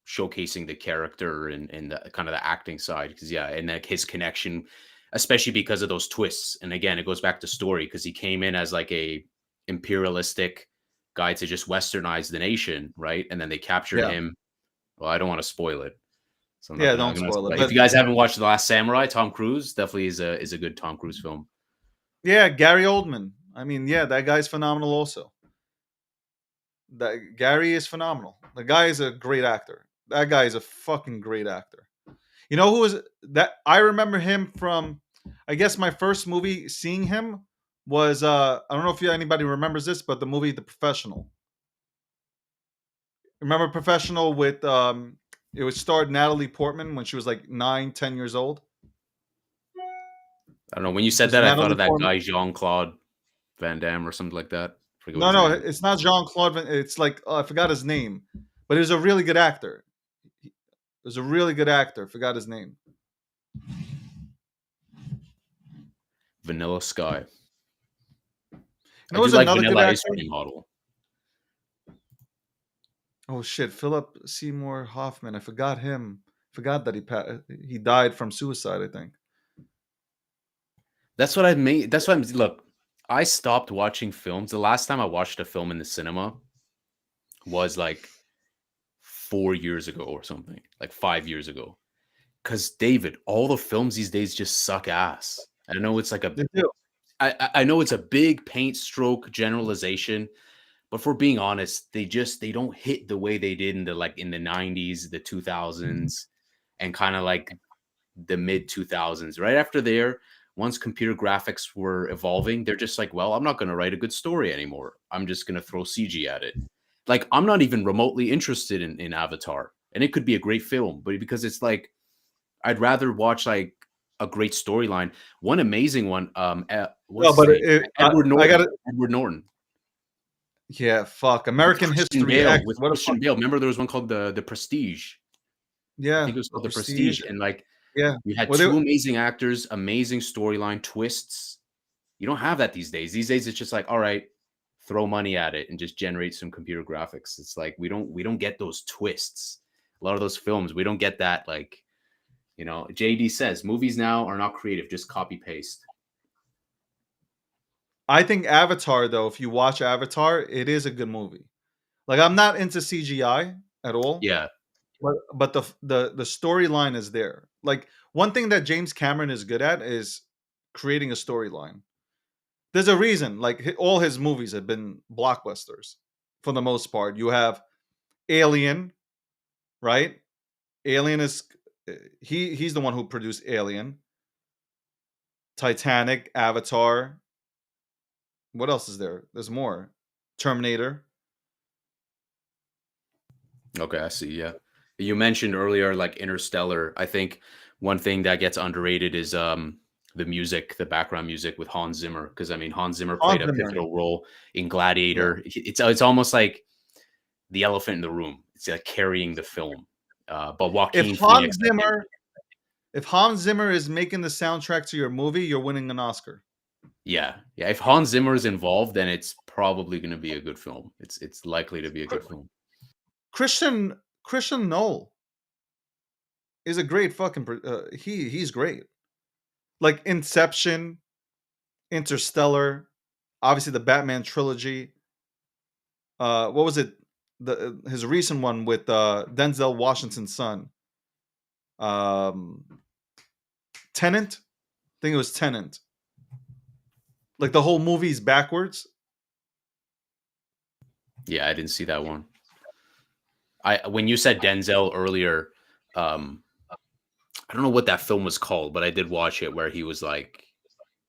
showcasing the character and the kind of the acting side. Because yeah, and like his connection, especially because of those twists. And again, it goes back to story because he came in as like a imperialistic guy to just westernize the nation, right? And then they captured Yeah, him. Well, I don't want to spoil it, so yeah. I'm not Don't gonna spoil it. spoil it. If But you guys haven't watched The Last Samurai, Tom Cruise definitely is a good Tom Cruise film. yeah, Gary Oldman. I mean, yeah, that guy's phenomenal. Also, that Gary is phenomenal. The guy is a great actor. That guy is a fucking great actor. You know who was that? I remember him from. I guess my first movie seeing him was I don't know if anybody remembers this, but the movie The Professional. Remember Professional with it was starred Natalie Portman when she was like 9, 10 years old. I don't know. When you It said was that, I thought Natalie of that Portman. guy Jean Claude Van Damme or something like that. I forget what No, his no, name is. it's not Jean Claude. It's like I forgot his name, but he was a really good actor. He was a really good actor. Forgot his name. Vanilla Sky. And I there do was like another good Vanilla Ice actor. Cream Model. Oh shit, Philip Seymour Hoffman. I forgot him. Forgot that he died from suicide. I think. That's what I made. That's what I'm. Look, I stopped watching films. The last time I watched a film in the cinema was like 4 years ago or something, like 5 years ago. Because David, all the films these days just suck ass. I know it's like a. They do. I know it's a big paint stroke generalization, but for being honest, they don't hit the way they did in the 90s, the 2000s, and kind of like the mid 2000s. Right after there, once computer graphics were evolving, they're just like, well, I'm not going to write a good story anymore. I'm just going to throw CG at it. Like, I'm not even remotely interested in Avatar, and it could be a great film, but because it's like, I'd rather watch like a great storyline. One amazing one, No, what's his but name? Edward I got Norton. to. Edward Norton Yeah, fuck. with American Christian History Bale. X. With What a Christian fuck. Bale. Remember, there was one called the Prestige. I Yeah, think it was The called the Prestige. Prestige, and like Yeah. you had Well, they, two amazing actors, amazing storyline twists. You don't have that these days. These days, it's just like, all right, throw money at it and just generate some computer graphics. It's like we don't get those twists. A lot of those films, we don't get that. Like, JD says movies now are not creative, just copy paste. I think Avatar, though, if you watch Avatar, it is a good movie. Like I'm not into CGI at all, Yeah, but the storyline is there. Like one thing that James Cameron is good at is creating a storyline. There's a reason. Like all his movies have been blockbusters for the most part. You have Alien, right? Alien is he's the one who produced Alien, Titanic, Avatar. What else is there? There's more. Terminator. okay, I see. Yeah, you mentioned earlier like Interstellar. I think one thing that gets underrated is the music, the background music with Hans Zimmer, because I mean Hans Zimmer played Hans a Zimmer. pivotal role in Yeah. Gladiator. It's almost like the elephant in the room. It's like carrying the film. But If Joaquin Hans Phoenix, I think, Zimmer, if Hans Zimmer is making the soundtrack to your movie, you're winning an Oscar. yeah, yeah. If Hans Zimmer is involved, then it's probably going to be a good film. It's likely to be a good film. Christian Noel is a great fucking. He's great. Like Inception, Interstellar, obviously the Batman trilogy. What was it? His recent one with Denzel Washington's son. Um, Tenant. I think it was Tenant. Like the whole movie's backwards. Yeah, I didn't see that one. When you said Denzel earlier, um, I don't know what that film was called, but I did watch it where he was like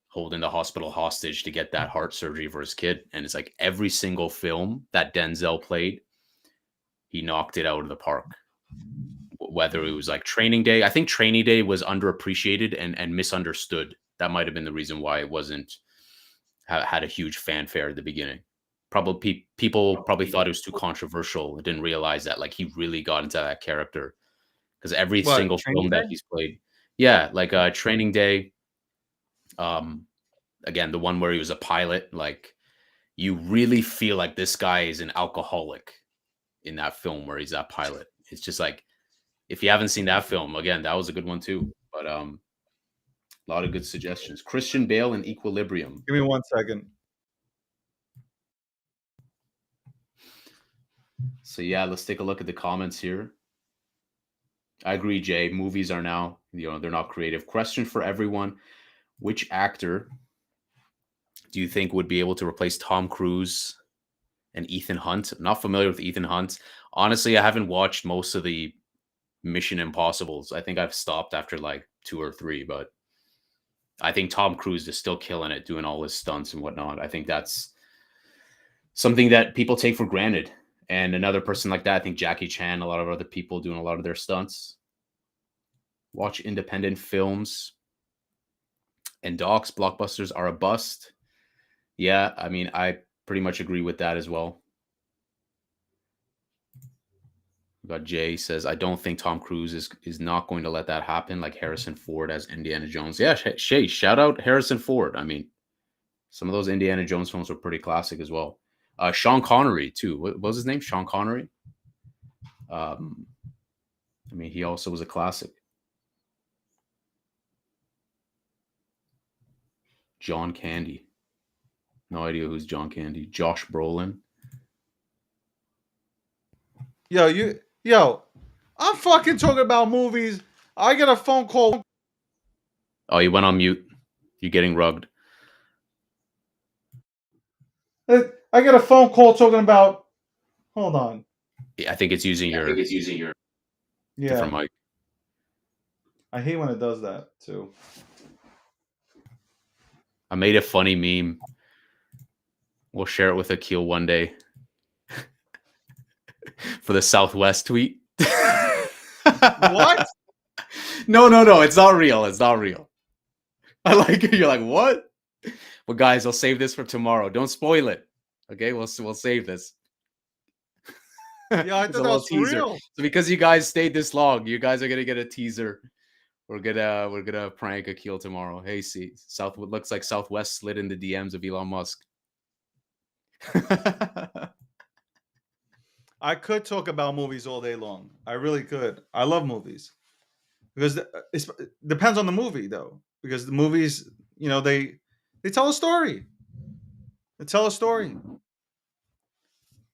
holding the hospital hostage to get that heart surgery for his kid. And it's like every single film that Denzel played, he knocked it out of the park. Whether it was like Training Day, I think Training Day was underappreciated and misunderstood. That might have been the reason why it wasn't had a huge fanfare at the beginning. Probably people probably thought it was too controversial and didn't realize that like he really got into that character because every What single Training film that Day? he's played, yeah, like Training Day, um, again the one where he was a pilot, like you really feel like this guy is an alcoholic in that film where he's that pilot. It's just like if you haven't seen that film, again, that was a good one too. But a lot of good suggestions. Christian Bale in Equilibrium. Give me 1 second. So yeah, let's take a look at the comments here. I agree, Jay. Movies are now, they're not creative. Question for everyone: which actor do you think would be able to replace Tom Cruise and Ethan Hunt? I'm not familiar with Ethan Hunt. Honestly, I haven't watched most of the Mission Impossibles. I think I've stopped after like 2 or 3, but I think Tom Cruise is still killing it, doing all his stunts and whatnot. I think that's something that people take for granted. And another person like that, I think Jackie Chan, a lot of other people doing a lot of their stunts. Watch independent films and docs. Blockbusters are a bust. Yeah, I mean, I pretty much agree with that as well. We got Jay says, I don't think Tom Cruise is not going to let that happen, like Harrison Ford as Indiana Jones. Yeah, Shay, shout out Harrison Ford. I mean, some of those Indiana Jones films were pretty classic as well. Sean Connery too. What was his name? Sean Connery. I mean, he also was a classic. John Candy. No idea who's John Candy. Josh Brolin. Yo, I'm fucking talking about movies. I get a phone call. Oh, you went on mute. You're getting rugged. I get a phone call talking about. Hold on. Yeah, I think it's using your different mic. I hate when it does that too. I made a funny meme. We'll share it with Akil one day for the Southwest tweet. What? No. It's not real. It's not real. I like it. You're like, what? Well, guys, I'll save this for tomorrow. Don't spoil it. Okay, we'll save this. Yeah, I thought that was real. So because you guys stayed this long, you guys are gonna get a teaser. We're gonna prank Akil tomorrow. Hey, see, looks like Southwest slid in the DMs of Elon Musk. I could talk about movies all day long. I really could. I love movies because it depends on the movie, though. Because the movies, they tell a story. They tell a story.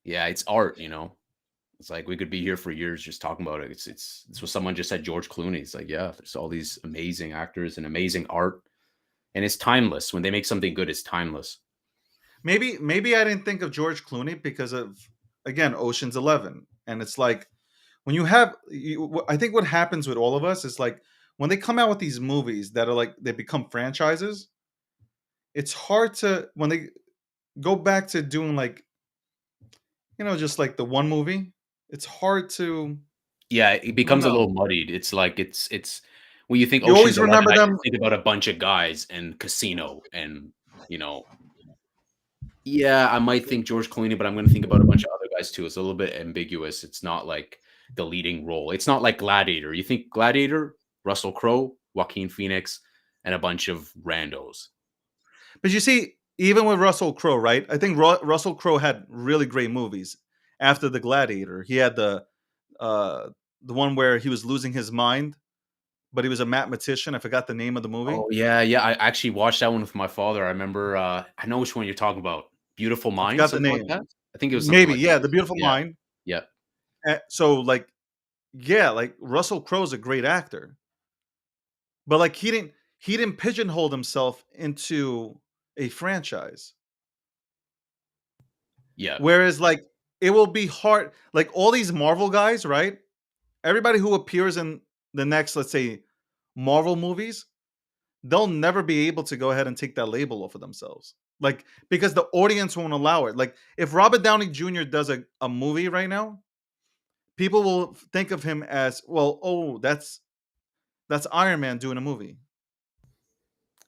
Yeah, it's art. It's like we could be here for years just talking about it. It's what someone just said. George Clooney. It's like, yeah, there's all these amazing actors and amazing art, and it's timeless. When they make something good, it's timeless. Maybe I didn't think of George Clooney because of, again, Ocean's 11, and it's like when I think what happens with all of us is like when they come out with these movies that are like they become franchises. It's hard to when they go back to doing like just like the one movie. It's hard to. Yeah, it becomes a little muddied. It's like it's when you think You always Ocean's 11, remember I them. just think about a bunch of guys and Casino and yeah, I might think George Clooney, but I'm going to think about a bunch of other guys too. It's a little bit ambiguous. It's not like the leading role. It's not like Gladiator. You think Gladiator, Russell Crowe, Joaquin Phoenix, and a bunch of randos. But you see, even with Russell Crowe, right? I think Russell Crowe had really great movies after The Gladiator. He had the one where he was losing his mind, but he was a mathematician. I forgot the name of the movie. Oh yeah. I actually watched that one with my father. I remember. I know which one you're talking about. Beautiful Mind. I forgot the name. Like that. I think it was maybe like yeah, that. The Beautiful Yeah. Mind. Yeah. So like, yeah, like Russell Crowe's a great actor, but like he didn't pigeonhole himself into a franchise. Yeah. Whereas like it will be hard. Like all these Marvel guys, right? Everybody who appears in the next, let's say, Marvel movies, they'll never be able to go ahead and take that label off of themselves. Like, because the audience won't allow it. Like, if Robert Downey Jr. does a movie right now, people will think of him as, well, oh, that's Iron Man doing a movie.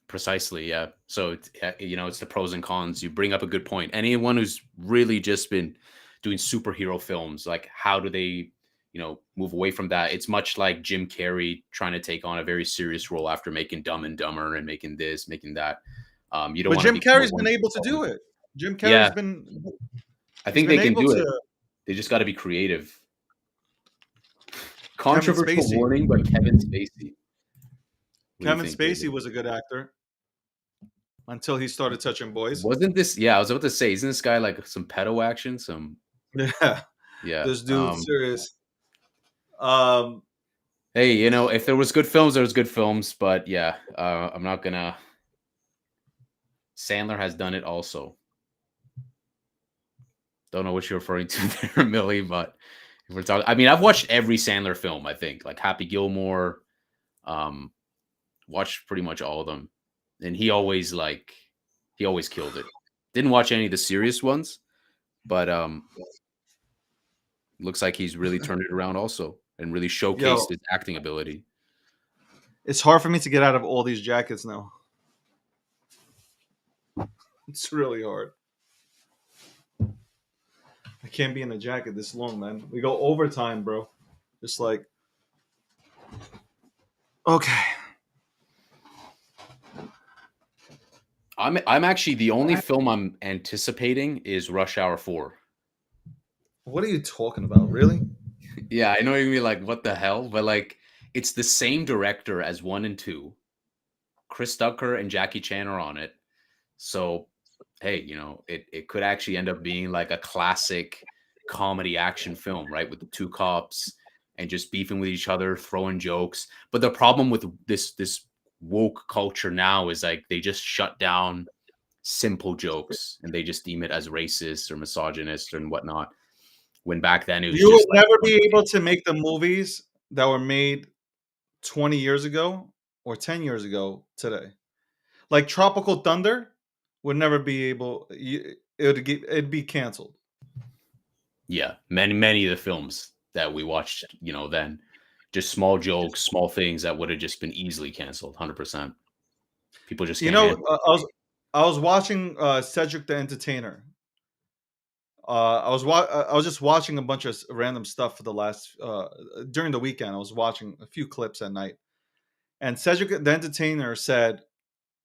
Precisely, yeah. So it's the pros and cons. You bring up a good point. Anyone who's really just been doing superhero films, like how do they, move away from that? It's much like Jim Carrey trying to take on a very serious role after making Dumb and Dumber and making this, making that. You don't. But Jim Carrey's been able to do it. Jim Carrey's been. I think they can do it. They just got to be creative. Controversial warning, but Kevin Spacey. Kevin Spacey was a good actor until he started touching boys. Wasn't this? Yeah, I was about to say, isn't this guy like some pedo action? Yeah. Yeah. This dude's serious. Um, Hey, you know, if there was good films, there was good films, but yeah, I'm not gonna. Sandler has done it also. Don't know what you're referring to there, Millie, but if we're talking, I mean, I've watched every Sandler film. I think like Happy Gilmore, um, watched pretty much all of them, and he always killed it. Didn't watch any of the serious ones, but looks like he's really turned it around also and really showcased yo, his acting ability. it's hard for me to get out of all these jackets now. It's really hard. I can't be in a jacket this long, man. We go overtime, bro. Just like, okay. I'm actually the only film I'm anticipating is Rush Hour 4. What are you talking about? Really? Yeah, I know you're gonna be like, what the hell? But like it's the same director as 1 and 2. Chris Tucker and Jackie Chan are on it. So hey, you know, it could actually end up being like a classic comedy action film, right? With the two cops and just beefing with each other, throwing jokes. But the problem with this woke culture now is like they just shut down simple jokes and they just deem it as racist or misogynist and whatnot. When back then it was You would just like never be able to make the movies that were made 20 years ago or 10 years ago today. Like Tropical Thunder would never be able. It'd be canceled. yeah, many of the films that we watched, you know, then just small jokes, small things that would have just been easily canceled, 100%. People just You can't know, handle. I was watching Cedric the Entertainer. I was just watching a bunch of random stuff for the last during the weekend. I was watching a few clips at night, and Cedric the Entertainer said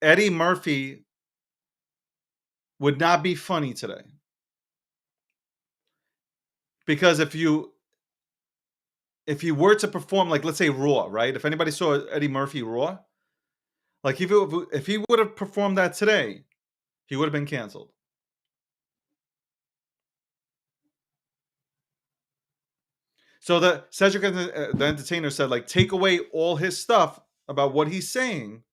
Eddie Murphy would not be funny today because if you were to perform like let's say Raw, right? If anybody saw Eddie Murphy Raw, like if he would have performed that today, he would have been canceled. So the Cedric the Entertainer said like take away all his stuff about what he's saying,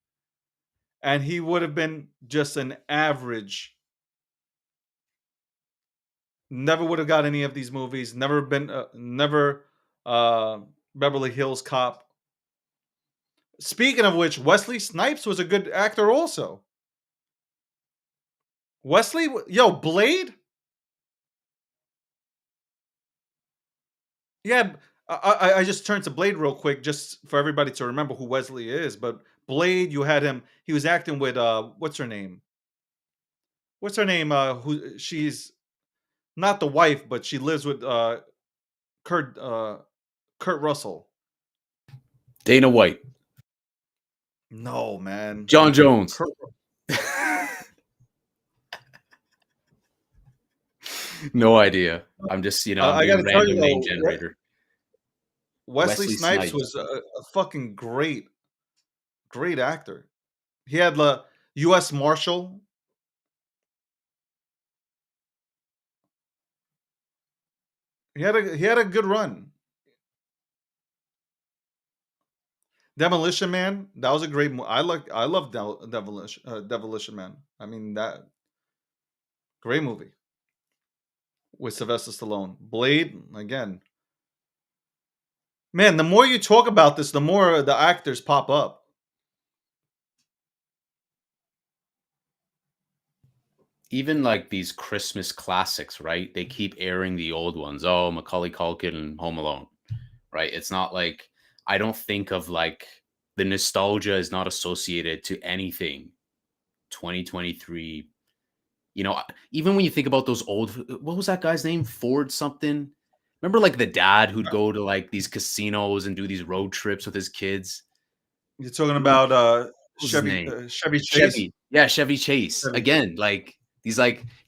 and he would have been just an average. Never would have got any of these movies. Never Beverly Hills Cop. Speaking of which, Wesley Snipes was a good actor also. Blade. Yeah, I just turned to Blade real quick just for everybody to remember who Wesley is. But Blade, you had him. He was acting with what's her name? What's her name? Who she's not the wife, but she lives with Kurt Kurt Russell. Dana White, No, man. John Jones. Kurt, No idea. I'm just, you know, I'm I got doing to tell you random name though, generator. Wesley Wesley Snipes Snipes. was a fucking great actor. He had the U.S. Marshal. He had a good run. Demolition Man, that was a great movie. I love Demolition Man. I mean that great movie with Sylvester Stallone. Blade again. Man, the more you talk about this, the more the actors pop up. Even like these Christmas classics, right? They keep airing the old ones. Oh, Macaulay Culkin and Home Alone, right? It's not like I don't think of like the nostalgia is not associated to anything 2023. You know, even when you think about those old, what was that guy's name? Ford something. Remember like the dad who'd go to like these casinos and do these road trips with his kids? You're talking Remember about what was his name? Chevy Chase. Chevy. Yeah, Chevy Chase. Chevy Chase. Again, like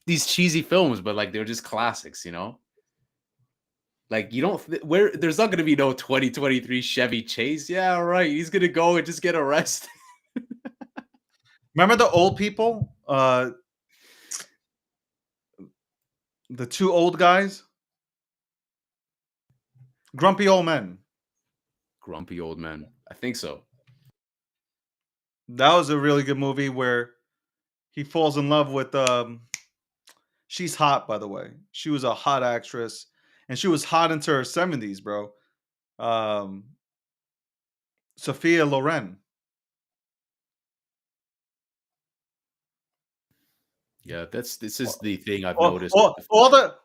these cheesy films, but like they're just classics, you know? Like you don't where there's not gonna be no 2023 Chevy Chase. Yeah, right. He's gonna go and just get arrested. Remember the old people? The two old guys. Grumpy Old Men. Grumpy Old Men. I think so. That was a really good movie where he falls in love with she's hot, by the way. She was a hot actress, and she was hot into her 70s, bro. Um, Sophia Loren. Yeah, this is the thing I've All, noticed. all,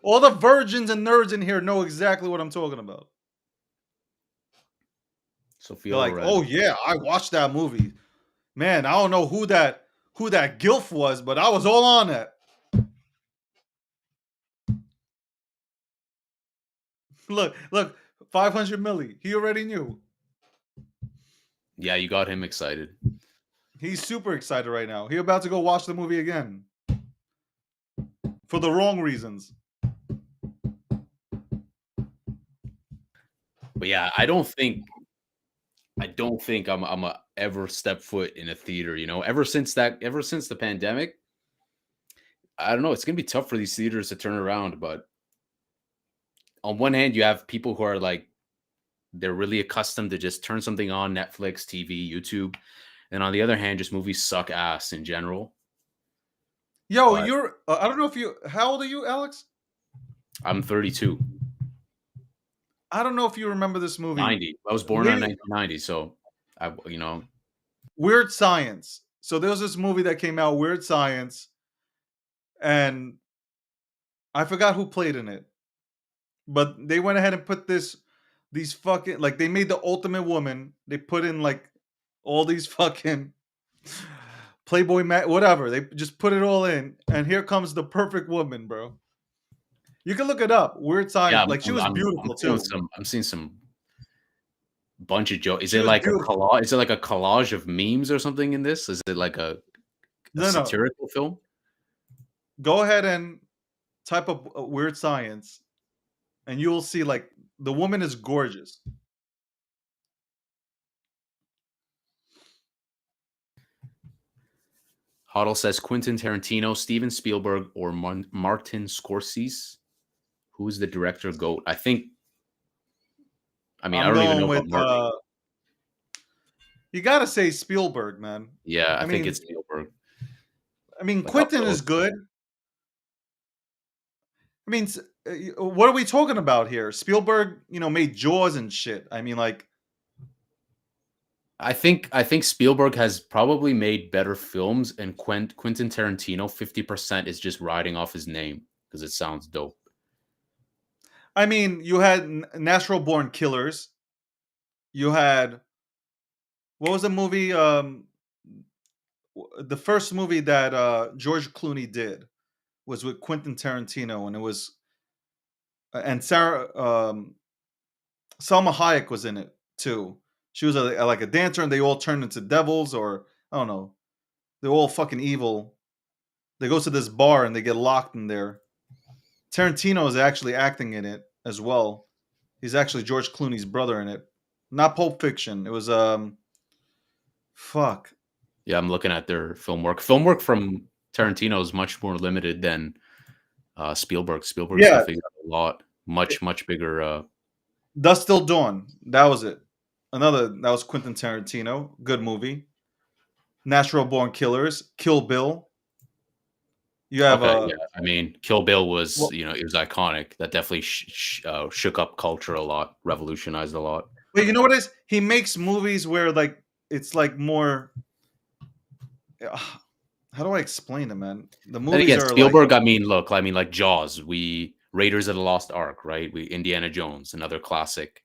all the virgins and nerds in here know exactly what I'm talking about. Sophia They're like, Loren. "Oh yeah, I watched that movie. Man, I don't know who that gilf was, but I was all on it." Look, 500 milli. He already knew. Yeah, you got him excited. He's super excited right now. He about to go watch the movie again for the wrong reasons. But yeah, I don't think I'm a ever step foot in a theater, you know. Ever since the pandemic, I don't know, it's going to be tough for these theaters to turn around, but on one hand you have people who are like they're really accustomed to just turn something on Netflix, TV, YouTube, and on the other hand just movies suck ass in general. Yo, But you're I don't know if you how old are you, Alex? I'm 32. I don't know if you remember this movie. 90. I was born in Maybe 1990, so I Weird Science. So there was this movie that came out, Weird Science, and I forgot who played in it. But they went ahead and put these fucking like they made the Ultimate Woman. They put in like all these fucking Playboy whatever. They just put it all in, and here comes the perfect woman, bro. You can look it up. Weird yeah, Science. Like she was I'm beautiful seeing too. some bunch of jokes. Is She it was like a beautiful. collage? Is it like a collage of memes or something in this? Is it like a No, no. satirical film? Go ahead and type up Weird Science, and you will see like the woman is gorgeous. Hoddle says Quentin Tarantino, Steven Spielberg, or Martin Scorsese. Who's the director GOAT? I think. I mean, I I'm don't even know going about with Martin. you got to say Spielberg, man. Yeah, I I think mean, it's Spielberg. Like up Quentin is those. good. I mean, what are we talking about here? Spielberg, made Jaws and shit. I mean, like, I think Spielberg has probably made better films, and Quentin Tarantino 50% is just riding off his name because it sounds dope. I mean, you had Natural Born Killers. You had what was the movie? The first movie that George Clooney did was with Quentin Tarantino, and it was and Sarah Salma Hayek was in it too. She was like a dancer, and they all turned into devils, or I don't know. They're all fucking evil. They go to this bar and they get locked in there. Tarantino is actually acting in it as well. He's actually George Clooney's brother in it. Not Pulp Fiction. It was fuck. Yeah, I'm looking at their film work. Film work from Tarantino is much more limited than Spielberg. Spielberg's Yeah, definitely got a lot, much bigger. Dust Till Dawn. That was it. That was Quentin Tarantino. Good movie. Natural Born Killers. Kill Bill. You have Okay, yeah. I mean, Kill Bill was, well, it was iconic. That definitely shook up culture a lot, revolutionized a lot. but you know what it is? He makes movies where like it's like more. How do I explain it, man? The Then movies again, are like Spielberg. I mean, look, I mean, like Jaws, Raiders of the Lost Ark, right? Indiana Jones, another classic.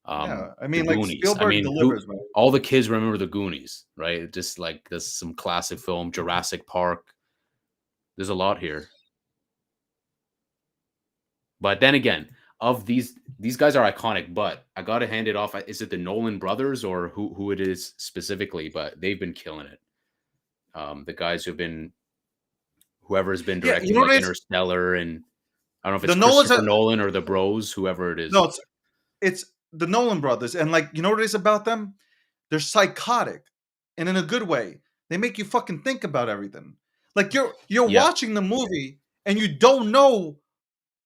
yeah. I The mean, like Goonies. I Spielberg mean, who? delivers, man. All the kids remember the Goonies, right? Just like there's some classic film, Jurassic Park. There's a lot here. But then again, of these guys are iconic, but I gotta hand it off. Is it the Nolan brothers or who it is specifically? But they've been killing it. The guys whoever has been Yeah, you directing know what like it is? Interstellar, and I don't know if The it's Nolans Christopher are Nolan or the Bros, whoever it no, is. it's the Nolan brothers, and like you know what it is about them? They're psychotic, and in a good way. They make you fucking think about everything. Like you're Yeah, watching the movie and you don't know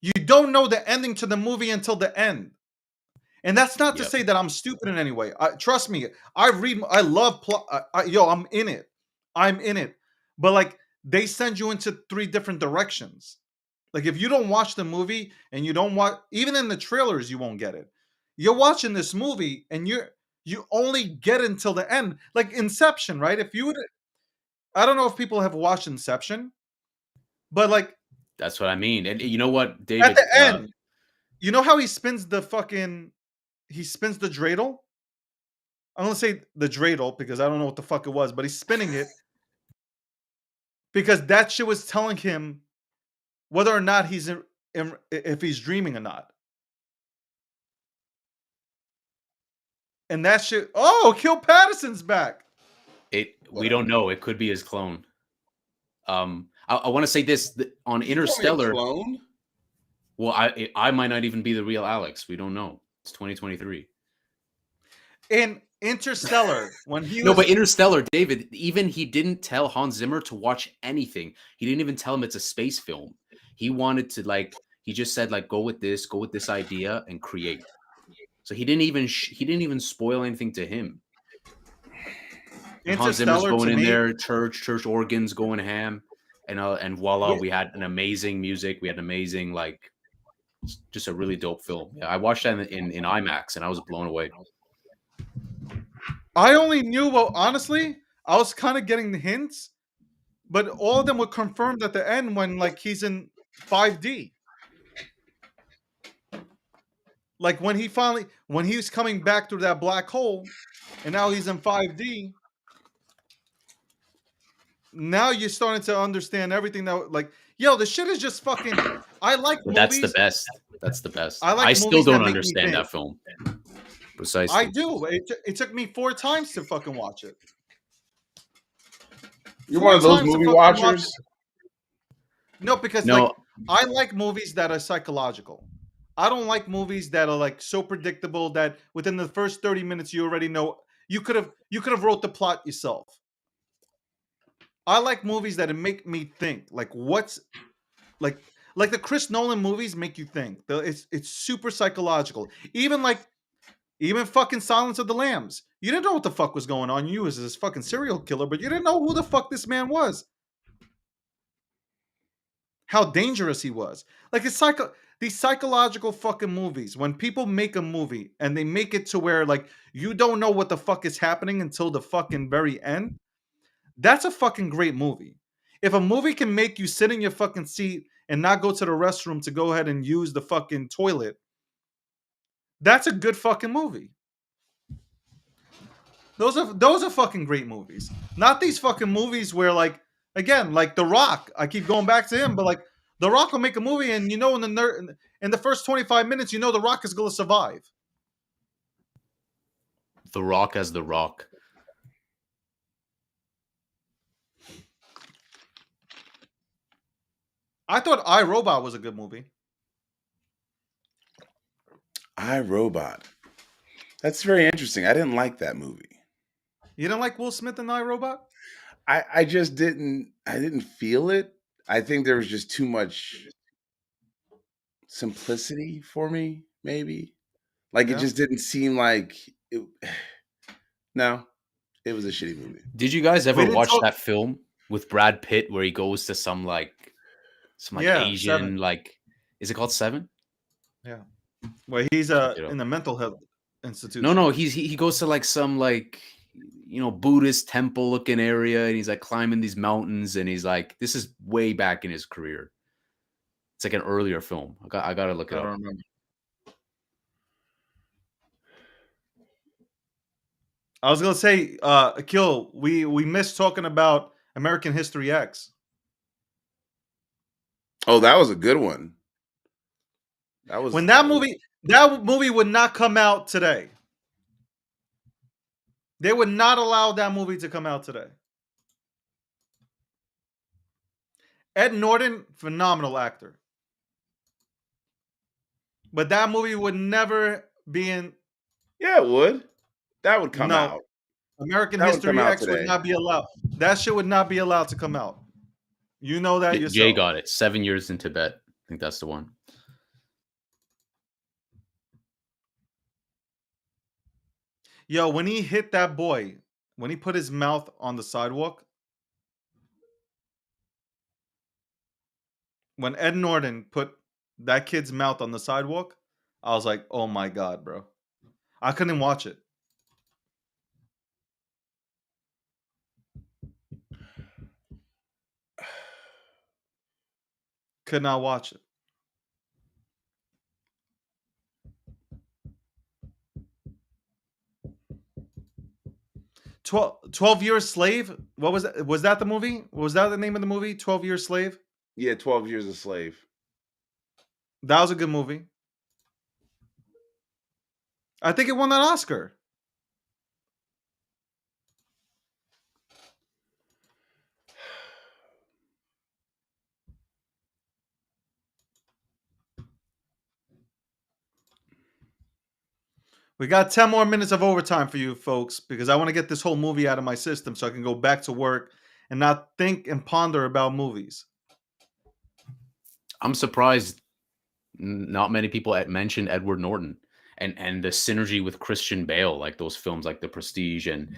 the ending to the movie until the end. And that's not to Yep. say that I'm stupid in any way. Trust me, I love plot. Yo, I'm in it. I'm in it. But like, they send you into 3 different directions. Like, if you don't watch the movie and you don't watch, even in the trailers, you won't get it. You're watching this movie and you only get it until the end. Like Inception, right? If you would, I don't know if people have watched Inception, but like That's what I mean. And you know what, at David? the end, you know how he spins the dreidel? I'm gonna say the dreidel because I don't know what the fuck it was, but he's spinning it because that shit was telling him whether or not if he's dreaming or not. And that shit. Oh, Kill Patterson's back. We don't know. It could be his clone. I want to say this on You call me a Interstellar. clone? Well, I might not even be the real Alex. We don't know. It's 2023. In Interstellar, when he No, was but Interstellar, David, even he didn't tell Hans Zimmer to watch anything. He didn't even tell him it's a space film. He wanted to he just said go with this idea and create. So he didn't even spoil anything to him. And Hans Zimmer's Interstellar going to in me. there, church organs going ham, and voila, we had an amazing music. We had amazing just a really dope film. Yeah, I watched that in IMAX and I was blown away. I only knew, well, honestly, I was kind of getting the hints, but all of them were confirmed at the end when he's in 5D. Like when he was coming back through that black hole, and now he's in 5D. Now you're starting to understand everything that yo, the shit is just fucking. I like But movies. That's the best. I like I still movies that don't make me understand think. that film. Precisely. I do. It took me 4 times to fucking watch it. You're 4 one of those times to movie fucking watch watchers? it. No, because No, I like movies that are psychological. I don't like movies that are so predictable that within the first 30 minutes you already know you could have wrote the plot yourself. I like movies that make me think. What's like the Chris Nolan movies make you think. It's super psychological. Even fucking Silence of the Lambs. You didn't know what the fuck was going on. You was this fucking serial killer, but you didn't know who the fuck this man was. How dangerous he was. These psychological fucking movies. When people make a movie and they make it to where you don't know what the fuck is happening until the fucking very end, that's a fucking great movie. If a movie can make you sit in your fucking seat and not go to the restroom to go ahead and use the fucking toilet, that's a good fucking movie. Those are fucking great movies. Not these fucking movies where again, The Rock. I keep going back to him, but The Rock will make a movie and in the first 25 minutes, The Rock is going to survive. The Rock as The Rock. I thought I, Robot was a good movie. I, Robot. That's very interesting. I didn't like that movie. You didn't like Will Smith in I, Robot? I just didn't feel it. I think there was just too much simplicity for me, maybe. It just didn't seem like it. No, it was a shitty movie. Did you guys ever watch that film with Brad Pitt where he goes to some Asian 7. Is it called 7? Yeah. Where he's in the mental health institution. No, he goes to some Buddhist temple looking area, and he's climbing these mountains, and he's this is way back in his career. It's an earlier film. I gotta look it up. I don't remember. I was gonna say, Akil, we missed talking about American History X. Oh, that was a good one. That movie would not come out today. They would not allow that movie to come out today. Ed Norton, phenomenal actor. But that movie would never be in. Yeah, it would. That would come out. American History X would not be allowed. That shit would not be allowed to come out. You know that yourself. Jay got it. 7 Years in Tibet. I think that's the one. Yo, when he hit that boy, when he put his mouth on the sidewalk, when Ed Norton put that kid's mouth on the sidewalk, I was like, oh my God, bro. I couldn't watch it. Could not watch it. 12 Years Slave? What was that? Was that the movie? Was that the name of the movie? 12 Years Slave? Yeah, 12 Years a Slave. That was a good movie. I think it won an Oscar. We got 10 more minutes of overtime for you folks because I want to get this whole movie out of my system so I can go back to work and not think and ponder about movies. I'm surprised not many people mentioned Edward Norton and the synergy with Christian Bale, like those films like The Prestige. And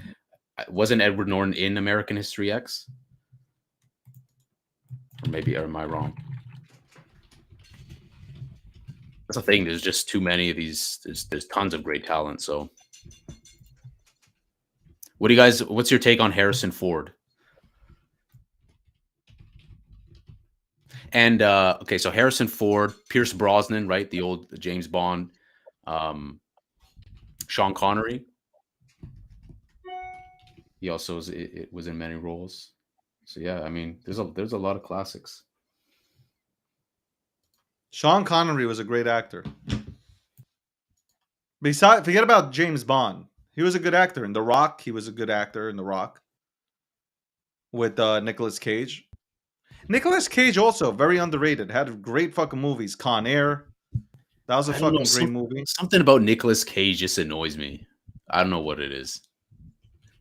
wasn't Edward Norton in American History X? Or am I wrong? That's the thing. There's just too many of these. There's tons of great talent. So, what's your take on Harrison Ford? And okay, so Harrison Ford, Pierce Brosnan, right? The old James Bond, Sean Connery. He also was in many roles. So yeah, I mean, there's a lot of classics. Sean Connery was a great actor. Forget about James Bond. He was a good actor in The Rock. He was a good actor in The Rock with Nicolas Cage. Nicolas Cage also very underrated. Had great fucking movies. Con Air. That was a fucking great movie. Something about Nicolas Cage just annoys me. I don't know what it is.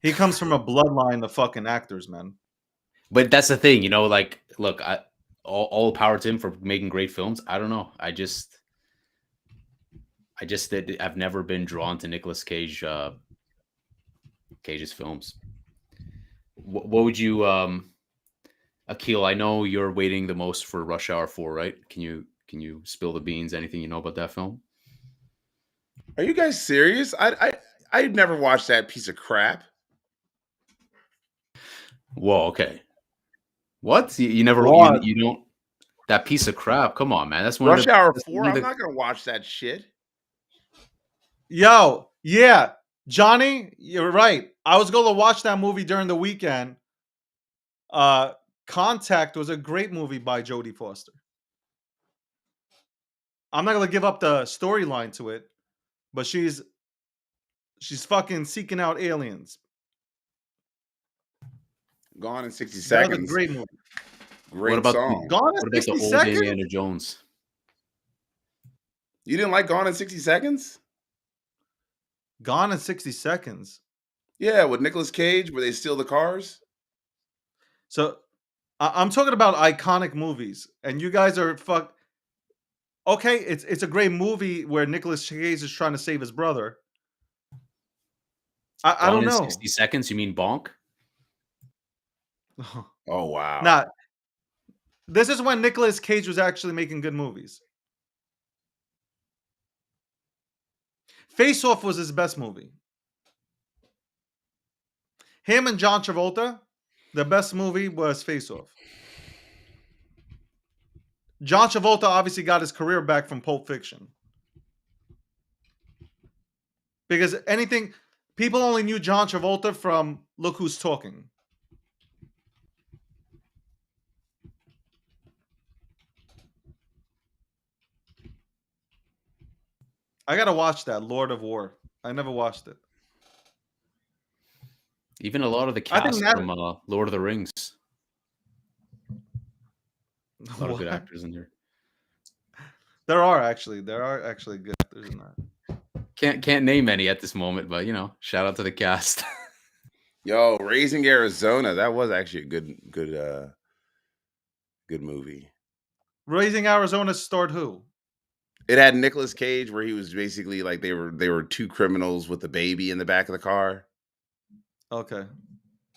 He comes from a bloodline of fucking actors, man. But that's the thing, like, look, all power to him for making great films. I don't know. I've never been drawn to Nicolas Cage's films. What would you, Akil? I know you're waiting the most for Rush Hour 4, right? Can you spill the beans? Anything you know about that film? Are you guys serious? I've never watched that piece of crap. Whoa, okay. What? You never you don't that piece of crap. Come on, man. That's one Rush Hour 4. I'm not gonna watch that shit. Yo, yeah. Johnny, you're right. I was going to watch that movie during the weekend. Contact was a great movie by Jodie Foster. I'm not going to give up the storyline to it, but she's fucking seeking out aliens. Gone in 60 Seconds. That was a great movie. Great song. Gone in 60 Seconds? Indiana Jones. You didn't like Gone in 60 Seconds? Gone in 60 Seconds? Yeah, with Nicolas Cage, where they steal the cars. So, I'm talking about iconic movies, and you guys are Okay, it's a great movie where Nicolas Cage is trying to save his brother. I don't know. 60 Seconds? You mean Bonk? Oh, wow. Nah. This is when Nicolas Cage was actually making good movies. Face Off was his best movie. Him and John Travolta, the best movie was Face Off. John Travolta obviously got his career back from Pulp Fiction. Because people only knew John Travolta from Look Who's Talking. I gotta watch that, Lord of War. I never watched it. Even a lot of the cast from Lord of the Rings. A lot of good actors in there. There are actually good actors in that. Can't name any at this moment, but shout out to the cast. Yo, Raising Arizona, that was actually a good movie. Raising Arizona starred who? It had Nicolas Cage where he was basically like they were two criminals with a baby in the back of the car. Okay.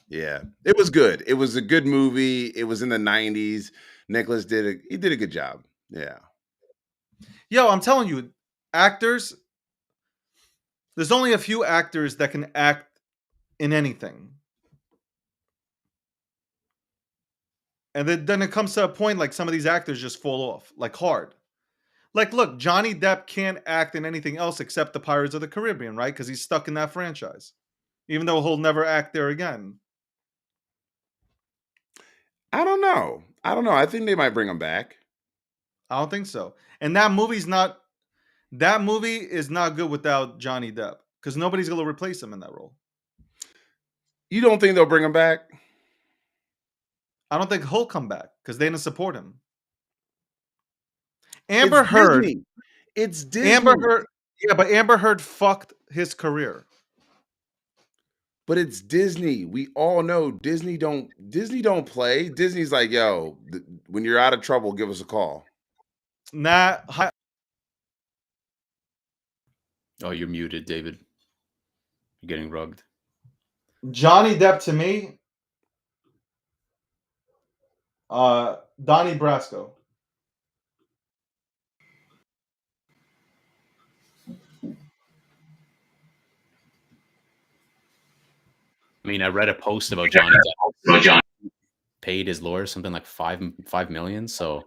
Yeah, it was good. It was a good movie. It was in the 90s. Nicholas did a good job. Yeah. Yo, I'm telling you, actors. There's only a few actors that can act in anything, and then it comes to a point like some of these actors just fall off like hard. Like, look, Johnny Depp can't act in anything else except the Pirates of the Caribbean, right? Because he's stuck in that franchise, even though he'll never act there again. I don't know. I don't know. I think they might bring him back. I don't think so. And that movie's not. That movie is not good without Johnny Depp because nobody's gonna replace him in that role. You don't think they'll bring him back? I don't think he'll come back because they didn't support him. It's Amber Heard. Disney. It's Amber Disney. Heard. Yeah, but Amber Heard fucked his career. But it's Disney. We all know Disney don't play. Disney's like, yo, when you're out of trouble, give us a call. Nah. Oh, you're muted, David. You're getting rugged. Johnny Depp to me. Donnie Brasco. I mean, I read a post about Johnny Depp. Paid his lawyer something like $5 million. So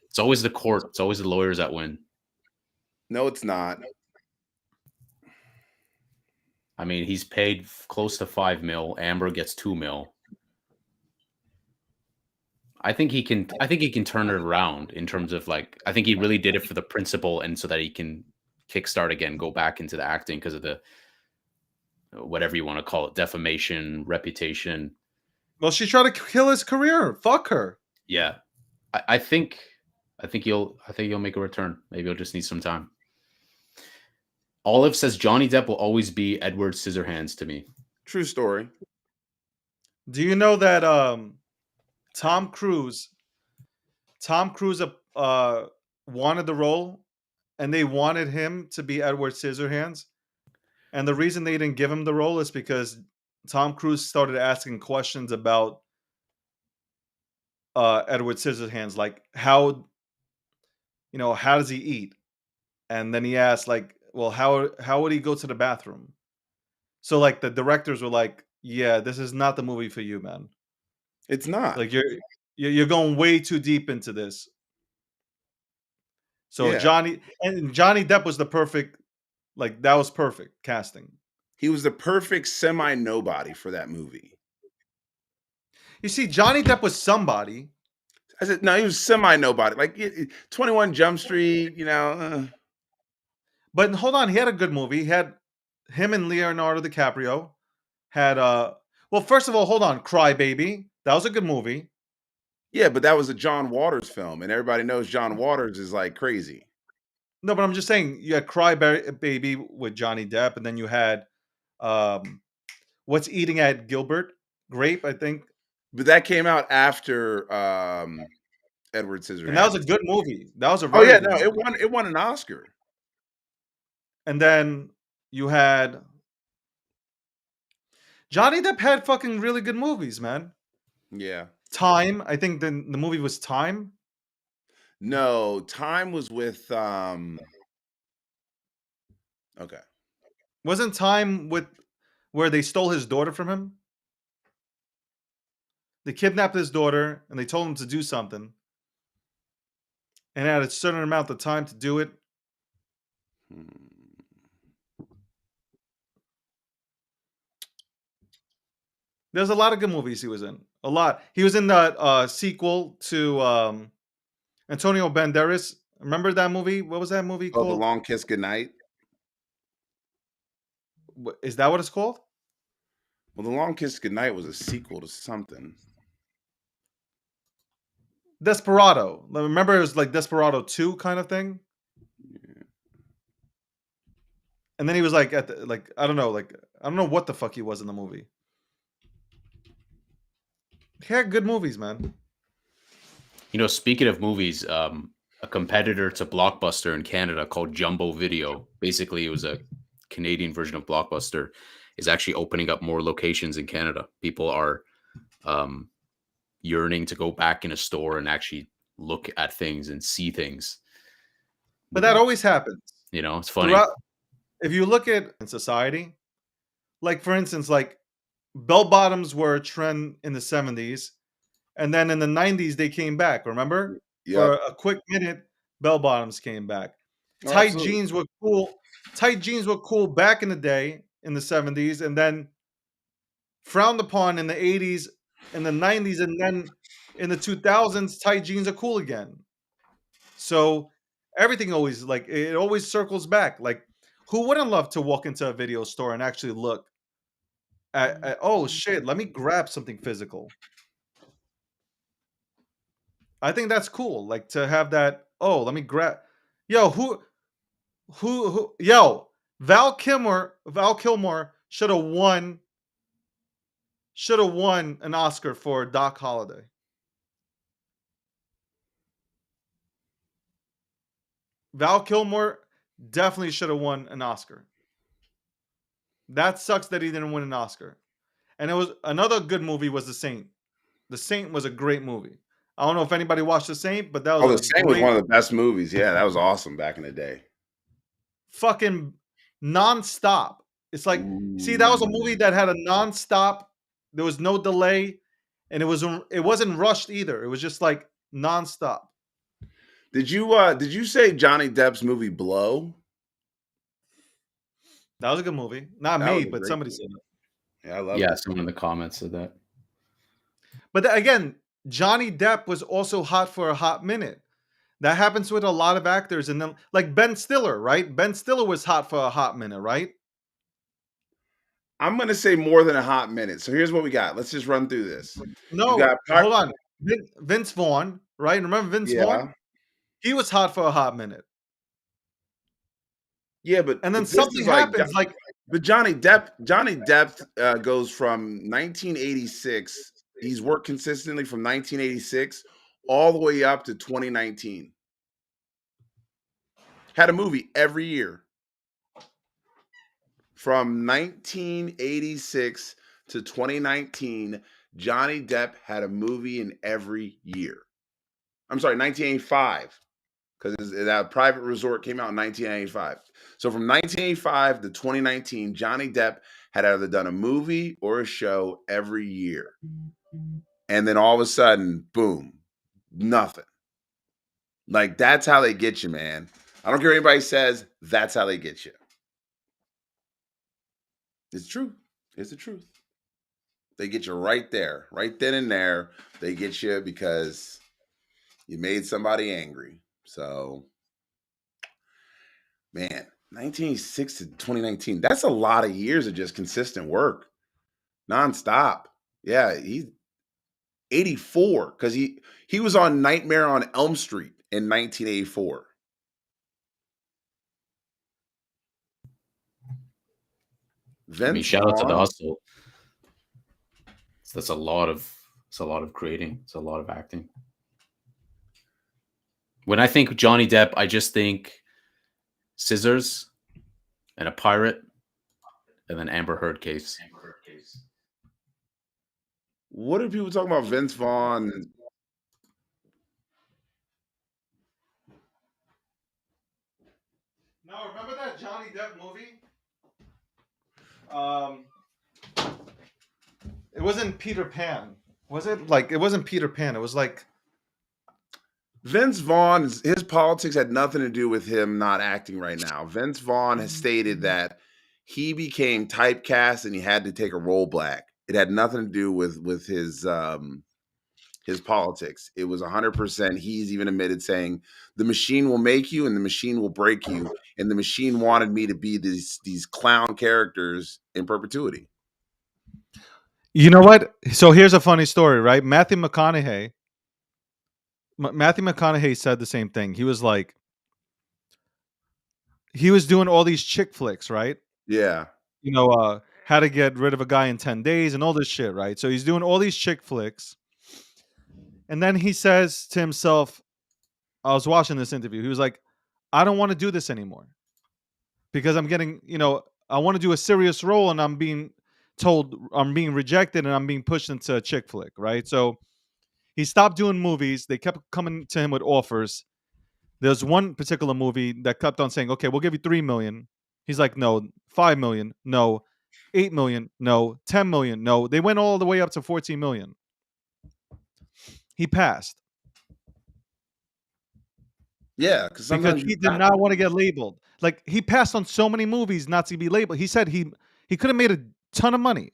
it's always the court. It's always the lawyers that win. No, it's not. I mean, he's paid close to $5 million. Amber gets $2 million. I think he can turn it around in terms of like, I think he really did it for the principle and so that he can kickstart again, go back into the acting because of the whatever you want to call it, defamation, reputation. Well, she tried to kill his career. Fuck her. Yeah. I think he'll make a return. Maybe he'll just need some time. Olive says Johnny Depp will always be Edward Scissorhands to me. True story. Do you know that Tom Cruise wanted the role and they wanted him to be Edward Scissorhands? And the reason they didn't give him the role is because Tom Cruise started asking questions about Edward Scissorhands, like how does he eat? And then he asked, like, well, how would he go to the bathroom? So like the directors were like, yeah, this is not the movie for you, man. It's not. Like you're going way too deep into this. So Yeah. Johnny Depp was the perfect, like that was perfect casting. He was the perfect semi-nobody for that movie. You see, Johnny Depp was somebody. I said, no, he was semi-nobody. Like 21 Jump Street, But hold on, he had a good movie. He had him and Leonardo DiCaprio had well, first of all, hold on, Cry Baby. That was a good movie. Yeah, but that was a John Waters film, and everybody knows John Waters is like crazy. No, but I'm just saying, you had Cry Baby with Johnny Depp, and then you had What's Eating at Gilbert Grape, I think. But that came out after Edward Scissorhands. And that was a good movie. That was a very good movie. It won an Oscar. And then you had Johnny Depp had fucking really good movies, man. Yeah. Time, I think the movie was Time. No, Time was with okay. Wasn't Time with where they stole his daughter from him? They kidnapped his daughter and they told him to do something. And had a certain amount of time to do it. There's a lot of good movies he was in. A lot. He was in the sequel to Antonio Banderas. Remember that movie? What was that movie called? The Long Kiss Goodnight. Is that what it's called? Well, The Long Kiss Goodnight was a sequel to something. Desperado. Remember, it was like Desperado 2 kind of thing. Yeah. And then he was like, I don't know what the fuck he was in the movie. He had good movies, man. Speaking of movies, a competitor to Blockbuster in Canada called Jumbo Video. Basically, it was a Canadian version of Blockbuster. Is actually opening up more locations in Canada. People are yearning to go back in a store and actually look at things and see things. But that always happens. You know, it's funny. Throughout, if you look at in society, like for instance, like bell bottoms were a trend in the 70s, and then in the 90s they came back. Remember, for Yep. a quick minute, bell bottoms came back. Oh, Tight absolutely. jeans were cool. Tight jeans were cool back in the day in the 70s, and then frowned upon in the 80s and the 90s, and then in the 2000s, tight jeans are cool again. So everything always like it always circles back. Like, who wouldn't love to walk into a video store and actually look at oh shit, let me grab something physical. I think that's cool. Like to have that, oh, let me grab yo, who yo, Val Kilmer should have won an Oscar for Doc Holliday. Val Kilmer definitely should have won an Oscar. That sucks that he didn't win an Oscar. And it was another good movie was The Saint. The Saint was a great movie. I don't know if anybody watched The Saint, but that was The a Saint was great one of the best movies. Yeah, that was awesome back in the day. fucking nonstop. It's like, see, that was a movie that had a nonstop. There was no delay, and it wasn't rushed either. It was just like nonstop. Did you say Johnny Depp's movie Blow? That was a good movie. Not That was me, a but great somebody movie. said it. Yeah, I love Yeah, it. someone in the comments said that. But again, Johnny Depp was also hot for a hot minute. That happens with a lot of actors, and then like Ben Stiller, right? Ben Stiller was hot for a hot minute, right? I'm gonna say more than a hot minute. So here's what we got. Let's just run through this. You No, got hold on. Vince Vaughn, right? Remember Vince Vaughn? yeah, He was hot for a hot minute. yeah, but And then this something is like, happens, like but Johnny Depp goes from 1986. He's worked consistently from 1986 all the way up to 2019. Had a movie every year from 1986 to 2019. Johnny Depp had a movie in every year. I'm sorry, 1985, because that Private Resort came out in 1985. So from 1985 to 2019, Johnny Depp had either done a movie or a show every year. And then all of a sudden, boom, nothing. Like, that's how they get you, man. I don't care what anybody says, that's how they get you. It's true. It's the truth. They get you right there, right then and there. They get you because you made somebody angry. So, man, 1986 to 2019. That's a lot of years of just consistent work. Nonstop. Yeah, he's 84 because he was on Nightmare on Elm Street in 1984. I mean, Vince shout out to the Vaughn. hustle. That's a lot of creating. It's a lot of acting. When I think Johnny Depp, I just think scissors and a pirate, and then Amber Heard case. What are people talking about Vince Vaughn? no, remember that Johnny Depp movie? It wasn't Peter Pan. Was it? Like it wasn't Peter Pan. It was like Vince Vaughn, his politics had nothing to do with him not acting right now. Vince Vaughn has stated that he became typecast and he had to take a role back. It had nothing to do with his politics. It was 100%. He's even admitted saying the machine will make you and the machine will break you, and the machine wanted me to be these clown characters in perpetuity. you know what? So here's a funny story, right? Matthew McConaughey said the same thing. He was like, he was doing all these chick flicks, right? Yeah. You know, how to get rid of a guy in 10 days and all this shit, right? So he's doing all these chick flicks. And then he says to himself, I was watching this interview. He was like, I don't want to do this anymore because I'm getting, I want to do a serious role and I'm being told I'm being rejected and I'm being pushed into a chick flick, right? So he stopped doing movies. They kept coming to him with offers. There's one particular movie that kept on saying, "Okay, we'll give you 3 million." He's like, "No, 5 million, no, 8 million, no, 10 million, no." They went all the way up to 14 million. He passed Yeah, because because sometimes you he did not want to get labeled. Like he passed on so many movies not to be labeled. He said he could have made a ton of money,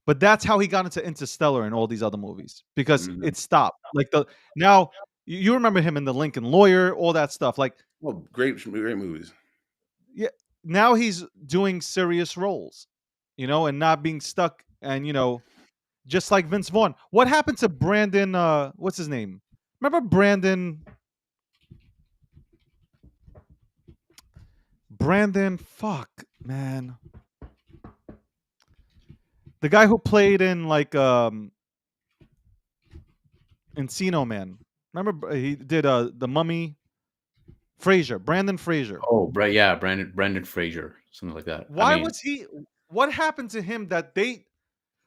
but that's how he got into Interstellar and all these other movies because Mhm. it stopped. Like the now you remember him in The Lincoln Lawyer, all that stuff. Like Well, great movies. yeah, now he's doing serious roles, and not being stuck and just like Vince Vaughn. What happened to Brandon what's his name? Remember Brandon fuck, man. The guy who played in like Encino Man. Remember he did The Mummy. Fraser, Brandon Fraser. Oh, right, yeah, Brandon Fraser, something like that. I Why mean, was he what happened to him that they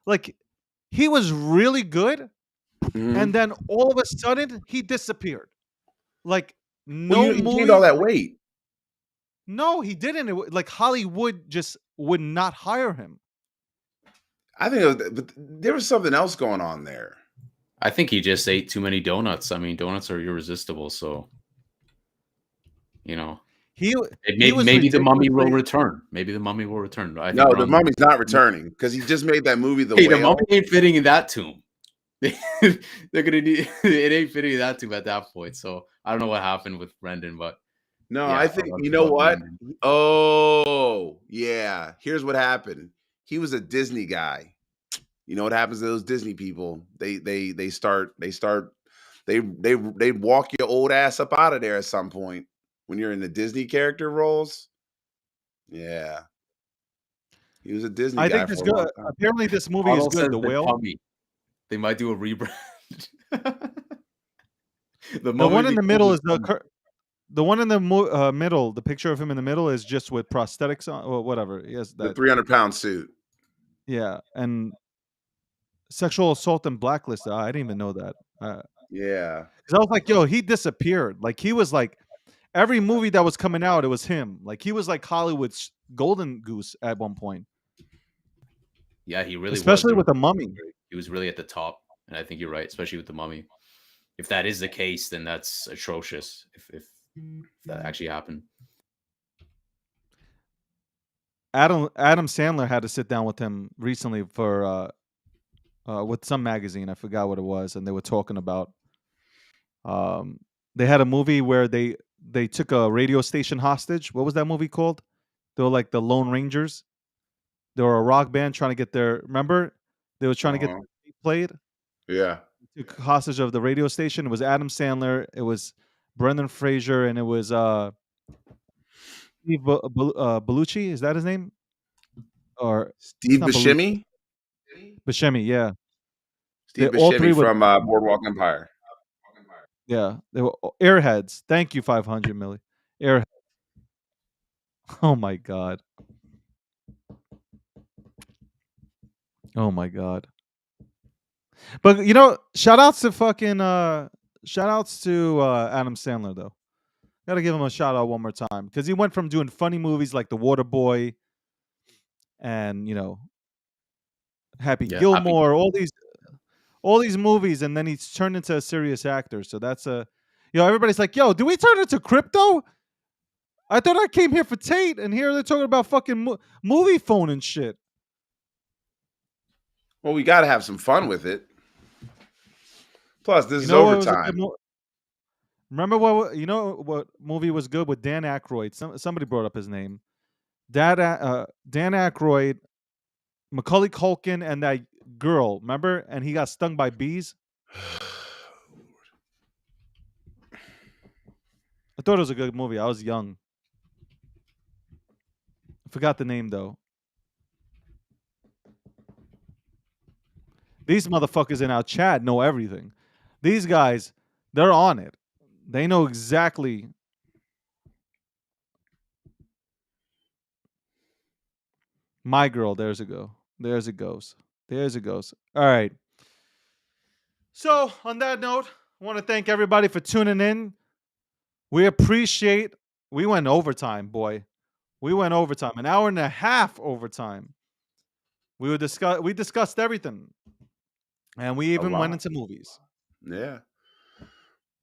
like he was really good and Mhm. then all of a sudden he disappeared. Like Well, no you gained all movie. that weight. No, he didn't. Like Hollywood just would not hire him. I think but there was something else going on there. I think he just ate too many donuts. I mean, donuts are irresistible, so you know, He he maybe was maybe the mummy will ridiculously. return. Maybe the mummy will return. I think No, the around mummy's not returning because he just made that movie, The hey, the mummy Whale. ain't fitting in that tomb. They're gonna need it ain't fitting in that tomb at that point. So I don't know what happened with Brendan, but No, yeah, I a think lot of you people know are what? blaming him. Oh, yeah. Here's what happened. He was a Disney guy. You know what happens to those Disney people? They walk your old ass up out of there at some point when you're in the Disney character roles. Yeah. He was a Disney I guy think this for a good. long time. Apparently, this movie is Arnold good. says The the Whale. mummy. They might do a rebrand. The The mummy one in the becomes middle the is mummy. the one in the middle. The picture of him in the middle is just with prosthetics on, or whatever. Yes, The that 300-pound suit. yeah, and sexual assault and blacklisted. I didn't even know that. Yeah. Because I was like, yo, he disappeared. Like he was like every movie that was coming out, it was him. Like he was like Hollywood's golden goose at one point, Yeah, he really was. especially with the Mummy. He was really at the top, and I think you're right, especially with the mummy. If that is the case, then that's atrocious. If that actually happened. Adam Sandler had to sit down with him recently for with some magazine. I forgot what it was, and they were talking about. Um, they had a movie where they took a radio station hostage. What was that movie called? They were like the Lone Rangers. They were a rock band trying to get their. Remember, they were trying to get Uh-huh. their tape played. Yeah. Took hostage of the radio station. It was Adam Sandler. It was Brendan Fraser, and it was Steve Bellucci. Is that his name? Or it's Steve not Bellucci. Buscemi? Buscemi. Yeah, they Steve all three Buscemi were. from Boardwalk Empire. Yeah, they were airheads. Thank you, 500 milli. Airhead. Oh my god. Oh my god. But shout outs to Adam Sandler though. Gotta give him a shout out one more time because he went from doing funny movies like The Water Boy and Happy Yeah, happy. Gilmore, all these movies, and then he's turned into a serious actor. So that's everybody's like, yo, do we turn into crypto? I thought I came here for Tate, and here they're talking about fucking movie phone and shit. Well, we got to have some fun with it. Plus, this You is know what was a good overtime. Remember what movie was good with Dan Aykroyd? Somebody brought up his name. Dan Aykroyd, Macaulay Culkin, and that girl. Remember? And he got stung by bees. I thought it was a good movie. I was young. I forgot the name though. These motherfuckers in our chat know everything. These guys, they're on it. They know exactly. My girl, there's a go. There's it goes. There's it goes. All right. So, on that note, I want to thank everybody for tuning in. We appreciate. We went overtime, boy. We went overtime, an hour and a half overtime. We discussed everything, and we A even went lot. into movies. Yeah.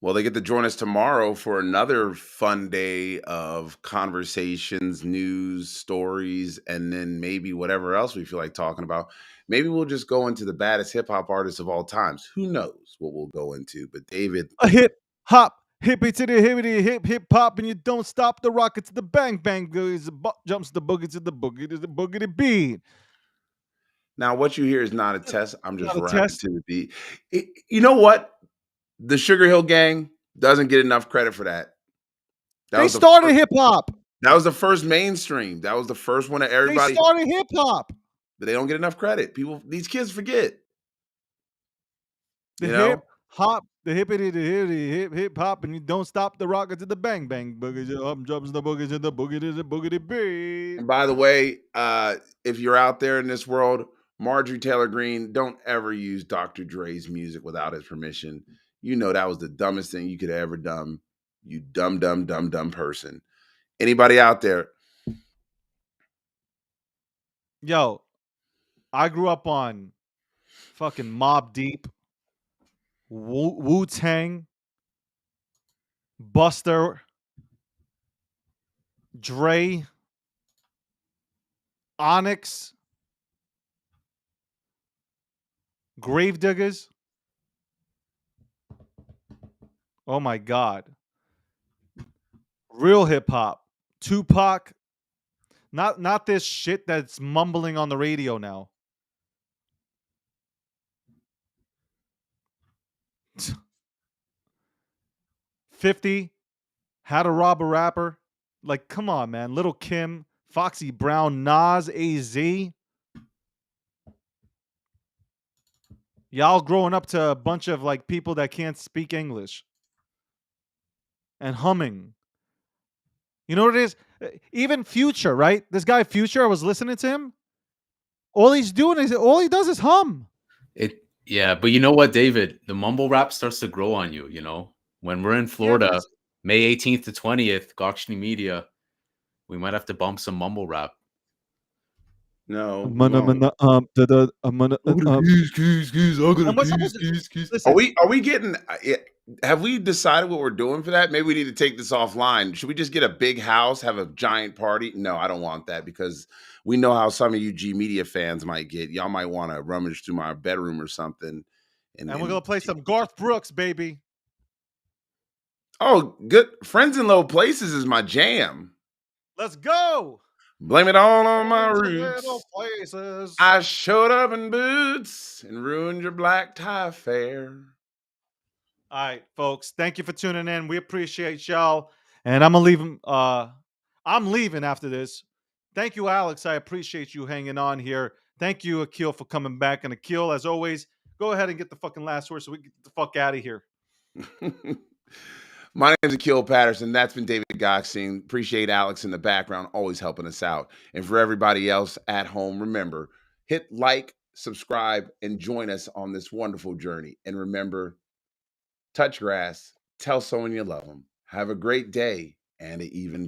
Well, they get to join us tomorrow for another fun day of conversations, news, stories, and then maybe whatever else we feel like talking about. Maybe we'll just go into the baddest hip hop artists of all times. Who knows what we'll go into? But David, A hip hop, hippie to the hippity hip hip hop, and you don't stop the rocket to the bang bang. Jumps the boogie to the boogie to the boogie to beat. now what you hear is not a test. I'm just Not a rapping test. to the beat. You know what? The Sugar Hill Gang doesn't get enough credit for that. That They was the started hip hop. that was the first mainstream. That was the first one that They everybody. started hip hop. But they don't get enough credit. These kids forget. The You know, hip hop, the hippity, the hippity, hip hop, and you don't stop the rocket to the bang bang. Boogie jumps the boogie to the boogie to the boogie to beat. and by the way, if you're out there in this world, Marjorie Taylor Greene, don't ever use Dr. Dre's music without his permission. You know that was the dumbest thing you could have ever done. You dumb, dumb, dumb, dumb person. Anybody out there? Yo, I grew up on fucking Mob Deep, Wu Tang, Buster, Dre, Onyx, Gravediggers. Oh my god. Real hip hop. Tupac. Not this shit that's mumbling on the radio now. $50. How to Rob a Rapper. Like, come on, man. Little Kim, Foxy Brown, Nas, AZ. Y'all growing up to a bunch of like people that can't speak English and humming. You know what it is? Even Future, right? This guy Future, I was listening to him. All he does is hum. Yeah, but you know what, David? The mumble rap starts to grow on you, you know? When we're in Yeah, but Florida, May 18th to 20th, Gokhshtein Media, we might have to bump some mumble rap. No, I'm we gonna, won't. I'm gonna keys. I'm gonna and we're supposed to keys. Are listen. we getting? Have we decided what we're doing for that? Maybe we need to take this offline. Should we just get a big house, have a giant party? No, I don't want that because we know how some of you G Media fans might get. Y'all might want to rummage through my bedroom or something. And we're gonna play some Garth Brooks, baby. Oh, good. Friends in Low Places is my jam. Let's go. Blame it all on my Friends in roots. little places. I showed up in boots and ruined your black tie affair. All right, folks. Thank you for tuning in. We appreciate y'all. And I'm gonna leave him. I'm leaving after this. Thank you, Alex. I appreciate you hanging on here. Thank you, Akil, for coming back. And Akil, as always, go ahead and get the fucking last word so we can get the fuck out of here. My name is Akil Patterson. That's been David Gokhshtein. Appreciate Alex in the background, always helping us out. And for everybody else at home, remember, hit like, subscribe, and join us on this wonderful journey. And remember, touch grass, tell someone you love them. Have a great day and an even